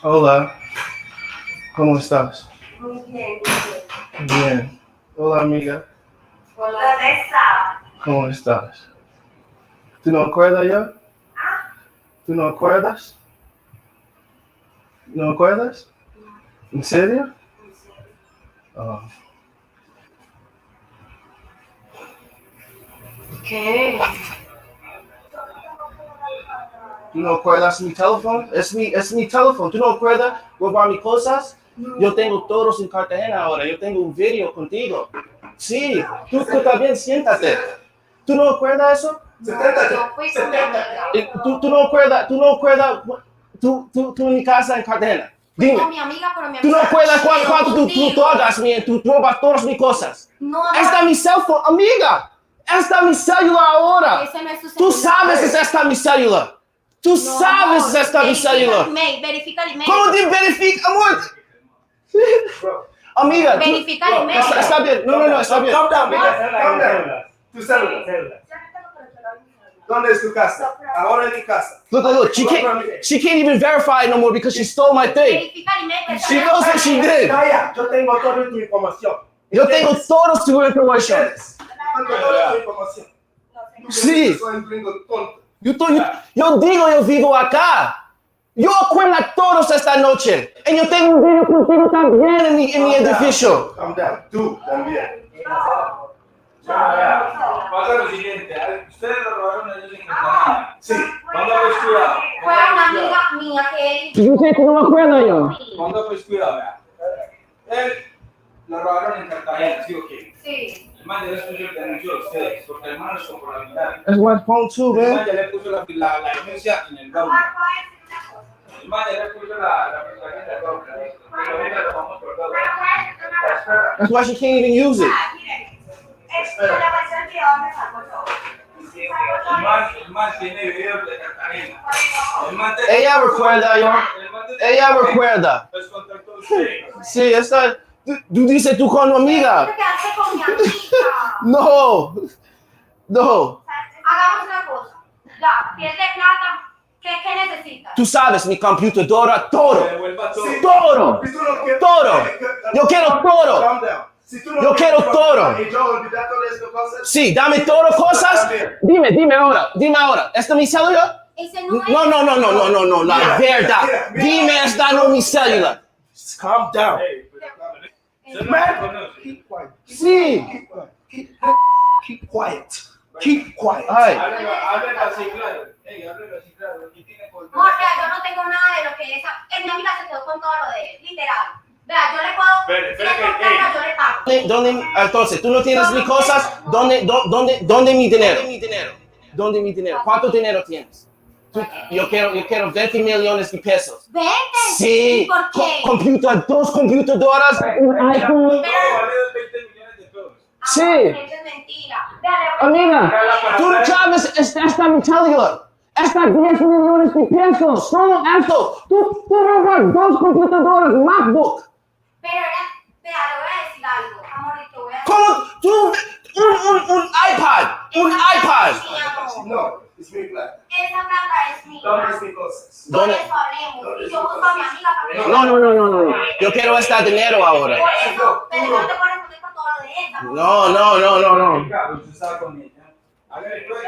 Hola, ¿cómo estás? Muy bien. Bien. Hola, amiga. Hola, Teresa. ¿Cómo estás? ¿Tú no acuerdas ya? ¿Tú no acuerdas? ¿No acuerdas? ¿En serio? Oh. ¿Qué? ¿Tú no acuerdas mi teléfono? Es mi teléfono. ¿Tú no acuerdas robar mis cosas? Yo tengo todos en Cartagena ahora. Yo tengo un video contigo. Sí, tú también siéntate. ¿Tú no acuerdas eso? Yo fui con mi amiga. ¿Tú no acuerdas tú en mi casa en Cartagena? Fui Dime. con mi amiga, pero mi amiga. ¿Tú no acuerdas cuánto tú contigo. todas, tú robas todas mis cosas? No, no. Esta es mi cell phone, amiga. Esta es mi celular ahora. Ese no es tu Tú celular. sabes que esta es mi celular. Tú sabes que esta es mi celular. Verifica el email. ¿Cómo te verifica, amor? Amiga, Verifica el email. Está bien. No, está bien. Calm down. Tu celular. ¿Dónde es tu casa? Ahora es mi casa. Look. She can't even verify it no more because she stole my thing. Verifica el email. She knows what she did. Calla, yo tengo toda tu información. Yo tengo toda tu información. Tengo toda tu información. Sí. Soy un gringo tonto. Yo digo, yo vivo acá. Yo acuerdo todos esta noche. Y yo tengo un video contigo también en mi edificio. Calm down. Tú también. Pasa lo siguiente, ustedes lo robaron a ellos en Cartagena. Sí. ¿Cuándo fue cuidado? Fue una amiga mía que Yo sé que no me acuerdo yo. ¿Cuándo fue cuidado? Vea. Él lo robaron en Cartagena, ¿sí o qué? Sí. El man ya les puso el denuncio a ustedes, porque el man es por la mitad. That's my phone too, El man. man ya le puso la denuncia en el download. El man ya le puso la frustración en el download. Pero ahorita lo vamos por download. That's why she can't even use it. El man tiene videos de Cartagena. Ella recuerda, yo. Ella recuerda. Pues contactó a usted. Sí, esta. Tú dices tú con tu amiga. ¿Qué hace con mi amiga? No. Hagamos una cosa. Ya, pierde plata. ¿Qué necesitas? Tú sabes, mi computadora, todo. Que devuelva todo. Todo. Si tú no quieres- Todo. Yo quiero todo. Calm down. Si tú no Yo quieres quiero todo. Y yo olvidar todas estas cosas. Sí, dame todas cosas. Dime ahora. ¿Esta es mi celular? Ese no es. No, la verdad. Dime, esta no es mi celular. Calm down. Man. Keep quiet. Sí. Keep quiet. Keep quiet. Ay. Háblale así, claro. Háblale así, claro. Aquí tiene colgado. Morga, yo no tengo nada de lo que esa. Mi amiga se quedó con todo lo de él, literal. Vea, yo le puedo. Espere, si le toca, yo le pago. Entonces, tú no tienes mis cosas. ¿Dónde mi dinero? ¿Dónde mi dinero? ¿Cuánto dinero tienes? Yo quiero 20 millones de pesos. 20. Sí. ¿Por qué? Dos computadoras, un iPhone. No, vale 20 millones de pesos. Sí. Eso es mentira. Vea, Amiga, tú no sabes, esta es mi celular. Esta 10 millones de pesos. Solo eso. Tú robas dos computadoras MacBook. pero era. Vea, le voy a decir algo. Amorito, voy a decir. ¿Cómo tú? Un iPad. Un iPad. No, it's me plata. Esa plata es mía. ¿Dónde es mi cosas? Por eso hablemos. Y yo busco a mi amiga para que. No. Yo quiero este dinero ahora. Por eso, pero no te puedes poner con todo lo de ella. No. Usted estaba con ella. Hágale, pues.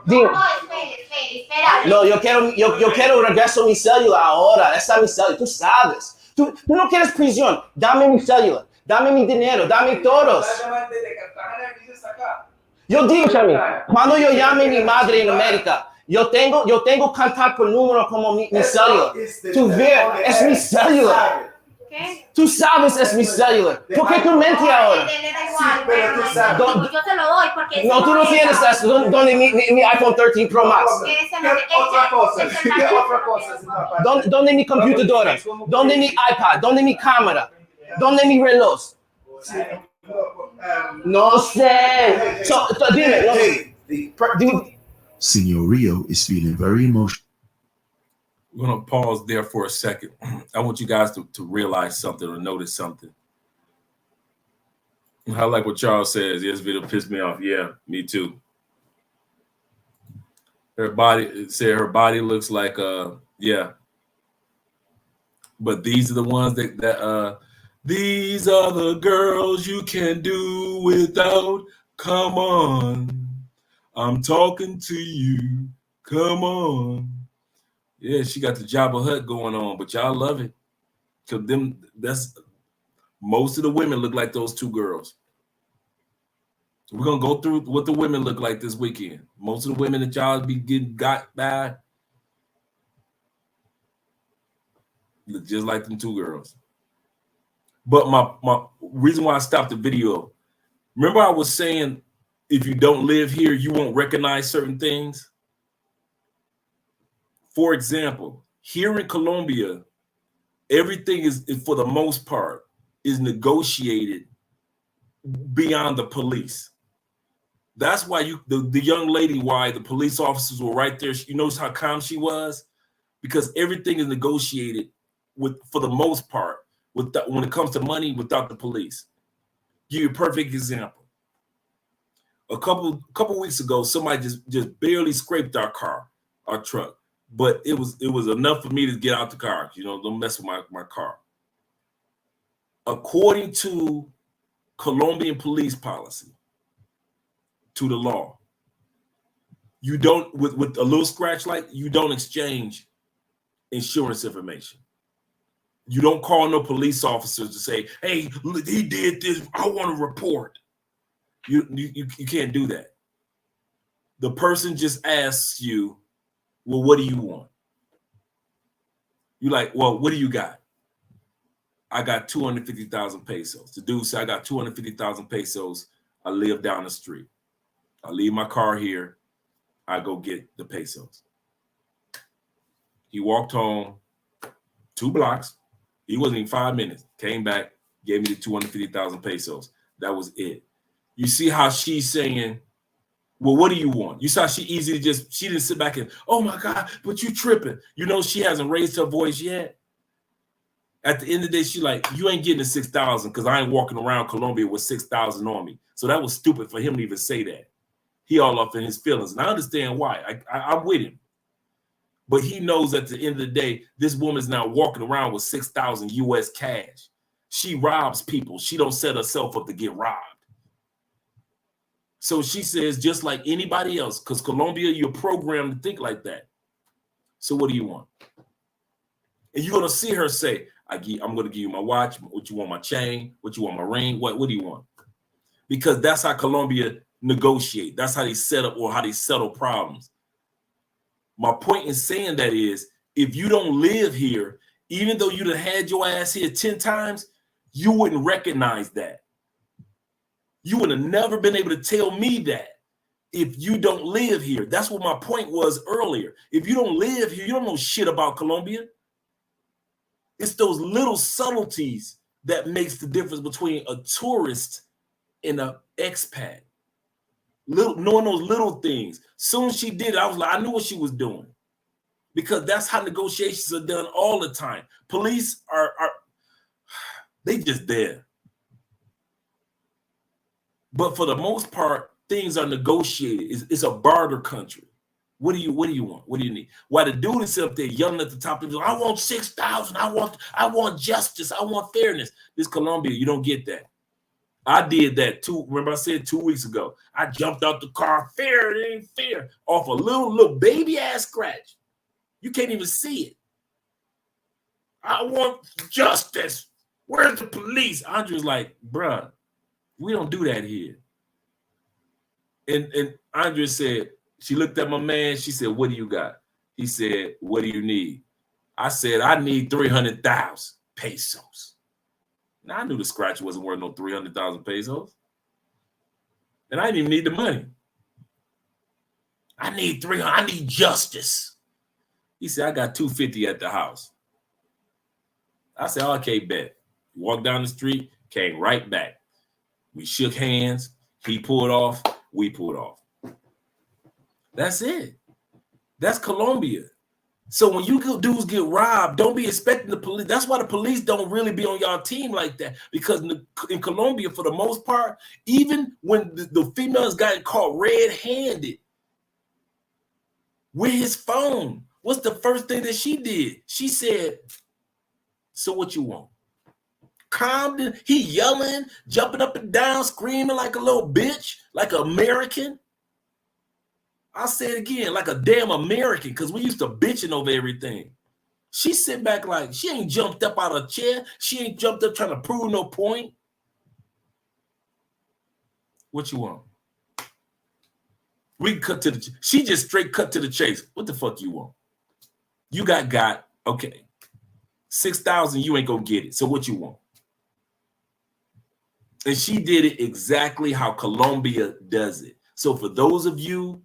Dime. No, espera. No, yo quiero regreso mi celular ahora. Esta es mi celular. Tú sabes. Tú no quieres prisión. Dame mi celular. Dame mi dinero. Dame todos. Estás llamando desde Cartagena y dices acá. Yo digo, Chami, cuando yo llame a mi madre en América, yo tengo cantar por número como mi celular. Tú ves, es mi celular. ¿Qué? Tú sabes, es mi celular. ¿Por qué tú mentes ahora? Le da igual, pero tú sabes. yo te lo doy porque No, tú no tienes eso. ¿Dónde mi iPhone 13 Pro Max? Otra cosa. Otra cosa. ¿Dónde mi computadora? ¿Dónde mi iPad? ¿Dónde mi cámara? ¿Dónde mi reloj? No sé. Dime. Senor Rio is feeling very emotional. We're gonna pause there for a second. I want you guys to realize something or notice something. I like what Charles says. This video pissed me off. Yeah, me too. Her body looks like yeah. But these are the ones that these are the girls you can do without. Come on. I'm talking to you. Come on. Yeah, she got the Jabba Hutt going on, but y'all love it. Cause that's most of the women look like those two girls. We're gonna go through what the women look like this weekend. Most of the women that y'all be getting got by look just like them two girls. But my reason why I stopped the video, remember I was saying if you don't live here, you won't recognize certain things. For example, here in Colombia, everything is for the most part is negotiated beyond the police. That's why the young lady, why the police officers were right there. You notice how calm she was? Because everything is negotiated for the most part, when it comes to money, without the police. Give you a perfect example. A couple weeks ago, somebody just barely scraped our truck. But it was enough for me to get out the car. Don't mess with my car. According to Colombian police policy, to the law, you don't, with a little scratch like, you don't exchange insurance information. You don't call no police officers to say, hey, look, he did this, I want to report. You can't do that. The person just asks you, well, what do you want? You're like, well, what do you got? I got 250,000 pesos. The dude said, I got 250,000 pesos. I live down the street. I leave my car here. I go get the pesos. He walked home 2 blocks. He wasn't even 5 minutes. Came back, gave me the 250,000 pesos. That was it. You see how she's saying, well, what do you want? You saw she didn't sit back and, oh my God, but you tripping. She hasn't raised her voice yet. At the end of the day, she like, you ain't getting the 6,000 because I ain't walking around Colombia with 6,000 on me. So that was stupid for him to even say that. He all up in his feelings. And I understand why. I'm with him. But he knows at the end of the day, this woman's now walking around with 6,000 US cash. She robs people. She don't set herself up to get robbed. So she says, just like anybody else, because Colombia, you're programmed to think like that. So what do you want? And you're going to see her say, I'm going to give you my watch. What you want, my chain? What you want, my ring? What do you want? Because that's how Colombia negotiate. That's how they set up or how they settle problems. My point in saying that is, if you don't live here, even though you'd have had your ass here 10 times, you wouldn't recognize that. You would have never been able to tell me that if you don't live here. That's what my point was earlier. If you don't live here, you don't know shit about Colombia. It's those little subtleties that makes the difference between a tourist and an expat. Knowing those little things. Soon as she did it, I was like, I knew what she was doing. Because that's how negotiations are done all the time. Police are they just there. But for the most part, things are negotiated. It's a barter country. What do you want? What do you need? While the dude is up there yelling at the top of the, I want 6,000. I want justice. I want fairness. This Colombia, you don't get that. I did that too. Remember I said 2 weeks ago, I jumped out the car. Fair, it ain't fair. Off a little baby ass scratch. You can't even see it. I want justice. Where's the police? Andre's like, bruh, we don't do that here. And Andre said, she looked at my man. She said, what do you got? He said, what do you need? I said, I need 300,000 pesos. Now I knew the scratch wasn't worth no 300,000 pesos. And I didn't even need the money. I need 300. I need justice. He said, I got 250 at the house. I said, okay, bet. Walked down the street, came right back. We shook hands. He pulled off. We pulled off. That's it. That's Colombia. So when you dudes get robbed, don't be expecting the police. That's why the police don't really be on y'all team like that. Because in Colombia, for the most part, even when the females got caught red-handed with his phone, what's the first thing that she did? She said, so what you want? Calm, he yelling, jumping up and down, screaming like a little bitch, like an American. I'll say it again, like a damn American, because we used to bitching over everything. She sit back like she ain't jumped up out of a chair. She ain't jumped up trying to prove no point. What you want? We cut to the. She just straight cut to the chase. What the fuck you want? You got okay. 6,000. You ain't gonna get it. So what you want? And she did it exactly how Colombia does it. So for those of you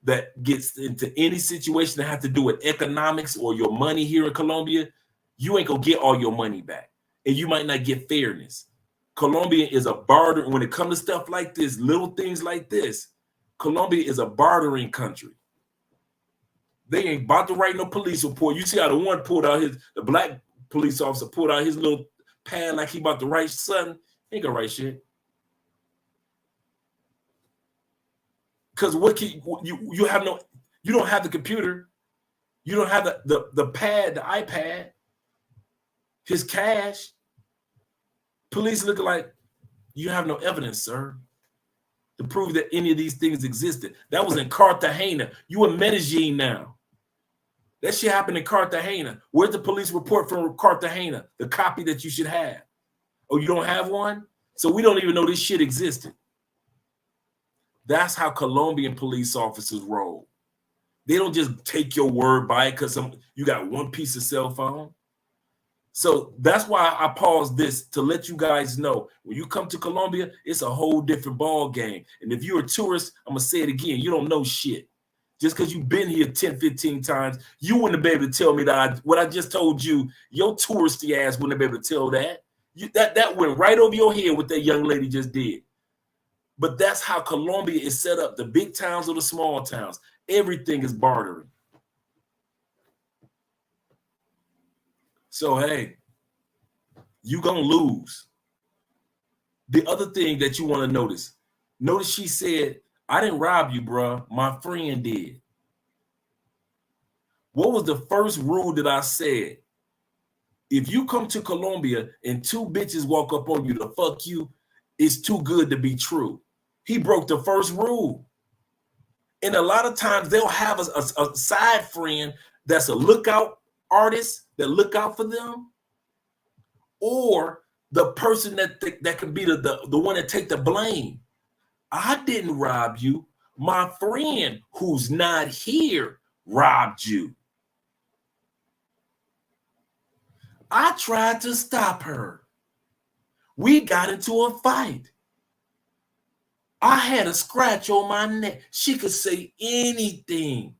that gets into any situation that have to do with economics or your money here in Colombia, you ain't gonna get all your money back. And you might not get fairness. Colombia is a barter. When it comes to stuff like this, little things like this, Colombia is a bartering country. They ain't about to write no police report. You see how the one pulled out the black police officer pulled out his little pad like he about to write something. He ain't gonna write shit. Because what can you have no, you don't have the computer, you don't have the pad, the iPad, his cash. Police looking like you have no evidence, sir, to prove that any of these things existed. That was in Cartagena. You in Medellin now. That shit happened in Cartagena. Where's the police report from Cartagena? The copy that you should have. Oh, you don't have one? So we don't even know this shit existed. That's how Colombian police officers roll. They don't just take your word by it because you got one piece of cell phone. So that's why I paused this to let you guys know when you come to Colombia, it's a whole different ball game. And if you're a tourist, I'm going to say it again, you don't know shit. Just because you've been here 10, 15 times, you wouldn't be able to tell me that what I just told you, your touristy ass wouldn't be able to tell that. That went right over your head what that young lady just did. But that's how Colombia is set up. The big towns or the small towns. Everything is bartering. So, hey, you're going to lose. The other thing that you want to notice she said, I didn't rob you, bro. My friend did. What was the first rule that I said? If you come to Colombia and two bitches walk up on you to fuck you, it's too good to be true. He broke the first rule. And a lot of times they'll have a side friend that's a lookout artist that look out for them, or the person that could be the one that take the blame. I didn't rob you. My friend who's not here robbed you. I tried to stop her. We got into a fight. I had a scratch on my neck. She could say anything.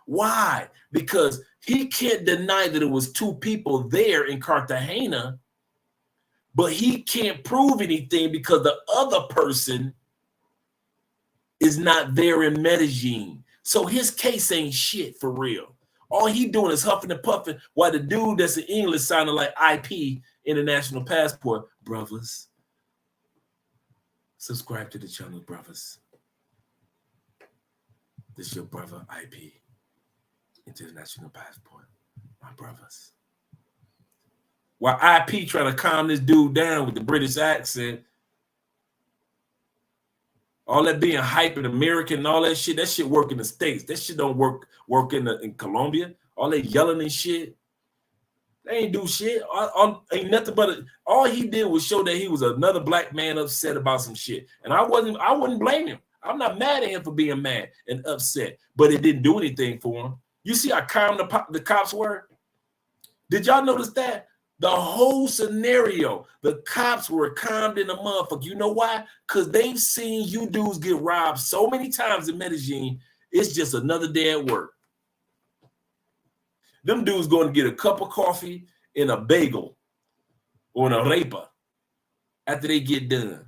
Why? Because he can't deny that it was two people there in Cartagena, but he can't prove anything because the other person is not there in Medellin. So his case ain't shit for real. All he doing is huffing and puffing while the dude that's in English sounding like IP, International Passport. Brothers, subscribe to the channel, brothers. This is your brother, IP, International Passport. My brothers. While IP trying to calm this dude down with the British accent, all that being hype and American and all that shit work in the States. That shit don't work in Colombia. All that yelling and shit, they ain't do shit. Ain't nothing but all he did was show that he was another black man upset about some shit. And I wouldn't blame him. I'm not mad at him for being mad and upset, but it didn't do anything for him. You see how calm the cops were? Did y'all notice that? The whole scenario, the cops were calmed in the motherfucker. You know why? Because they've seen you dudes get robbed so many times in Medellin. It's just another day at work. Them dudes going to get a cup of coffee and a bagel or an arepa after they get done.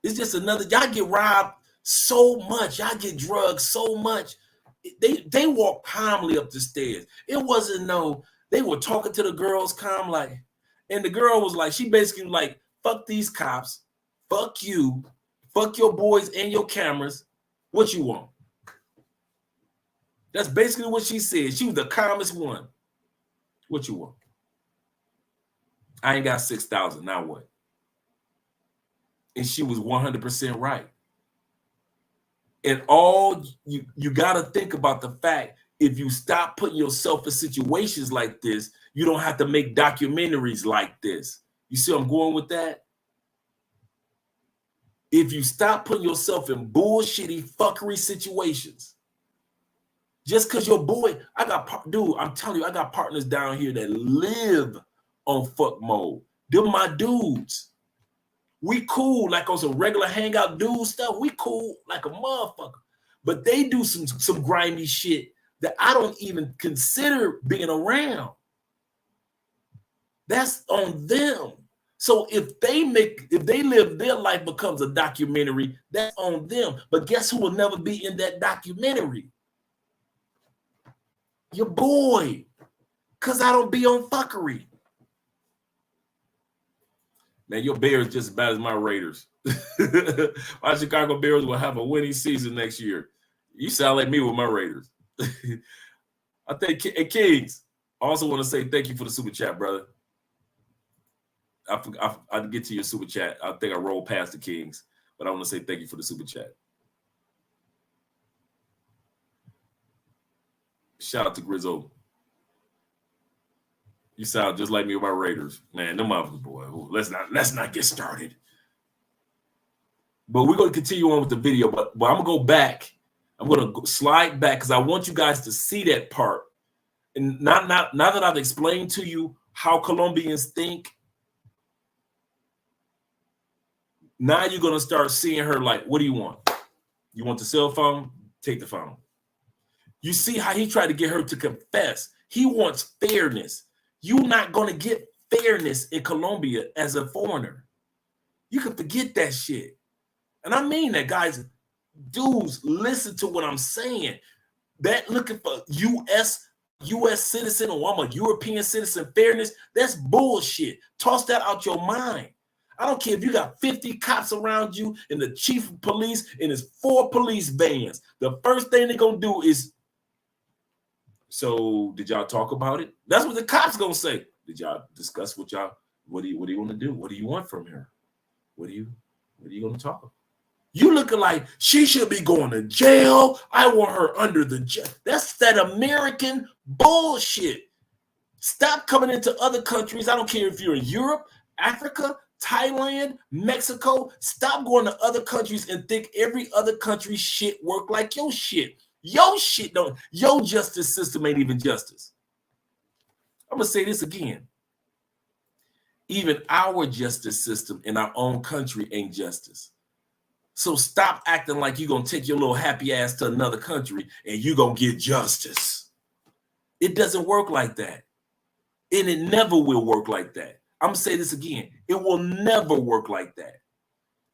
It's just another, y'all get robbed so much. Y'all get drugged so much. They walked calmly up the stairs. It wasn't no, they were talking to the girls calm like, and the girl was like, she basically like, fuck these cops, fuck you, fuck your boys and your cameras. What you want? That's basically what she said. She was the calmest one. What you want? I ain't got 6,000. Now what? And she was 100% right. And all you got to think about the fact, if you stop putting yourself in situations like this, you don't have to make documentaries like this. You see where I'm going with that? If you stop putting yourself in bullshitty fuckery situations, just because your boy, dude, I'm telling you, I got partners down here that live on fuck mode. They're my dudes. We cool like on some regular hangout dude stuff. We cool like a motherfucker. But they do some grimy shit that I don't even consider being around. That's on them. So if they live, their life becomes a documentary, that's on them. But guess who will never be in that documentary? Your boy. Because I don't be on fuckery. Man, your Bears just as bad as my Raiders. My Chicago Bears will have a winning season next year. You sound like me with my Raiders. I think, hey, Kings, I also want to say thank you for the super chat, brother. I get to your super chat. I think I rolled past the Kings, but I want to say thank you for the super chat. Shout out to Grizzo. You sound just like me with my Raiders. Man, them motherfuckers, boy. Let's not get started. But we're going to continue on with the video, but I'm going to go back. I'm going to slide back because I want you guys to see that part. And now that I've explained to you how Colombians think, now you're going to start seeing her like, what do you want? You want the cell phone? Take the phone. You see how he tried to get her to confess. He wants fairness. You're not going to get fairness in Colombia as a foreigner. You can forget that shit. And I mean that, guys. Dudes, listen to what I'm saying. That looking for U.S. citizen or I'm a European citizen fairness, that's bullshit. Toss that out your mind. I don't care if you got 50 cops around you and the chief of police and his 4 police vans. The first thing they're going to do is, so did y'all talk about it? That's what the cops going to say. Did y'all discuss what do you want to do? What do you want from her? What are you going to talk about? You looking like she should be going to jail. I want her under the jail. That's that American bullshit. Stop coming into other countries. I don't care if you're in Europe, Africa, Thailand, Mexico. Stop going to other countries and think every other country's shit work like your shit. Your shit don't. Your justice system ain't even justice. I'm going to say this again. Even our justice system in our own country ain't justice. So stop acting like you're going to take your little happy ass to another country and you're going to get justice. It doesn't work like that. And it never will work like that. I'm going to say this again. It will never work like that.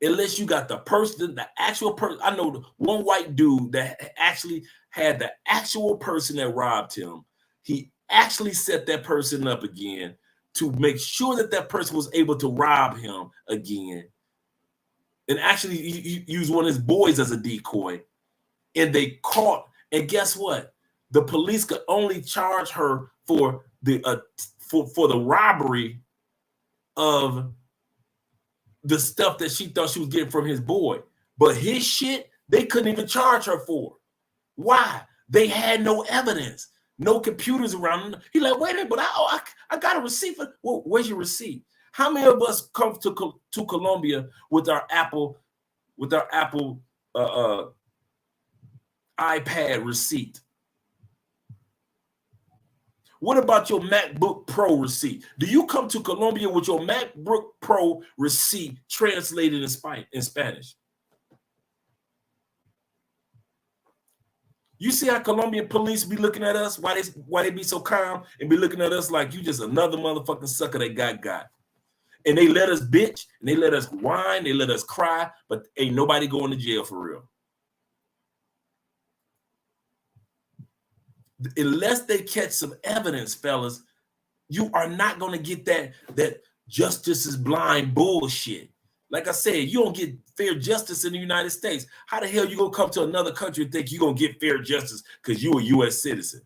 Unless you got the person, the actual person. I know one white dude that actually had the actual person that robbed him. He actually set that person up again to make sure that that person was able to rob him again. And actually he used one of his boys as a decoy. And they caught. And guess what? The police could only charge her for the robbery of the stuff that she thought she was getting from his boy. But his shit, they couldn't even charge her for. Why? They had no evidence. No computers around. He's like, wait a minute, but I got a receipt for. Well, where's your receipt? How many of us come to Colombia with our Apple iPad receipt? What about your MacBook Pro receipt? Do you come to Colombia with your MacBook Pro receipt translated in Spanish? You see how Colombian police be looking at us? Why they be so calm and be looking at us like you just another motherfucking sucker they got. And they let us bitch, and they let us whine, they let us cry, but ain't nobody going to jail for real. unless they catch some evidence, fellas, you are not going to get that justice is blind bullshit. Like I said, you don't get fair justice in the United States. How the hell you going to come to another country and think you're going to get fair justice because you're a U.S. citizen?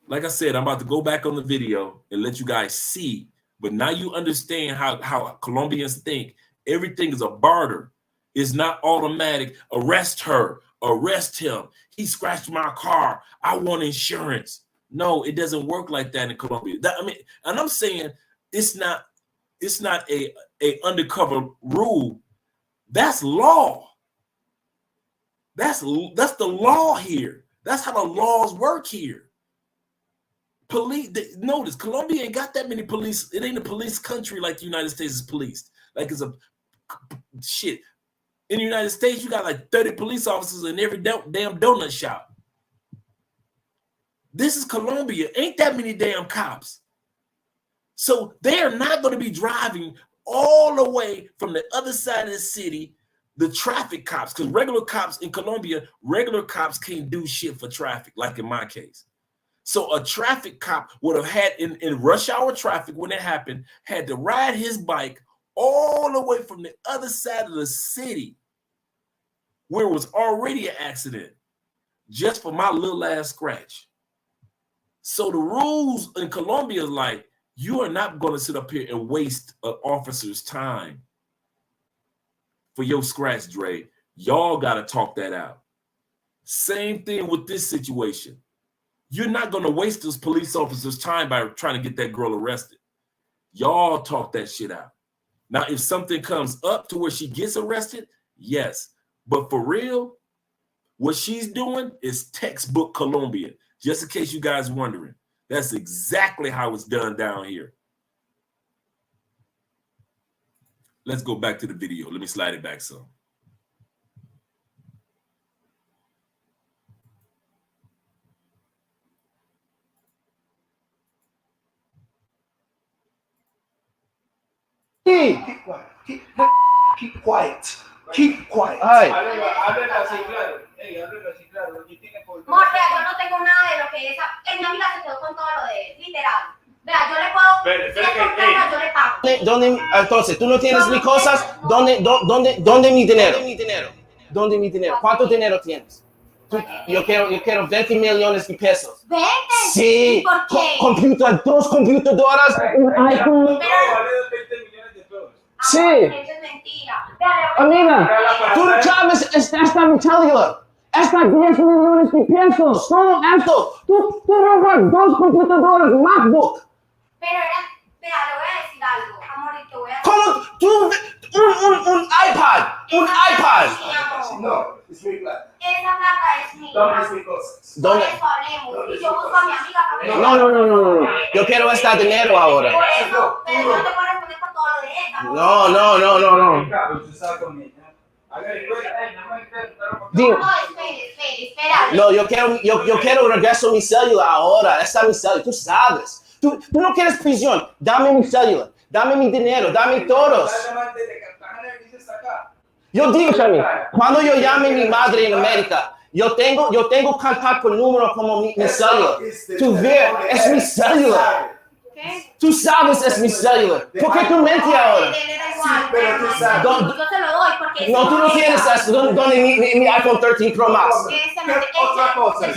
Like I said, I'm about to go back on the video and let you guys see. But now you understand how Colombians think. Everything is a barter. It's not automatic. Arrest her. Arrest him. He scratched my car. I want insurance. No, it doesn't work like that in Colombia. And I'm saying it's not a undercover rule. That's law. That's the law here. That's how the laws work here. Police, notice Colombia ain't got that many police. It ain't a police country like the United States is policed. Like it's a shit. In the United States, you got like 30 police officers in every damn donut shop. This is Colombia. Ain't that many damn cops. So they are not going to be driving all the way from the other side of the city, the traffic cops, because regular cops in Colombia, regular cops can't do shit for traffic, like in my case. So a traffic cop would have had, in rush hour traffic when it happened, had to ride his bike all the way from the other side of the city where it was already an accident just for my little ass scratch. So the rules in Colombia is like, you are not going to sit up here and waste an officer's time for your scratch, Dre. Y'all got to talk that out. Same thing with this situation. You're not going to waste this police officer's time by trying to get that girl arrested. Y'all talk that shit out. Now, if something comes up to where she gets arrested, yes. But for real, what she's doing is textbook Colombia. Just in case you guys wondering, that's exactly how it's done down here. Let's go back to the video. Let me slide it back some. Keep quiet. Keep quiet. Keep quiet. Morte, yo no tengo nada de lo que esa. Mi amiga se quedó con todo lo de literal. Vea, yo le puedo. Si es por carga, yo le pago. ¿Dónde, entonces, tú no tienes mis cosas? ¿Dónde mi dinero? ¿Dónde mi dinero? ¿Cuánto dinero tienes? Yo quiero 20 millones de pesos. ¿20? Sí. ¿Por qué? Dos computadoras, un iPhone. Sí. Eso es mentira. Amiga, tú sabes, esta es mi cellular. Esta 10 millones de pesos. Todo esto. Tú robas 2 computadoras, MacBook. Pero mira, le voy a decir algo, amorito, voy a decir. ¿Cómo? Tú, un iPad. Un iPad. No, es mi plata. Esa plata es mía. ¿Dónde es mi cosa? Por eso hablemos. Y yo busco a mi amiga para No. Yo quiero este dinero ahora. Por eso, pero no te puedo responder por todo lo de ella. No. Dime. Espera. No, yo quiero regreso mi celular ahora. Esta es mi celular, tú sabes. Tú no quieres prisión. Dame mi celular, dame mi dinero, dame todos. Yo digo también, cuando yo llame a mi madre en América, yo tengo contacto con número como mi celular. Tú ves, es mi celular. ¿Qué? Tú sabes, es mi celular. ¿Por qué tú mentes ahora? Pero tú sabes. Yo te lo doy porque... No, tú no tienes eso. ¿Dónde mi iPhone 13 Pro Max? Otra cosa.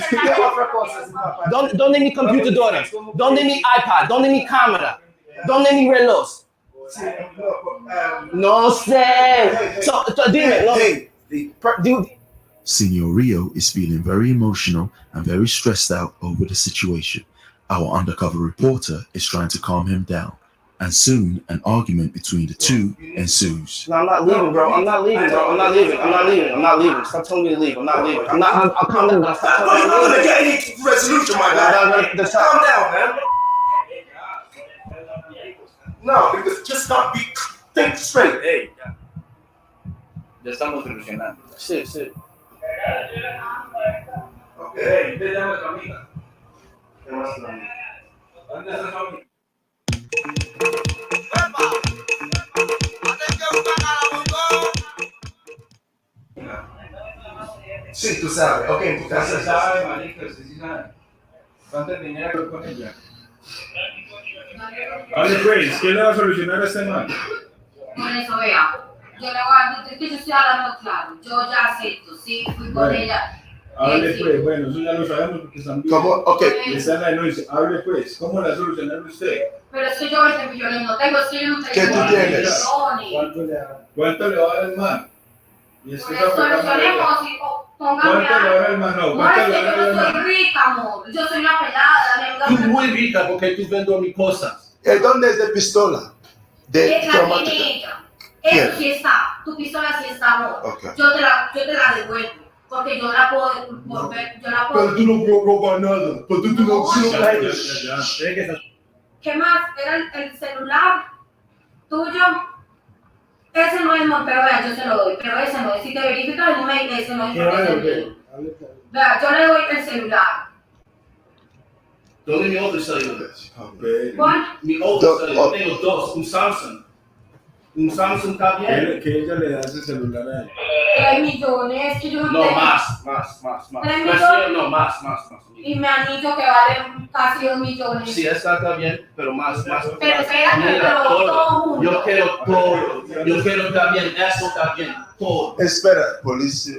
¿Dónde mi computadora? ¿Dónde mi iPad? ¿Dónde mi cámara? ¿Dónde mi reloj? No sé. Dime. Senor Rio is feeling very emotional and very stressed out over the situation. Our undercover reporter is trying to calm him down, and soon an argument between the two ensues. No, I'm not leaving, bro. I'm not leaving. Stop telling me to leave. I'm not leaving. I'll calm down. I'm not gonna get any resolution, my guy. Calm down, man. No, because just think straight. Hey, ya estamos solucionando. Sí. Okay, te llamo a tu amiga. ¿Dónde está tu amiga? Sí, tú sabes. Ok, en tu casa. ¿Sabe, marica? Usted sí sabe. ¿Cuánto dinero con ella? Vale, pues, ¿quién le va a solucionar a este man? Por eso, vea. Yo le voy a decir que yo estoy hablando claro. Yo ya acepto, sí, fui con ella. Hable Sí. pues, bueno, eso ya lo sabemos porque están bien. ¿Cómo? Ok. Está en la denuncia. Hable pues, ¿cómo la solucionar usted? Pero es que yo 20 millones no tengo, es que yo no tengo. ¿Qué tú tienes? ¿Cuánto le va a dar el man? Y es que Pues solucionemos y póngame ¿cuánto le va a dar el man? No, amor, es que yo no soy rica, amor. Yo soy una pelada. Tú muy rica porque tú vendes mis cosas. ¿Dónde es de pistola? De La traumática. tiene ella. Eso sí está. Tu pistola sí está, amor. Okay. Yo te la devuelvo. Porque yo la puedo volver. Yo la puedo. Pero tú no robas nada. Pero tú no ¿Qué más? Era el celular tuyo. Ese no es, no, pero vea, yo se lo doy. Pero ese no es. Si te verificas el email, ese no es. Vea, yo le doy el celular. ¿Dónde mi otro celular? ¿Cuál? Mi otro celular. Tengo dos. Un Samsung. Un Samsung está bien. Que ella le da ese celular a él. 3 millones, que yo no tengo. Más. 3 millones. No, más. Y mi anillo que vale casi 2 millones. Sí, está bien, pero más. Pero espérate, pero todo junto. Yo quiero todo. Yo quiero también, eso también, todo. Espera, policía.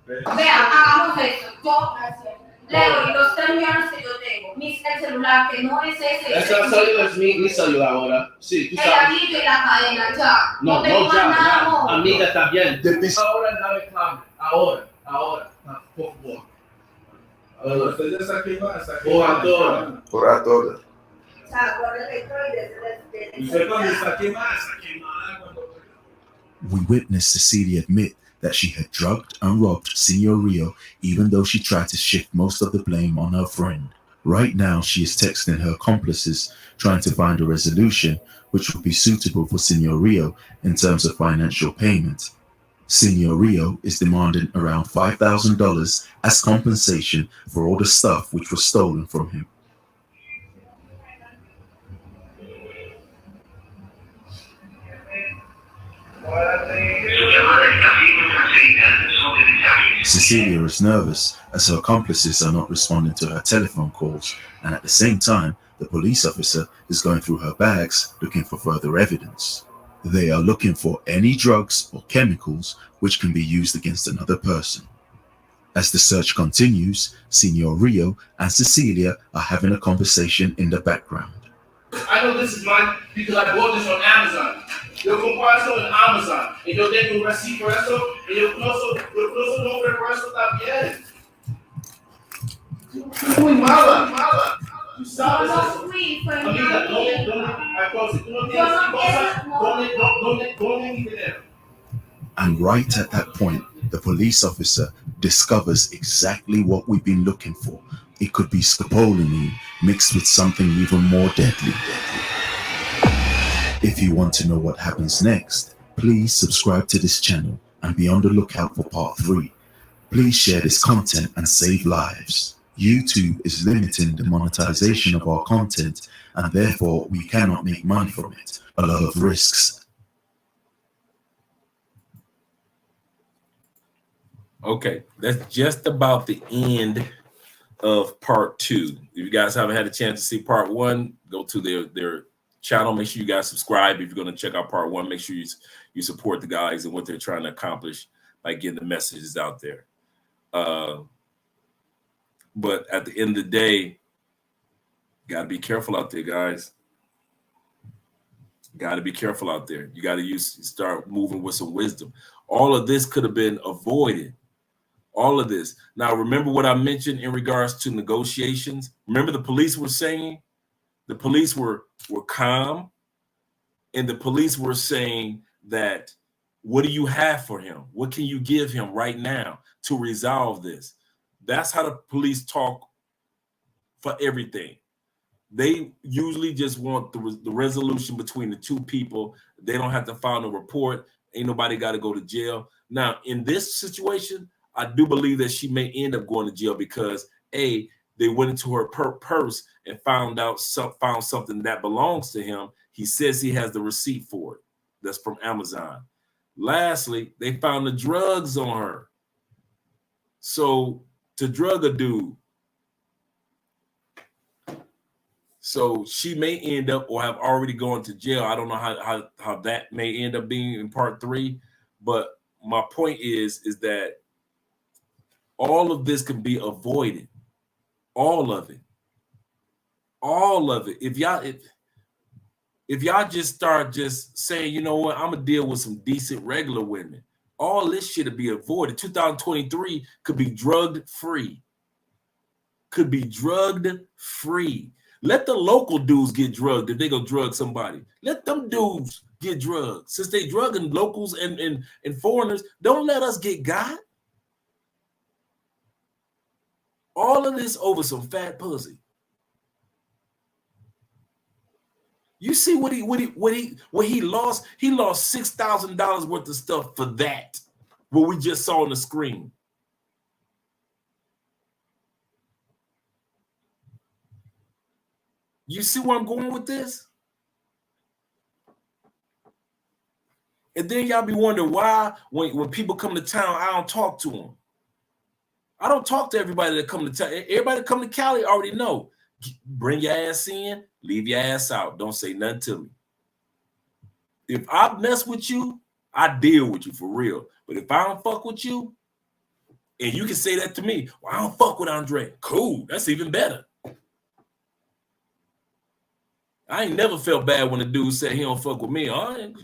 Vea, hagamos esto. Yo le doy los 3 millones que yo tengo. El celular, que no es ese. Ese celular es mi celular ahora. Sí, tú el sabes. anillo y la cadena, ya. No, tengo más nada, ya. amor. Amiga, está bien. Ahora dame clave. Ahora. Por favor. Usted ya está aquí más. Por a todas. O sea, por el electroide. Usted cuando está quemada, We witnessed Cecilia admit that she had drugged and robbed Senor Rio, even though she tried to shift most of the blame on her friend. Right now, she is texting her accomplices, trying to find a resolution which would be suitable for Senor Rio in terms of financial payment. Senor Rio is demanding around $5,000 as compensation for all the stuff which was stolen from him. Cecilia is nervous as her accomplices are not responding to her telephone calls, and at the same time, the police officer is going through her bags looking for further evidence. They are looking for any drugs or chemicals which can be used against another person. As the search continues, Senor Rio and Cecilia are having a conversation in the background. I know this is mine because I bought this on Amazon. Yo compré eso en Amazon. Y yo tengo un recibo por eso. Y yo incluso nombre por eso también. Muy mala. Tú sabes eso. Amiga, si tú no tienes cosas, ¿dónde mi dinero? And right at that point, the police officer discovers exactly what we've been looking for. It could be scopolamine mixed with something even more deadly. If you want to know what happens next, please subscribe to this channel and be on the lookout for part 3. Please share this content and save lives. YouTube is limiting the monetization of our content, and therefore we cannot make money from it. A lot of risks. Okay, that's just about the end of part 2. If you guys haven't had a chance to see part 1, go to their channel. Make sure you guys subscribe. If you're going to check out part 1, make sure you support the guys and what they're trying to accomplish by getting the messages out there. But at the end of the day, you got to be careful out there, guys. Got to be careful out there. You got to start moving with some wisdom. All of this could have been avoided. All of this. Now, remember what I mentioned in regards to negotiations? Remember the police were saying? The police were calm, and the police were saying that, what do you have for him? What can you give him right now to resolve this? That's how the police talk for everything. They usually just want the resolution between the two people. They don't have to file a report. Ain't nobody got to go to jail. Now, in this situation, I do believe that she may end up going to jail because, A, they went into her purse and found something that belongs to him. He says he has the receipt for it. That's from Amazon. Lastly, they found the drugs on her. So to drug a dude, so she may end up or have already gone to jail. I don't know how that may end up being in part 3, but my point is that all of this can be avoided. All of it. All of it. If y'all just start just saying, you know what, I'm gonna deal with some decent regular women, all this shit will be avoided. 2023 could be drugged free. Could be drugged free. Let the local dudes get drugged if they go drug somebody. Let them dudes get drugged. Since they drugging locals and foreigners, don't let us get got. All of this over some fat pussy. You see what he lost? He lost $6,000 worth of stuff for that. What we just saw on the screen. You see where I'm going with this? And then y'all be wondering why when people come to town, I don't talk to them. I don't talk to everybody that come to town. Everybody that come to Cali already know. Bring your ass in, leave your ass out. Don't say nothing to me. If I mess with you, I deal with you for real. But if I don't fuck with you, and you can say that to me, well, I don't fuck with Andre. Cool, that's even better. I ain't never felt bad when a dude said he don't fuck with me. I don't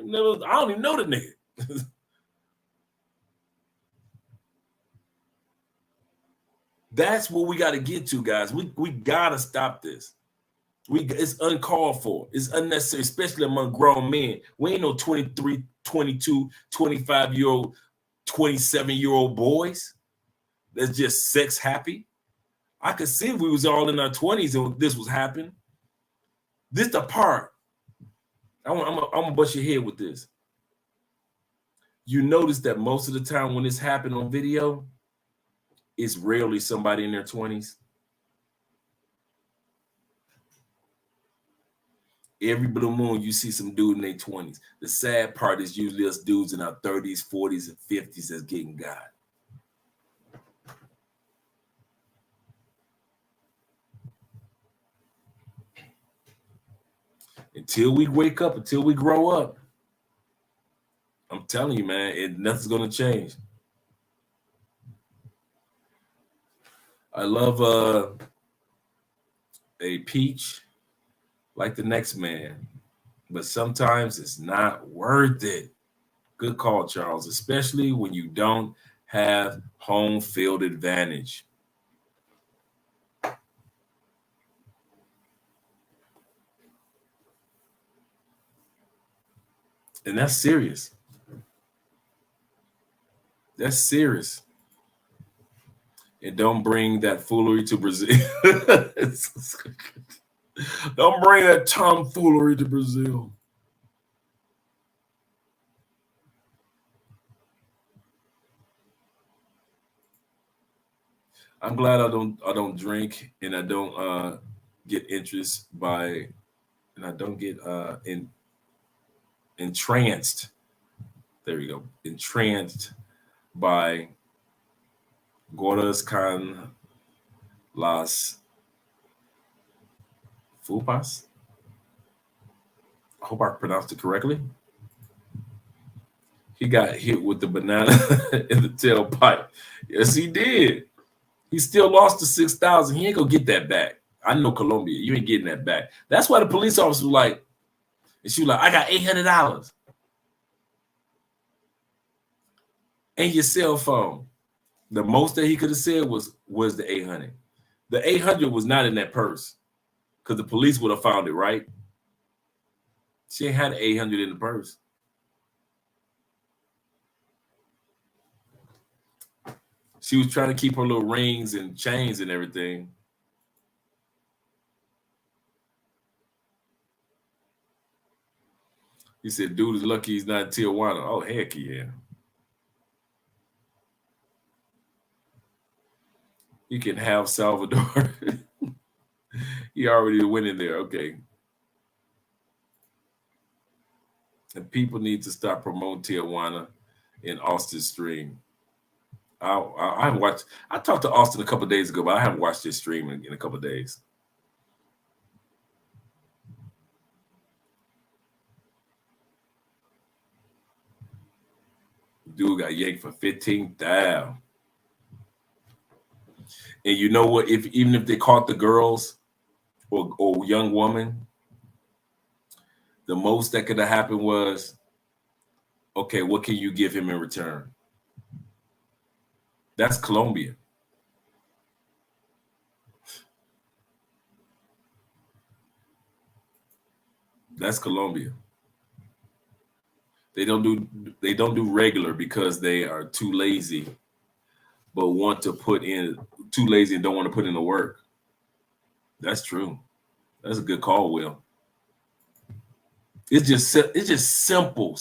even know the nigga. That's what we got to get to, guys. We got to stop this. It's uncalled for. It's unnecessary, especially among grown men. We ain't no 23, 22, 25-year-old, 27-year-old boys that's just sex happy. I could see if we was all in our 20s and this was happening. This the part. I'm gonna bust your head with this. You notice that most of the time when this happened on video, it's rarely somebody in their 20s. Every blue moon, you see some dude in their 20s. The sad part is usually us dudes in our 30s, 40s, and 50s that's getting got. Until we wake up, until we grow up, I'm telling you, man, nothing's gonna change. I love a peach like the next man, but sometimes it's not worth it. Good call, Charles, especially when you don't have home field advantage. And that's serious. That's serious. And don't bring that foolery to Brazil. Don't bring that tomfoolery to Brazil. I'm glad I don't drink and I don't get interest by, and I don't get entranced. There we go. Entranced by gordas con las fupas. I hope I pronounced it correctly. He got hit with the banana in the tailpipe. Yes, he did. He still lost the 6,000. He ain't gonna get that back. I know Colombia. You ain't getting that back. That's why the police officer was like, and she was like, I got $800. And your cell phone. The most that he could have said was the 800. The 800 was not in that purse because the police would have found it, right? She ain't had 800 in the purse. She was trying to keep her little rings and chains and everything. He said, dude is lucky he's not in Tijuana. Oh, heck yeah. You can have Salvador. He already went in there. Okay. And people need to stop promoting Tijuana in Austin Stream. I haven't watched. I talked to Austin a couple of days ago, but I haven't watched his stream in a couple of days. Dude got yanked for 15,000. And you know what? Even if they caught the girls or young woman, the most that could have happened was, okay, what can you give him in return? That's Colombia. That's Colombia. They don't do regular because they are too lazy, but want to put in too lazy and don't want to put in the work. That's true. That's a good call, Will. It's just simple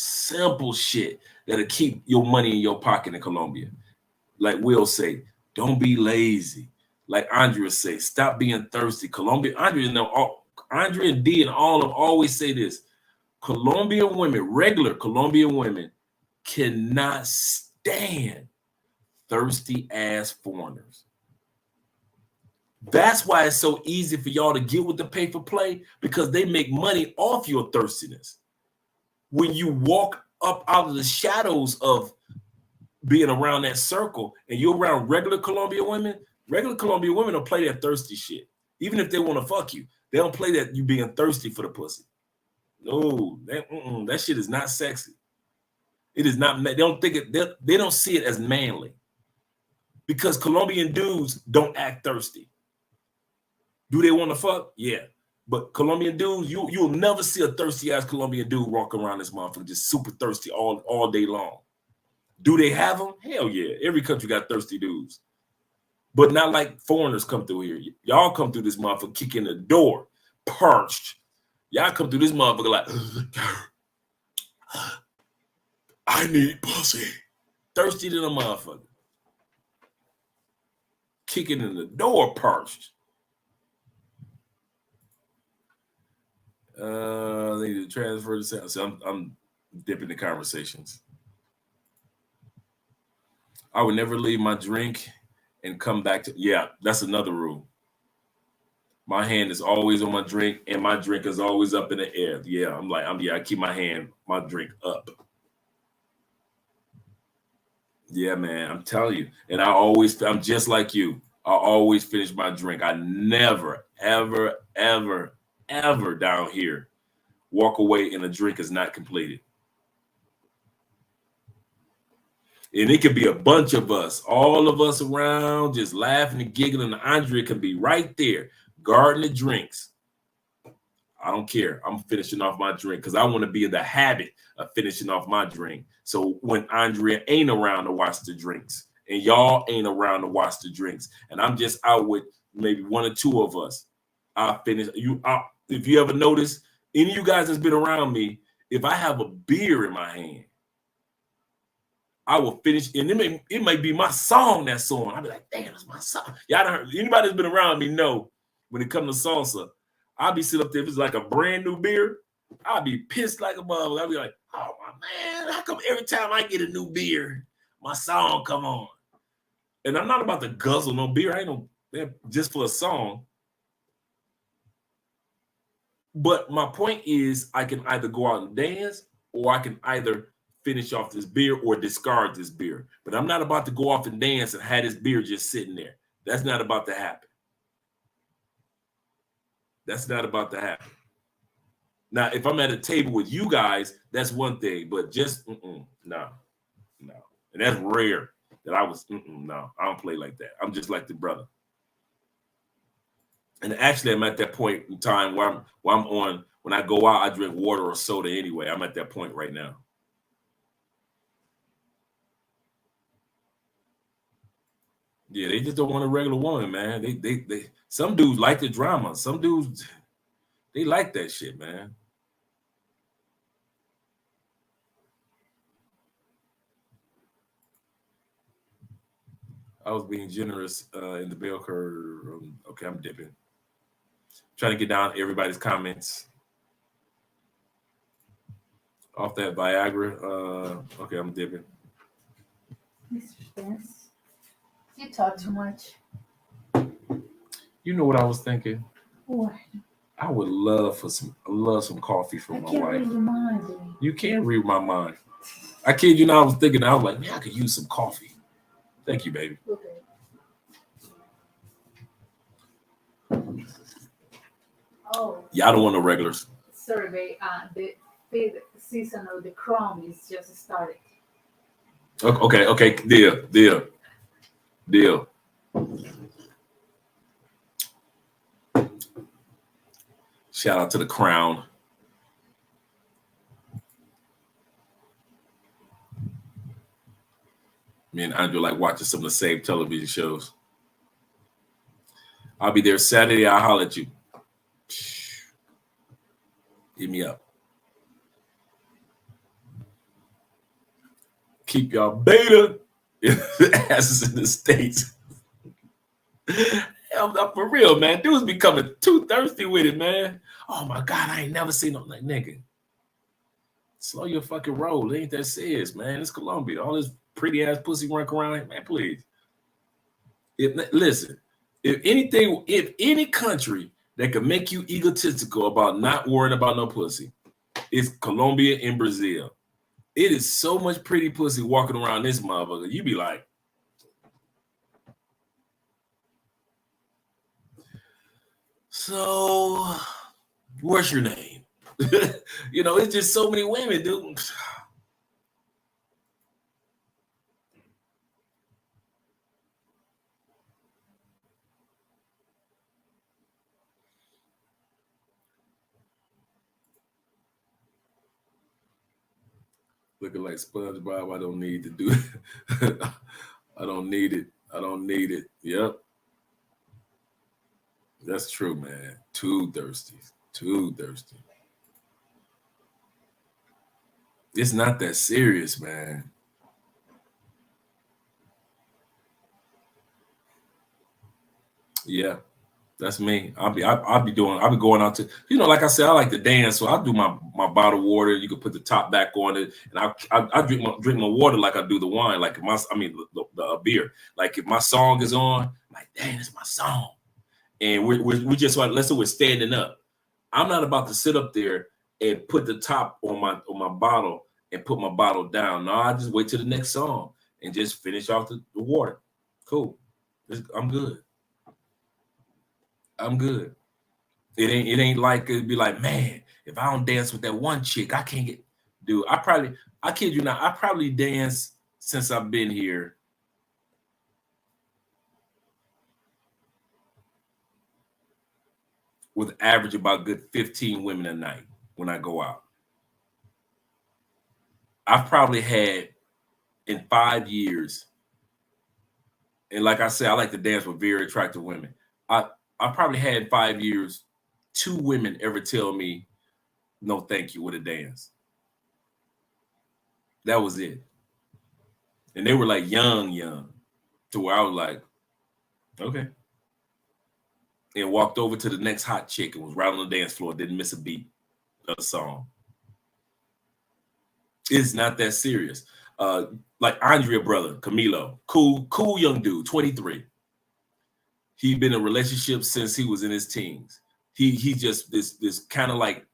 shit that'll keep your money in your pocket in Colombia. Like Will say, don't be lazy. Like Andrea say, stop being thirsty. Colombia, Andrea and D and all of them always say this. Colombian women, regular Colombian women, cannot stand thirsty ass foreigners. That's why it's so easy for y'all to get with the pay for play, because they make money off your thirstiness. When you walk up out of the shadows of being around that circle and you're around regular Colombian women don't play that thirsty shit. Even if they want to fuck you, they don't play that you being thirsty for the pussy. No, that shit is not sexy. It is not. They don't think it. They don't see it as manly, because Colombian dudes don't act thirsty. Do they want to fuck? Yeah, but Colombian dudes, you'll never see a thirsty ass Colombian dude walk around this motherfucker just super thirsty all day long. Do they have them? Hell yeah. Every country got thirsty dudes, but not like foreigners come through here. Y'all come through this motherfucker kicking the door, parched. Y'all come through this motherfucker like, I need pussy. Thirsty to the motherfucker. Kicking in the door, parched. They need to transfer the sound. So I'm dipping the conversations. I would never leave my drink and come back to. Yeah, that's another rule. My hand is always on my drink, and my drink is always up in the air. Yeah, I keep my drink up. Yeah, man, I'm telling you. And I'm just like you. I always finish my drink. I never, ever, ever, ever down here walk away and a drink is not completed. And it could be a bunch of us, all of us around, just laughing and giggling. And Andrea can be right there, guarding the drinks. I don't care. I'm finishing off my drink because I want to be in the habit of finishing off my drink. So when Andrea ain't around to watch the drinks and y'all ain't around to watch the drinks, and I'm just out with maybe one or two of us, I'll finish. If you ever notice, any of you guys that's been around me, if I have a beer in my hand, I will finish, and it may be my song that's on. I'll be like, damn, that's my song. Y'all done heard, anybody that's been around me know when it comes to salsa, I'll be sitting up there, if it's like a brand new beer, I'll be pissed like a mother. I'll be like, oh my man, how come every time I get a new beer, my song come on? And I'm not about to guzzle no beer. I ain't no just for a song. But my point is, I can either go out and dance, or I can either finish off this beer or discard this beer. But I'm not about to go off and dance and have this beer just sitting there. That's not about to happen. That's not about to happen. Now, if I'm at a table with you guys, that's one thing. But just no. And that's rare that I was no. I don't play like that. I'm just like the brother. And actually, I'm at that point in time where I'm on. When I go out, I drink water or soda anyway. I'm at that point right now. Yeah, they just don't want a regular woman, man. They some dudes like the drama. Some dudes, they like that shit, man. I was being generous in the bell curve. Okay, I'm dipping. Trying to get down everybody's comments. Off that Viagra. Okay, I'm dipping. Mr. Spence. You talk too much. You know what I was thinking? What? I would love some coffee from my wife. Read your mind, baby. You can't read my mind. I kid you not, I was thinking, I was like, man, I could use some coffee. Thank you, baby. Okay. Oh. Y'all don't want no regulars. Sorry, babe. The fifth season of The Crown is just started. Okay. Deal. Shout out to The Crown. Me and Andrew like watching some of the same television shows. I'll be there Saturday. I'll holler at you. Hit me up. Keep y'all beta asses in the States. For real, man. Dudes becoming too thirsty with it, man. Oh my God, I ain't never seen no like nigga. Slow your fucking roll. It ain't that serious, man. It's Colombia. All this pretty ass pussy running around, man. Please. Listen, if any country that can make you egotistical about not worrying about no pussy, it's Colombia and Brazil. It is so much pretty pussy walking around this motherfucker. You be like, so what's your name? You know, it's just so many women, dude. Looking like SpongeBob. I don't need to do it. I don't need it. Yep. That's true, man. Too thirsty. It's not that serious, man. Yeah. That's me. I'll be going out to, you know, like I said, I like to dance, so I do my bottled water. You can put the top back on it, and I drink my water like I do the wine, like the beer. Like if my song is on, I'm like, dang, it's my song, and we just like, let's say we're standing up. I'm not about to sit up there and put the top on my bottle and put my bottle down. No, I just wait till the next song and just finish off the water. Cool, I'm good. I'm good. It ain't like it'd be like, man, if I don't dance with that one chick, I can't get. Dude, I kid you not, I probably danced since I've been here. With average about good 15 women a night when I go out. I've probably had in 5 years, and like I said, I like to dance with very attractive women. I probably had in 5 years 2 women ever tell me no thank you with a dance. That was it. And they were like young, to where I was like, okay. And walked over to the next hot chick and was right on the dance floor, didn't miss a beat of the song. It's not that serious. Like Andrea brother, Camilo, cool young dude, 23. He'd been in a relationship since he was in his teens. He just this kind of like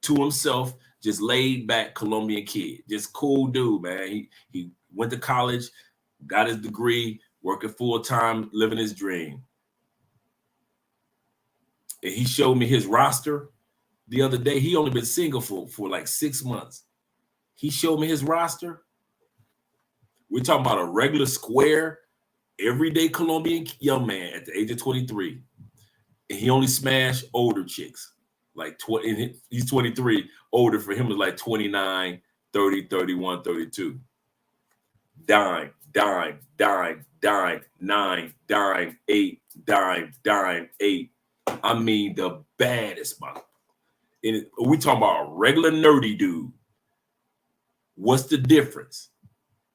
to himself, just laid back Colombian kid, just cool dude, man. He went to college, got his degree, working full time, living his dream. And he showed me his roster the other day. He only been single for like 6 months. He showed me his roster. We're talking about a regular square, everyday Colombian young man at the age of 23. And he only smashed older chicks. Like he's 23. Older for him is like 29, 30, 31, 32. Dime, 9, dime, 8, dime, 8. I mean the baddest mother. And we talking about a regular nerdy dude. What's the difference?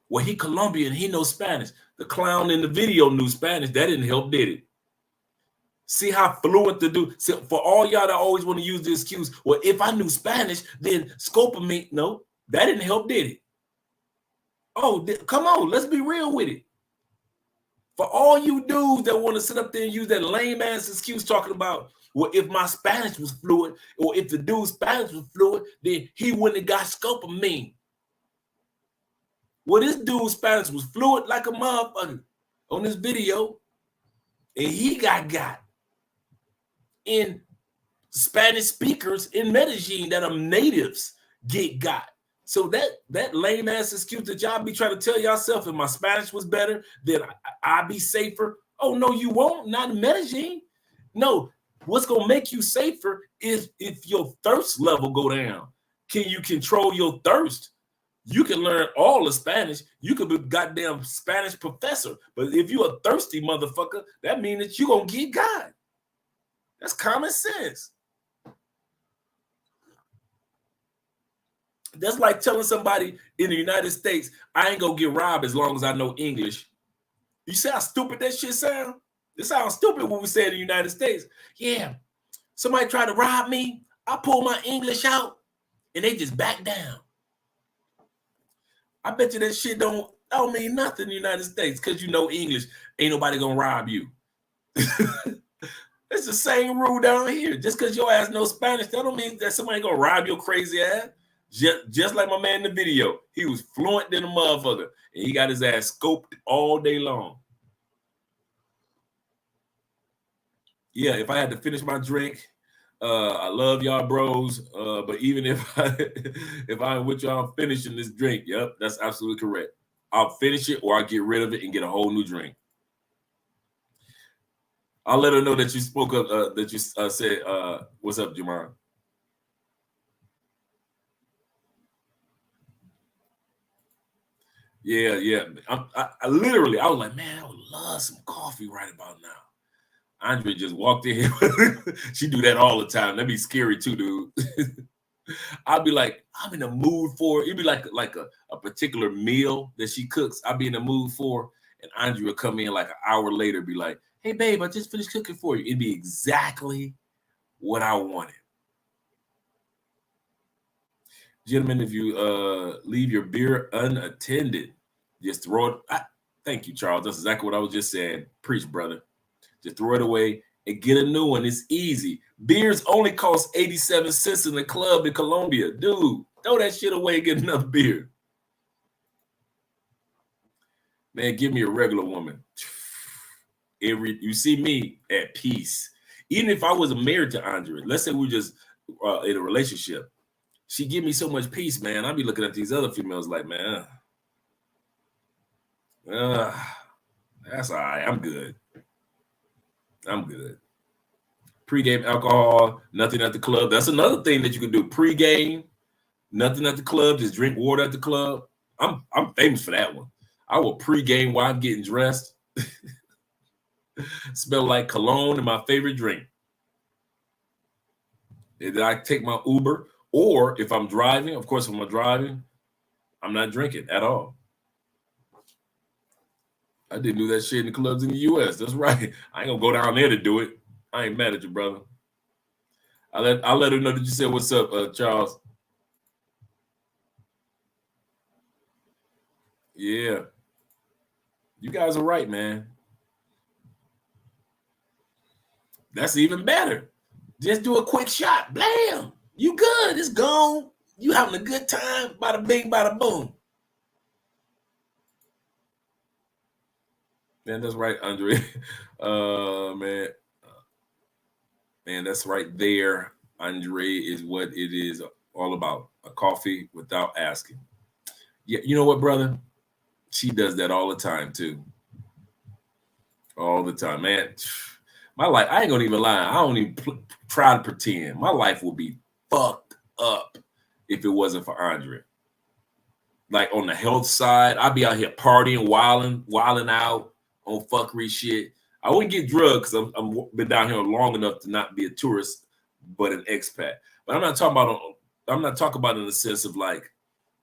Well, he Colombian, he knows Spanish. The clown in the video knew Spanish. That didn't help, did it? See how fluent the dude. See, for all y'all that always want to use the excuse, well, if I knew Spanish, then scope of me. No, that didn't help, did it? Oh, come on, let's be real with it. For all you dudes that want to sit up there and use that lame ass excuse talking about, well, if my Spanish was fluid, or if the dude's Spanish was fluid, then he wouldn't have got scopolamine. Well, this dude's Spanish was fluid like a motherfucker on this video, and he got in Spanish speakers in Medellin that are natives got. So that lame ass excuse that y'all be trying to tell yourself, if my Spanish was better, then I'd be safer. Oh no, you won't. Not in Medellin. No, what's gonna make you safer is if your thirst level go down. Can you control your thirst? You can learn all the Spanish. You could be goddamn Spanish professor. But if you're a thirsty motherfucker, that means that you're gonna get God. That's common sense. That's like telling somebody in the United States, I ain't gonna get robbed as long as I know English. You see how stupid that shit sound? It sounds stupid when we say in the United States. Yeah, somebody try to rob me, I pull my English out, and they just back down. I bet you that shit don't mean nothing in the United States because you know English. Ain't nobody gonna rob you. It's the same rule down here. Just because your ass knows Spanish, that don't mean that somebody gonna rob your crazy ass. Just like my man in the video, he was fluent than a motherfucker, and he got his ass scoped all day long. Yeah, if I had to finish my drink, I love y'all, bros. But even if I'm with y'all, I'm finishing this drink. Yep, that's absolutely correct. I'll finish it or I'll get rid of it and get a whole new drink. I'll let her know that you spoke up, that you said, what's up, Jamar? Yeah. I literally, I was like, man, I would love some coffee right about now. Andre just walked in here. She do that all the time. That'd be scary too, dude. I'd be like, I'm in the mood for it. It'd be like a particular meal that she cooks. I'd be in the mood for, and Andre would come in like an hour later, be like, hey, babe, I just finished cooking for you. It'd be exactly what I wanted. Gentlemen, if you leave your beer unattended, just throw it. Thank you, Charles. That's exactly what I was just saying. Preach, brother. Just throw it away and get a new one. It's easy. Beers only cost 87 cents in the club in Colombia. Dude, throw that shit away and get another beer. Man, give me a regular woman. You see me at peace. Even if I was married to Andre, let's say we just in a relationship, she give me so much peace, man. I'd be looking at these other females like, man, that's all right. I'm good. Pre-game alcohol, nothing at the club. That's another thing that you can do. Pre-game, nothing at the club. Just drink water at the club. I'm famous for that one. I will pre-game while I'm getting dressed. Smell like cologne and my favorite drink. And then I take my Uber, or if I'm driving, of course, if I'm driving, I'm not drinking at all. I didn't do that shit in the clubs in the U.S. That's right. I ain't gonna go down there to do it. I ain't mad at you, brother. I'll let her know that you said what's up, Charles. Yeah. You guys are right, man. That's even better. Just do a quick shot. Blam. You good. It's gone. You having a good time. Bada bing, bada boom. Man, that's right, Andre. Man, that's right there. Andre is what it is all about. A coffee without asking. Yeah, you know what, brother? She does that all the time, too. All the time, man. My life, I ain't gonna even lie. I don't even try to pretend. My life would be fucked up if it wasn't for Andre. Like on the health side, I'd be out here partying, wilding out on fuckery shit. I wouldn't get drugs because I'm been down here long enough to not be a tourist, but an expat. But I'm not talking about in the sense of like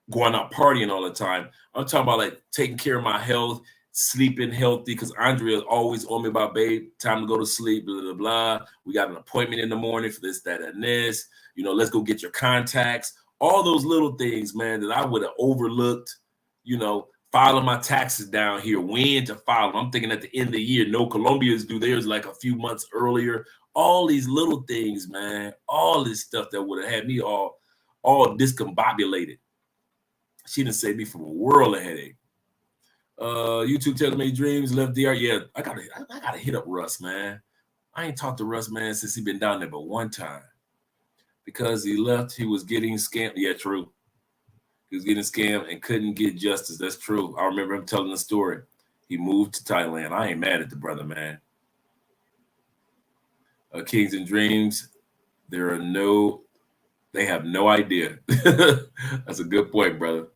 going out partying all the time. I'm talking about like taking care of my health, sleeping healthy, because Andrea is always on me about, babe, time to go to sleep, blah, blah, blah. We got an appointment in the morning for this, that, and this. You know, let's go get your contacts. All those little things, man, that I would have overlooked, you know, filing my taxes down here, when to file them. I'm thinking at the end of the year, no, Colombians do theirs like a few months earlier. All these little things, man, all this stuff that would have had me all discombobulated. She done saved me from a world of headache. YouTube telling me dreams left DR. Yeah, I gotta hit up Russ, man. I ain't talked to Russ, man, since he been down there but one time. Because he left, he was getting scammed. Yeah, true. He was getting scammed and couldn't get justice. That's true. I remember him telling the story. He moved to Thailand. I ain't mad at the brother, man. Kings and Dreams, they have no idea. That's a good point, brother.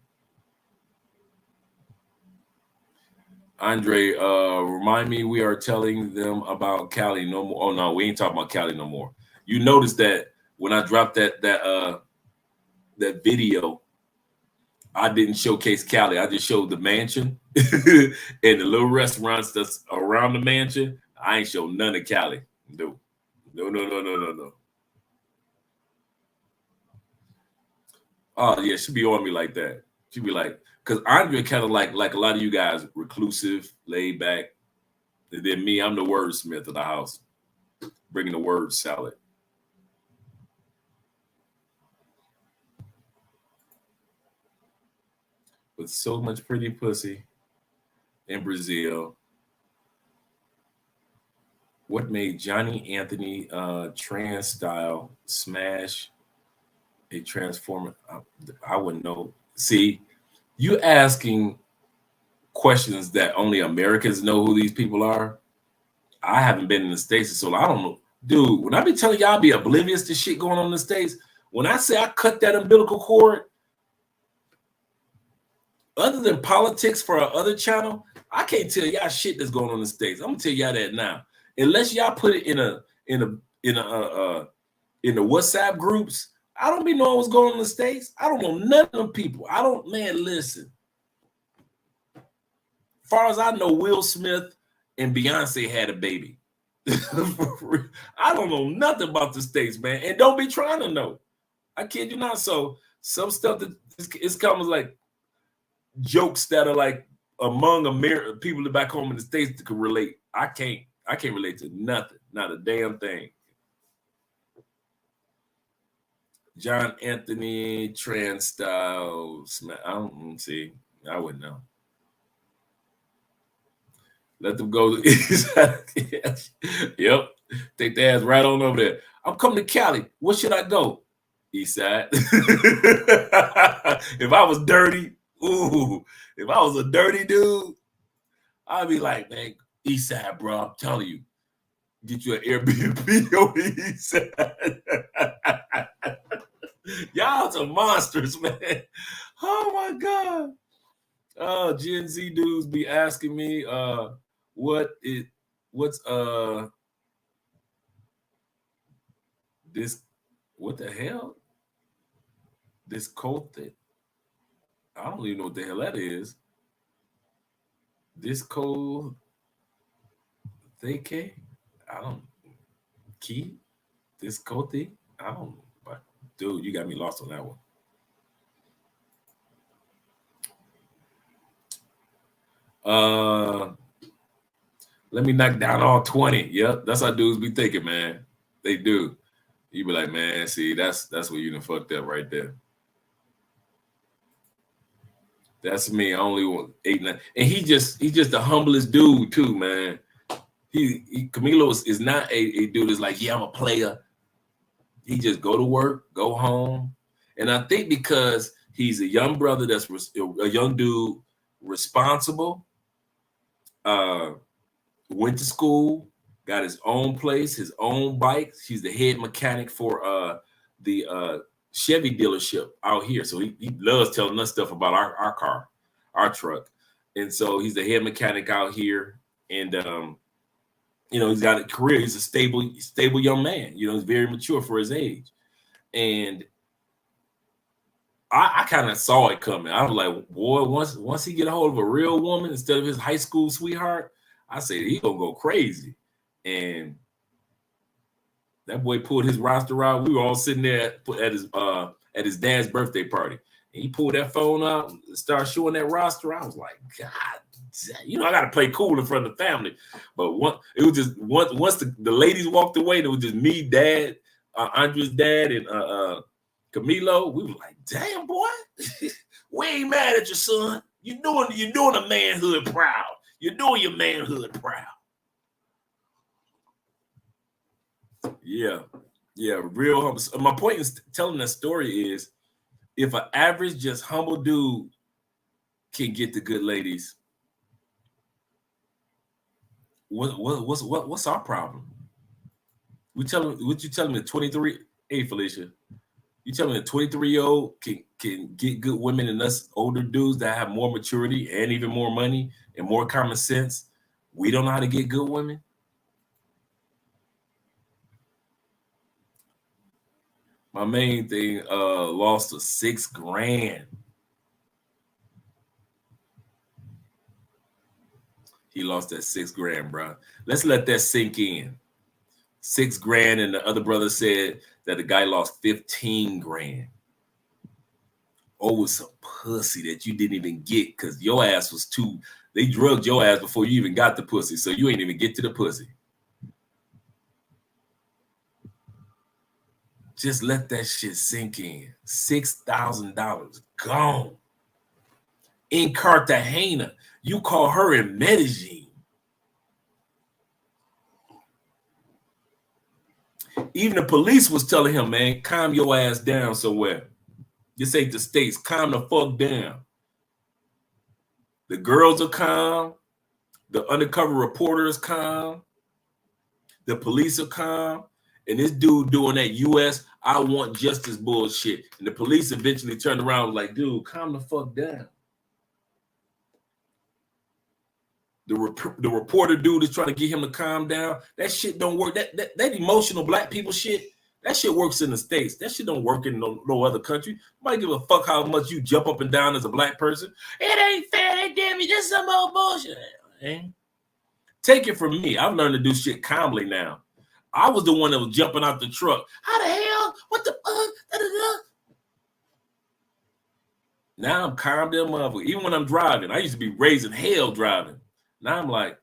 Andre, remind me, we are telling them about Cali no more. Oh no, we ain't talking about Cali no more. You notice that when I dropped that video, I didn't showcase Cali. I just showed the mansion and the little restaurants that's around the mansion. I ain't showed none of Cali. No. Oh yeah, she be on me like that. She be like, because Andre kind of like a lot of you guys, reclusive, laid back. And then me, I'm the wordsmith of the house, bringing the word salad. With so much pretty pussy in Brazil. What made Johnny Anthony trans style smash a transformer? I wouldn't know. See, you asking questions that only Americans know who these people are. I haven't been in the States, so I don't know. Dude, when I be telling y'all, I be oblivious to shit going on in the States. When I say I cut that umbilical cord, other than politics for our other channel, I can't tell y'all shit that's going on in the States. I'm gonna tell y'all that now. Unless y'all put it in the WhatsApp groups, I don't be knowing what's going on in the States. I don't know none of them people. Listen. As far as I know, Will Smith and Beyonce had a baby. I don't know nothing about the States, man. And don't be trying to know. I kid you not. So some stuff that it's comes like jokes that are like among people that back home in the States that can relate. I can't relate to nothing, not a damn thing. John Anthony trans style. I don't see. I wouldn't know. Let them go. Yep. Take the ass right on over there. I'm coming to Cali. Where should I go? East side. If I was dirty, if I was a dirty dude, I'd be like, man, East side, bro. I'm telling you. Get you an Airbnb on the East side. Y'all some monsters, man. Oh my God. Gen Z dudes be asking me what's this, what the hell? This code thing. I don't even know what the hell that is. This code thinking. I don't key. This code thing. I don't know. But dude, you got me lost on that one. Let me knock down all 20. Yep, that's how dudes be thinking, man. They do. You be like, man, see, that's where you done fucked up right there. That's me. I only want 8, 9. And he's just the humblest dude too, man. Camilo is not a dude that's like, yeah, I'm a player. He just go to work, go home. And I think because he's a young brother that's a young dude, responsible, went to school, got his own place, his own bike. He's the head mechanic for the Chevy dealership out here. So he loves telling us stuff about our car, our truck. And so he's the head mechanic out here. And he's got a career. He's a stable young man. He's very mature for his age. And I kind of saw it coming. I was like, boy, once he get a hold of a real woman instead of his high school sweetheart, I said he gonna go crazy. And that boy pulled his roster out. We were all sitting there at his dad's birthday party, He pulled that phone out, started showing that roster. I was like, God, you know, I got to play cool in front of the family. But it was just once the ladies walked away, it was just me, Dad, Andre's dad, and Camilo. We were like, damn, boy, we ain't mad at your son. You're doing a manhood proud. You're doing your manhood proud. Yeah, real humble. My point in telling that story is, if an average, just humble dude can get the good ladies, what's our problem? What you telling me? 23? Hey, Felicia, you telling me a 23-year-old can get good women and us older dudes that have more maturity and even more money and more common sense, we don't know how to get good women? My main thing lost to $6,000. He lost that $6,000, bro. Let's let that sink in. $6,000, and the other brother said that the guy lost $15,000. Oh, some pussy that you didn't even get because your ass was too. They drugged your ass before you even got the pussy, so you ain't even get to the pussy. Just let that shit sink in. $6,000 gone. In Cartagena, you call her in Medellin. Even the police was telling him, man, calm your ass down somewhere. This ain't the States. Calm the fuck down. The girls are calm. The undercover reporter is calm. The police are calm. And this dude doing that U.S. I want justice bullshit. And the police eventually turned around and was like, dude, calm the fuck down. The reporter dude is trying to get him to calm down. That shit don't work. That emotional black people shit, that shit works in the States. That shit don't work in no other country. Nobody give a fuck how much you jump up and down as a black person. It ain't fair. They damn me. This is some old bullshit. Man. Take it from me. I've learned to do shit calmly now. I was the one that was jumping out the truck. How the hell? What the fuck? Da-da-da. Now I'm calm damn motherfucker. Even when I'm driving, I used to be raising hell driving. Now I'm like,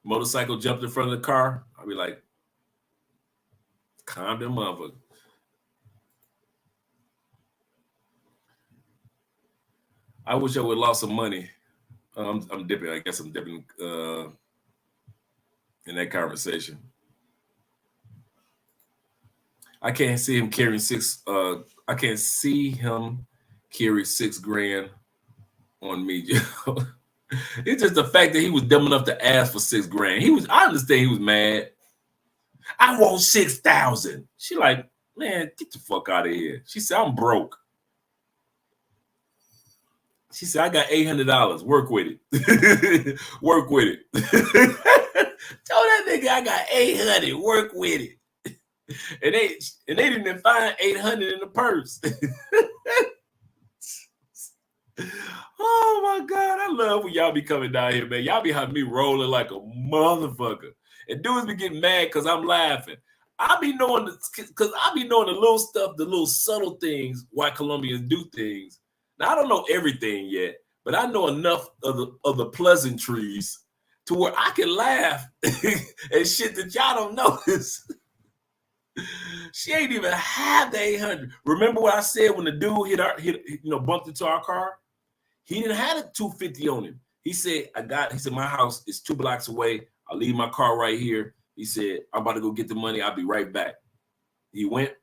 motorcycle jumped in front of the car. I'll be like, calm down, motherfucker. I wish I would have lost some money. I'm dipping. I guess I'm dipping in that conversation. I can't see him carrying I can't see him carry $6,000 on me. It's just the fact that he was dumb enough to ask for $6,000. I understand he was mad. I want 6,000. She like, man, get the fuck out of here. She said, I'm broke. She said, I got $800. Work with it. Work with it. Told that nigga I got 800. Work with it. And they didn't even find 800 in the purse. Oh my God, I love when y'all be coming down here, man. Y'all be having me rolling like a motherfucker. And dudes be getting mad because I'm laughing. I be knowing the little stuff, the little subtle things why Colombians do things. Now I don't know everything yet, but I know enough of the pleasantries to where I can laugh at shit that y'all don't notice. She ain't even have the 800. Remember what I said when the dude bumped into our car? He didn't have a 250 on him. He said, my house is 2 blocks away. I'll leave my car right here. He said, I'm about to go get the money. I'll be right back. He went,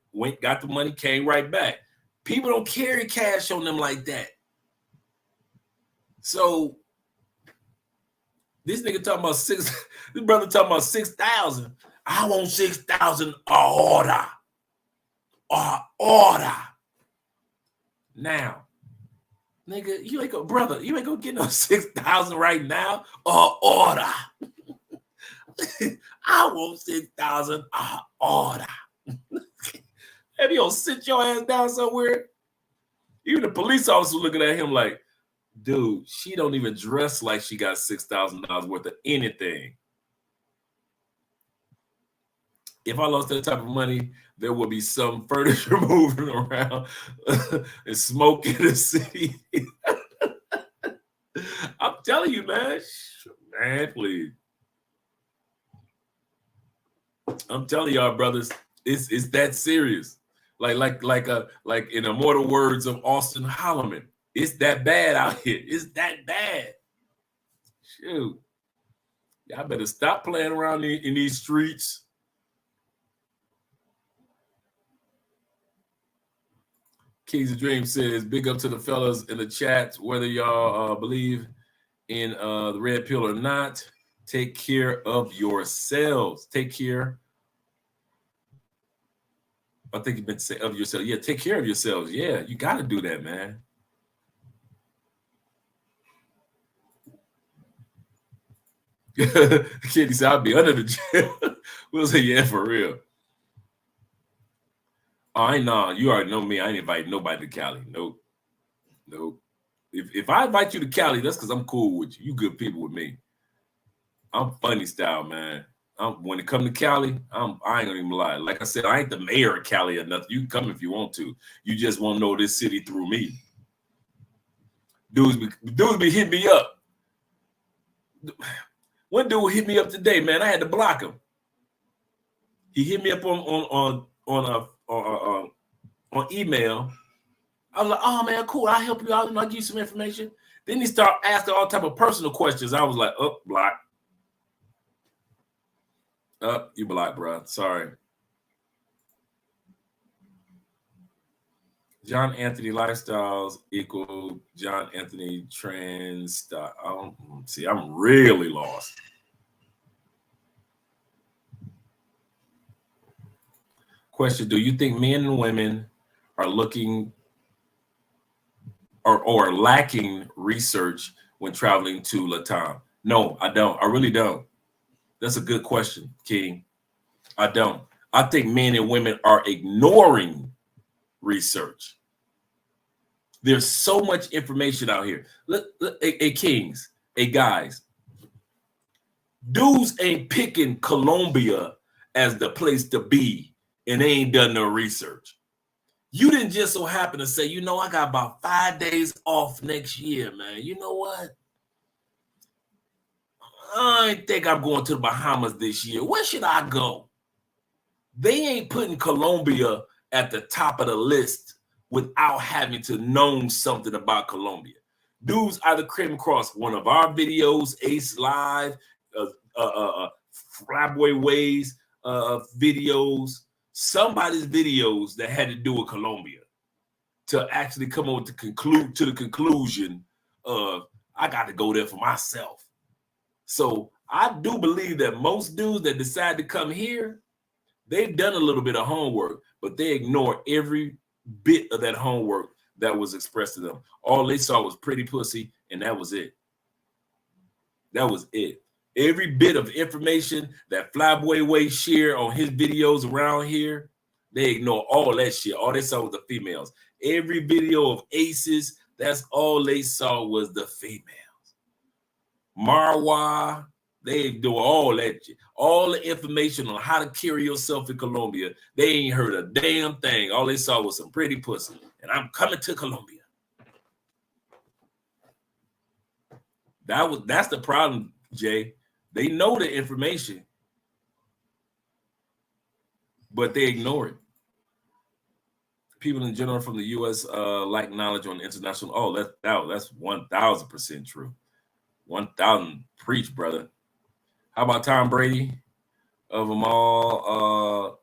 got the money, came right back. People don't carry cash on them like that. So this nigga talking about this brother talking about 6,000. I want 6,000 order. Order. Now, nigga, you ain't gonna get no 6,000 right now. Order. I want 6,000 order. Have you gonna sit your ass down somewhere? Even the police officer looking at him like, dude, she don't even dress like she got $6,000 worth of anything. If I lost that type of money, there would be some furniture moving around and smoke in the city. I'm telling you, man. Man, please. I'm telling y'all, brothers, it's that serious. Like in immortal words of Austin Holloman, it's that bad out here. It's that bad. Shoot. Y'all better stop playing around in these streets. Kings of Dream says, big up to the fellas in the chat, whether y'all believe in the red pill or not. Take care of yourselves. Take care. I think you've been saying of yourself. Yeah, take care of yourselves. Yeah, you got to do that, man. Kitty said, I'll be under the jail. We'll say, yeah, for real. Oh, I know. You already know me. I ain't invite nobody to Cali. Nope. If I invite you to Cali, that's because I'm cool with you. You good people with me. I'm funny style, man. When it comes to Cali, I ain't gonna even lie. Like I said, I ain't the mayor of Cali or nothing. You can come if you want to. You just want to know this city through me. Dudes be hitting me up. One dude hit me up today, man. I had to block him. He hit me up on email. I was like, oh man, cool. I'll help you out and I'll give you some information. Then he started asking all type of personal questions. I was like, block. You blocked, bro. Sorry. John Anthony lifestyles equal John Anthony trans style. See, I'm really lost. Question: do you think men and women are looking or lacking research when traveling to Latam? No, I don't. I really don't. That's a good question, King. I don't. I think men and women are ignoring research. There's so much information out here. Hey, Kings, hey, guys, dudes ain't picking Colombia as the place to be, and they ain't done no research. You didn't just so happen to say, you know, I got about 5 days off next year, man. You know what? I think I'm going to the Bahamas this year. Where should I go? They ain't putting Colombia at the top of the list without having to know something about Colombia. Dudes either came across one of our videos, Ace Live, Flyboy Ways videos, somebody's videos that had to do with Colombia to actually come on to the conclusion of I got to go there for myself. So I do believe that most dudes that decide to come here, they've done a little bit of homework, but they ignore every bit of that homework that was expressed to them. All they saw was pretty pussy, and that was it. That was it. Every bit of information that Flyboy Way shared on his videos around here, they ignore all that shit. All they saw was the females. Every video of Aces, that's all they saw was the females. Marwa, they do all that shit. All the information on how to carry yourself in Colombia, they ain't heard a damn thing. All they saw was some pretty pussy. And I'm coming to Colombia. That's the problem, Jay. They know the information, but they ignore it. People in general from the U.S. Lack knowledge on international. Oh, that's 1,000% true. 1,000 preach, brother. How about Tom Brady? Of them all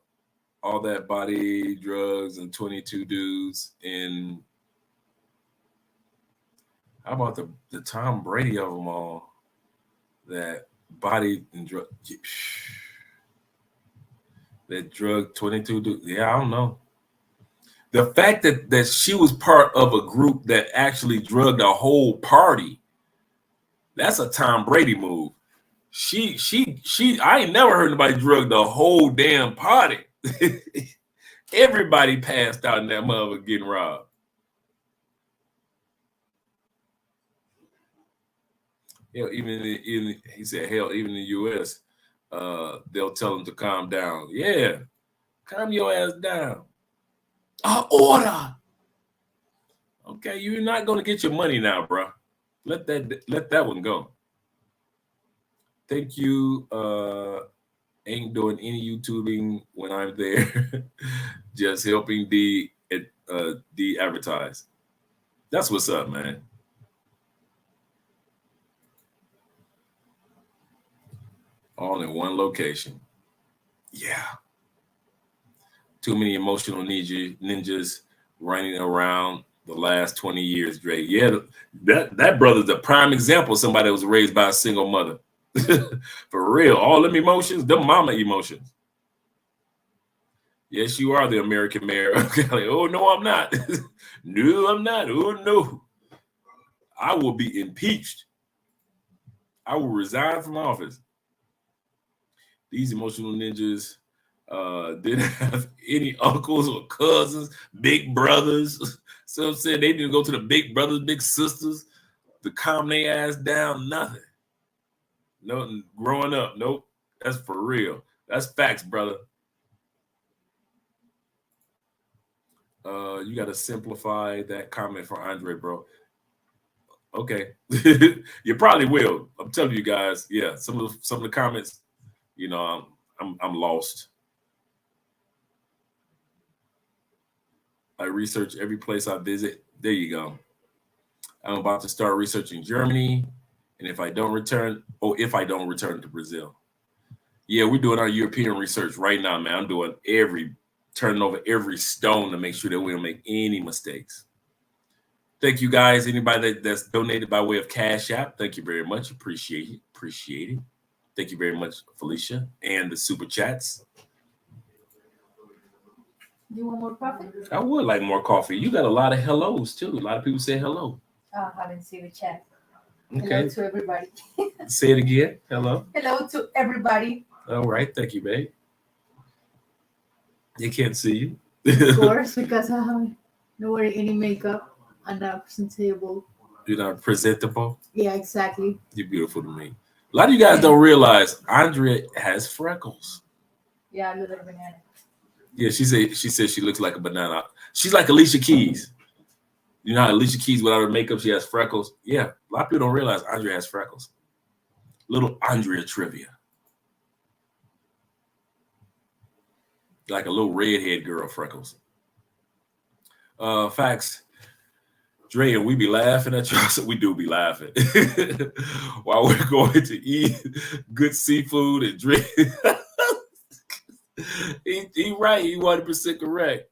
that body, drugs, and 22 dudes in. How about the Tom Brady of them all? That body and drug. That drug 22 dudes. Yeah, I don't know. The fact that she was part of a group that actually drugged a whole party. That's a Tom Brady move. She I ain't never heard nobody drug the whole damn party. Everybody passed out in that mother getting robbed. Hell, even he said, hell, even in the U.S., they'll tell them to calm down. Yeah, calm your ass down. Order. Okay, you're not gonna get your money now, bro. Let that one go. Thank you. Ain't doing any YouTubing when I'm there. Just helping de-advertise. That's what's up, man. All in one location. Yeah. Too many emotional ninjas running around the last 20 years, Dre. Yeah, that brother's the prime example of somebody that was raised by a single mother. For real. All them emotions, them mama emotions. Yes, you are the American mayor of Cali. Oh, no, I'm not. No, I'm not. Oh, no. I will be impeached. I will resign from office. These emotional ninjas didn't have any uncles or cousins, big brothers. So I'm saying they didn't go to the big brothers, big sisters to calm their ass down. Nothing. No, growing up. Nope. That's for real. That's facts, brother. You got to simplify that comment for Andre, bro. Okay. You probably will. I'm telling you guys. Yeah, some of the comments, you know, I'm lost. I research every place I visit. There you go. I'm about to start researching Germany, and if I don't return to Brazil. Yeah, we're doing our European research right now, man. I'm doing turning over every stone to make sure that we don't make any mistakes. Thank you, guys. Anybody that's donated by way of Cash App, thank you very much. Appreciate it. Thank you very much, Felicia, and the super chats. You want more coffee? I would like more coffee. You got a lot of hellos too. A lot of people say hello. I haven't seen the chat. Okay. Hello to everybody. Say it again. Hello. Hello to everybody. All right. Thank you, babe. They can't see Of you. course, because I haven't wearing any makeup and not presentable. You're not presentable. Yeah, exactly. You're beautiful to me. A lot of you guys don't realize Andrea has freckles. Yeah, I look like a banana. Yeah, she said she looks like a banana. She's like Alicia Keys. You know how Alicia Keys, without her makeup, she has freckles? Yeah, a lot of people don't realize Andrea has freckles. Little Andrea trivia. Like a little redhead girl, freckles. Facts. Dre, and we be laughing at you. So we do be laughing. While we're going to eat good seafood and drink. He right. He 100% correct.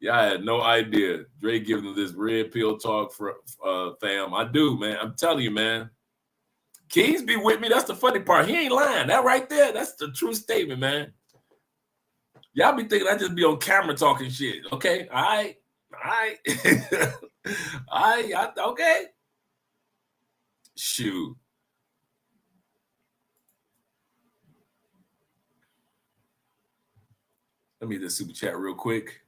Yeah, I had no idea. Dre giving them this red pill talk for fam. I do, man. I'm telling you, man. Keys be with me. That's the funny part. He ain't lying. That right there, that's the true statement, man. Y'all be thinking I just be on camera talking shit. Okay, all right. Okay. Shoot. Let me just super chat real quick.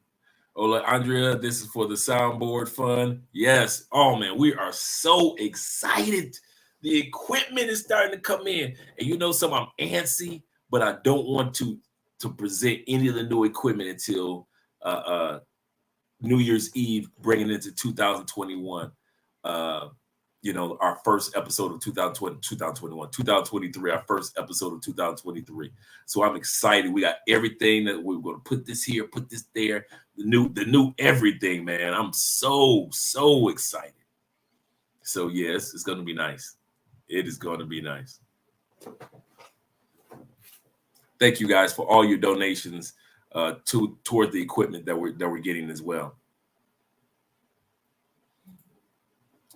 Hola, Andrea, this is for the soundboard fund. Yes. Oh, man, we are so excited. The equipment is starting to come in. And you know something? I'm antsy, but I don't want to present any of the new equipment until New Year's Eve, bringing it into 2021. You know, our first episode of 2023, our first episode of 2023. So I'm excited. We got everything that we're going to put this here, put this there, the new everything, man. I'm so excited. So yes, it's going to be nice. It is going to be nice. Thank you guys for all your donations toward the equipment that we're getting as well.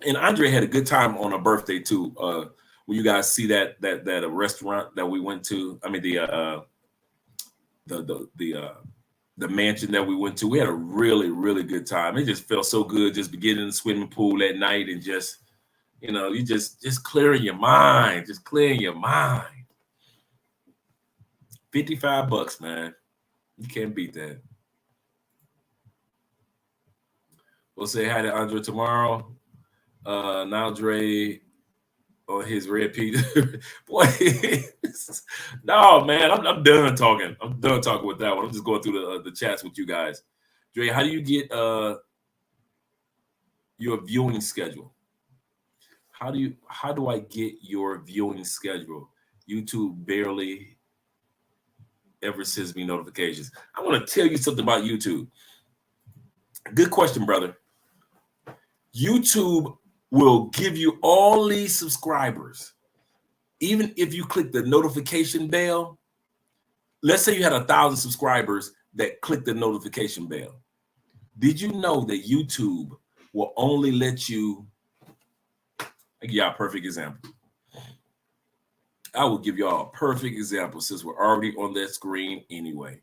And Andre had a good time on her birthday too. When you guys see that restaurant that we went to, I mean the mansion that we went to, we had a really good time. It just felt so good just beginning in the swimming pool at night and just, you know, you just clearing your mind, just clearing your mind. $55, man. You can't beat that. We'll say hi to Andre tomorrow. Now Dre on his red piece. Boy, no, man, I'm done talking. I'm done talking with that one. I'm just going through the chats with you guys. Dre, how do you get your viewing schedule? How do I get your viewing schedule? YouTube barely ever sends me notifications. I want to tell you something about YouTube. Good question, brother. YouTube will give you all these subscribers. Even if you click the notification bell, let's say you had 1,000 subscribers that click the notification bell. Did you know that YouTube will only let you, I'll give y'all a perfect example. I will give y'all a perfect example since we're already on that screen anyway.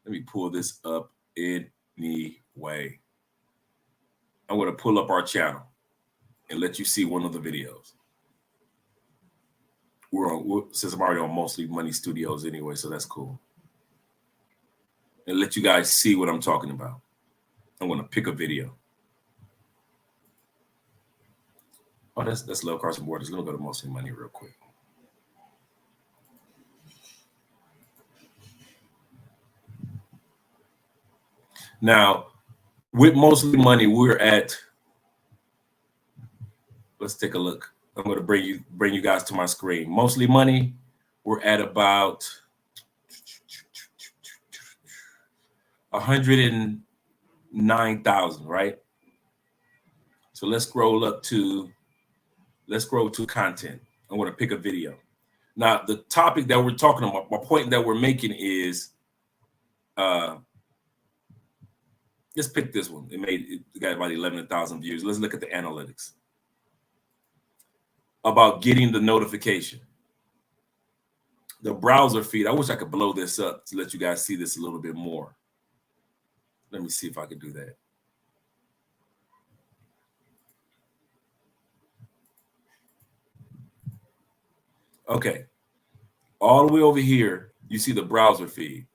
Let me pull this up anyway. I'm going to pull up our channel and let you see one of the videos. Since I'm already on Mostly Money Studios anyway, so that's cool. And let you guys see what I'm talking about. I'm going to pick a video. Oh, that's Love Carson Borders. Let me go to Mostly Money real quick. Now, with Mostly Money, we're at, let's take a look. I'm going to bring you guys to my screen. Mostly Money, we're at about 109,000, right? So let's scroll to content. I'm going to pick a video. Now, the topic that we're talking about, my point that we're making is, let's pick this one. It got about 11,000 views. Let's look at the analytics about getting the notification. The browser feed. I wish I could blow this up to let you guys see this a little bit more. Let me see if I can do that. Okay. All the way over here, you see the browser feed.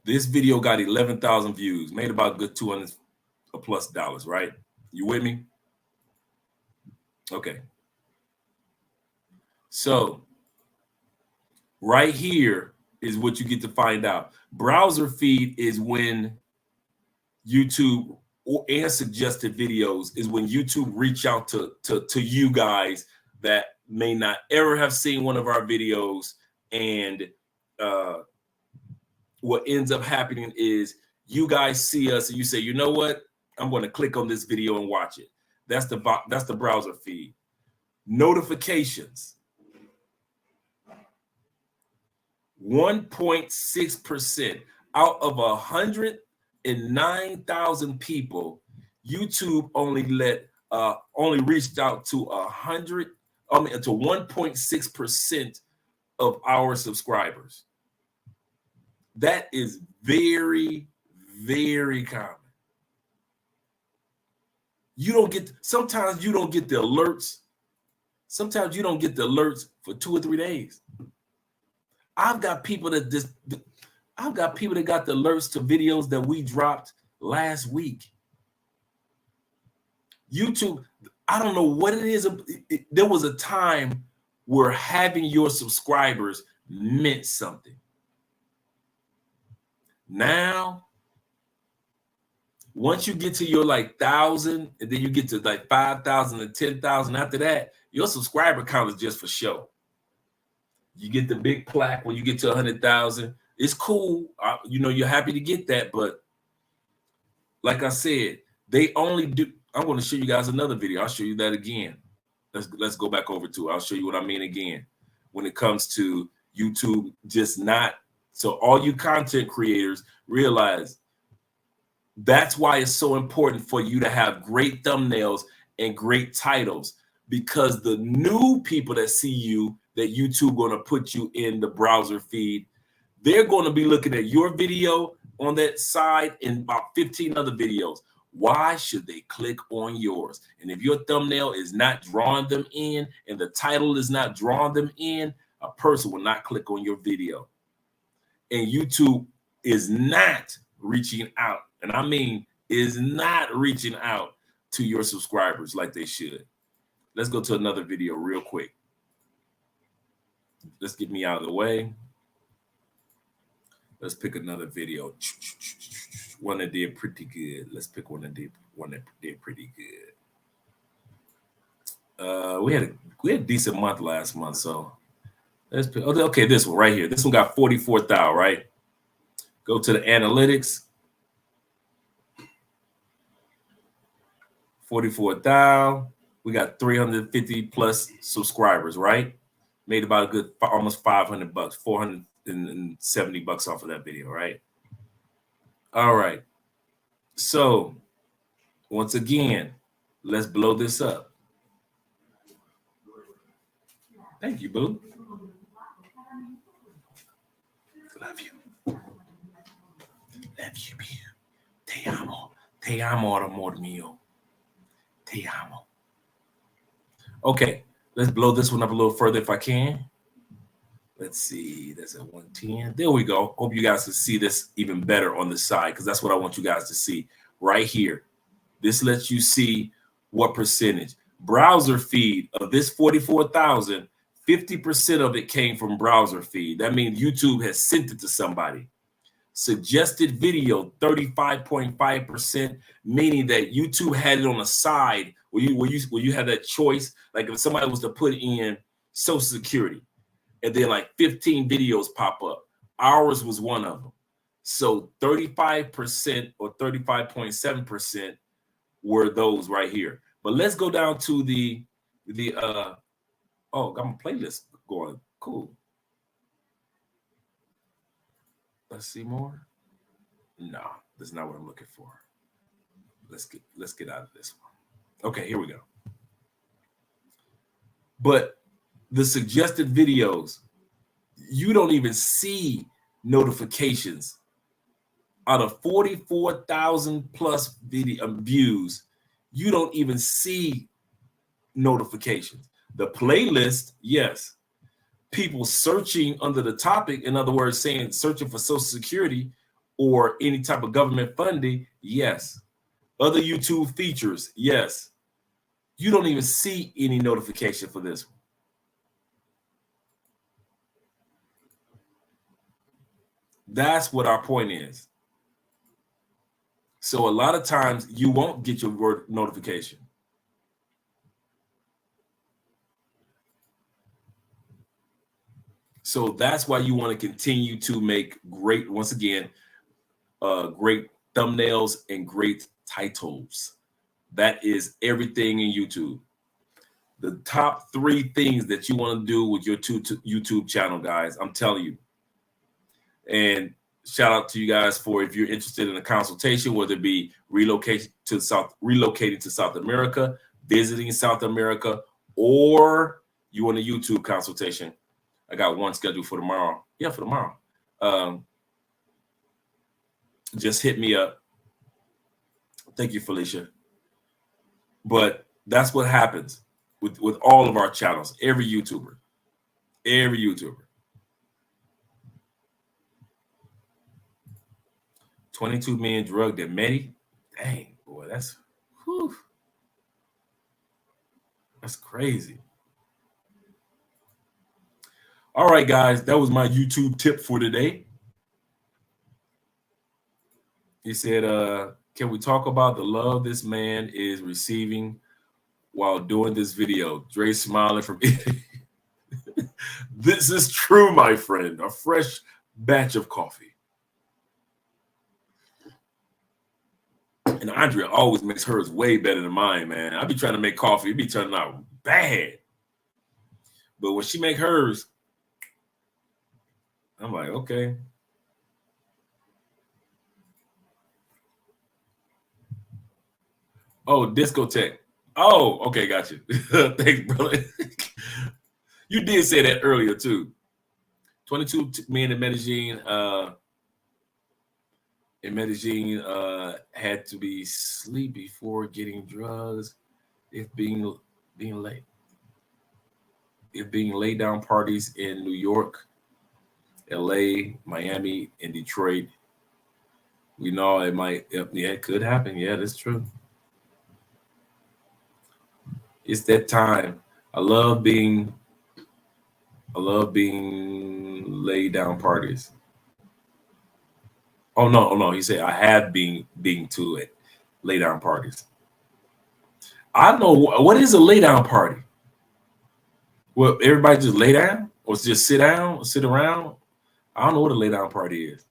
This video got 11,000 views, made about good $200 plus, right? You with me? Okay. So right here is what you get to find out. Browser feed is when YouTube and suggested videos is when YouTube reach out to you guys that may not ever have seen one of our videos. And what ends up happening is you guys see us and you say, you know what? I'm going to click on this video and watch it. That's the browser feed. Notifications. 1.6% out of 109,000 people, YouTube only reached out to 1.6% of our subscribers. That is very, very common. Sometimes you don't get the alerts. Sometimes you don't get the alerts for 2 or 3 days. I've got people that got the alerts to videos that we dropped last week. YouTube, I don't know what it is. There was a time where having your subscribers meant something. Now, once you get to your 1,000, and then you get to 5,000 and 10,000, after that, your subscriber count is just for show. You get the big plaque when you get to 100,000. It's cool. You're happy to get that. But like I said, they only do. I'm going to show you guys another video. I'll show you that again. Let's go back over to it. I'll show you what I mean again when it comes to YouTube just not. So all you content creators realize that's why it's so important for you to have great thumbnails and great titles, because the new people that see you, that YouTube going to put you in the browser feed, they're going to be looking at your video on that side and about 15 other videos. Why should they click on yours? And if your thumbnail is not drawing them in and the title is not drawing them in, a person will not click on your video. And YouTube is not reaching out, and I mean is not reaching out to your subscribers like they should. Let's go to another video real quick. Let's get me out of the way. Let's pick another video. One that did pretty good. Let's pick one that did pretty good. We had a decent month last month, so let's pick. Okay, this one right here. This one got 44,000, right? Go to the analytics. 44,000. We got 350 plus subscribers, right? Made about a good almost $500, $470 off of that video, right? All right. So once again, let's blow this up. Thank you, boo. Love you. Love you, boo. Te amo. Te amo, amor mío. Te amo. Okay, let's blow this one up a little further if I can. Let's see, that's at 110. There we go. Hope you guys can see this even better on the side, because that's what I want you guys to see right here. This lets you see what percentage. Browser feed of this 44,000, 50% of it came from browser feed. That means YouTube has sent it to somebody. Suggested video, 35.5%, meaning that YouTube had it on the side where you had that choice. Like if somebody was to put in Social Security, and then like 15 videos pop up. Ours was one of them. So 35% or 35.7% were those right here. But let's go down to the got my playlist going. Cool. Let's see more. No, that's not what I'm looking for. Let's get out of this one. Okay, here we go. But the suggested videos, you don't even see notifications. Out of 44,000 plus video views, you don't even see notifications. The playlist, yes. People searching under the topic, in other words, saying searching for Social Security or any type of government funding, yes. Other YouTube features, yes. You don't even see any notification for this one. That's what our point is. So a lot of times you won't get your word notification. So that's why you want to continue to make great, once again, great thumbnails and great titles. That is everything in YouTube. The top 3 things that you want to do with your YouTube channel, guys, I'm telling you. And shout out to you guys for if you're interested in a consultation, whether it be relocating to South America, visiting South America, or you want a YouTube consultation. I got one scheduled for tomorrow. Yeah, for tomorrow. Just hit me up. Thank you, Felicia. But that's what happens with all of our channels. Every YouTuber. 22 million drugged in Medi. Dang, boy, that's crazy. All right, guys, that was my YouTube tip for today. He said, can we talk about the love this man is receiving while doing this video? Dre smiling from Italy. This is true, my friend. A fresh batch of coffee. And Andrea always makes hers way better than mine, man. I be trying to make coffee. It be turning out bad. But when she make hers, I'm like, okay. Oh, discotheque. Oh, okay, got you. Thanks, brother. You did say that earlier, too. 22 men in Medellin. Had to be asleep before getting drugs. If being laid down parties in New York, LA, Miami, and Detroit. We know it might, yeah, it could happen. Yeah, that's true. It's that time. I love being lay down parties. Oh no. He said I have been to it. Lay down parties. I don't know what is a lay down party. Well, everybody just lay down or just sit down, or sit around. I don't know what a lay down party is.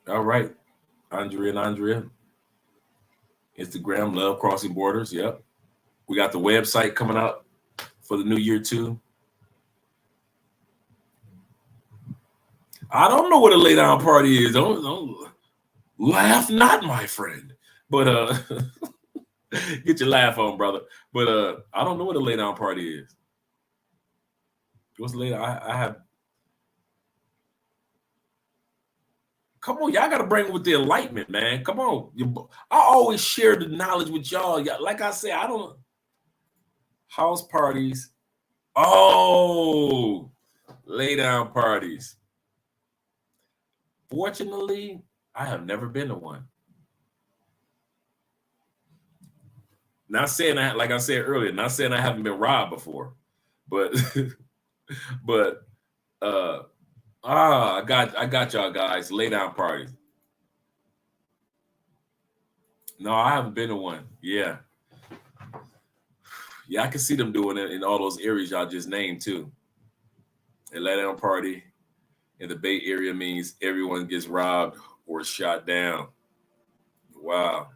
All right, Andrea and Andrea. Instagram, Love Crossing Borders. Yep. We got the website coming out for the new year too. I don't know what a lay down party is. Don't laugh not, my friend. But get your laugh on, brother. But I don't know what a lay down party is. What's lay down? I have. Come on, y'all gotta bring it with the enlightenment, man. Come on. I always share the knowledge with y'all. Like I said, I don't house parties. Oh, lay down parties. Fortunately, I have never been to one. Not saying that, like I said earlier, not saying I haven't been robbed before, but I got y'all guys. Lay down parties. No, I haven't been to one. Yeah, I can see them doing it in all those areas y'all just named too. A lay down party in the Bay Area means everyone gets robbed or shot down. Wow.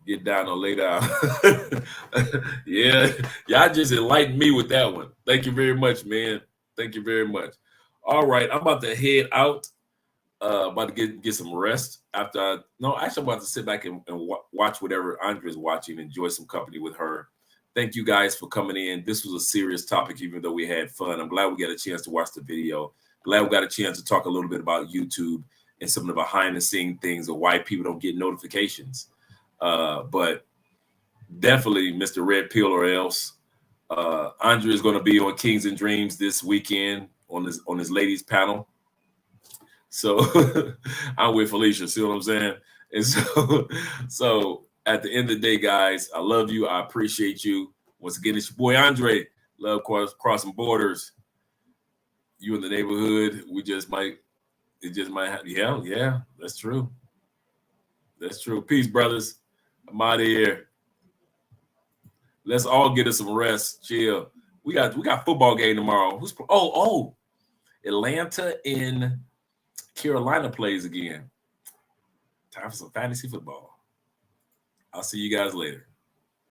Get down or lay down. Yeah, y'all just enlightened me with that one. Thank you very much, man. Thank you very much. All right, I'm about to head out. About to get some rest after. I'm about to sit back and watch whatever Andrea's watching. Enjoy some company with her. Thank you guys for coming in. This was a serious topic, even though we had fun. I'm glad we got a chance to watch the video. Glad we got a chance to talk a little bit about YouTube and some of the behind the scene things of why people don't get notifications. But definitely Mr. Red Pill or else. Andrea is going to be on Kings and Dreams this weekend on his ladies panel. So I'm with Felicia. See what I'm saying? And so at the end of the day, guys, I love you. I appreciate you. Once again, it's your boy Andre. Love Crossing Borders. You in the neighborhood. It just might happen. Yeah, that's true. That's true. Peace, brothers. I'm out of here. Let's all get us some rest. Chill. We got football game tomorrow. Atlanta in Carolina plays again. Time for some fantasy football. I'll see you guys later.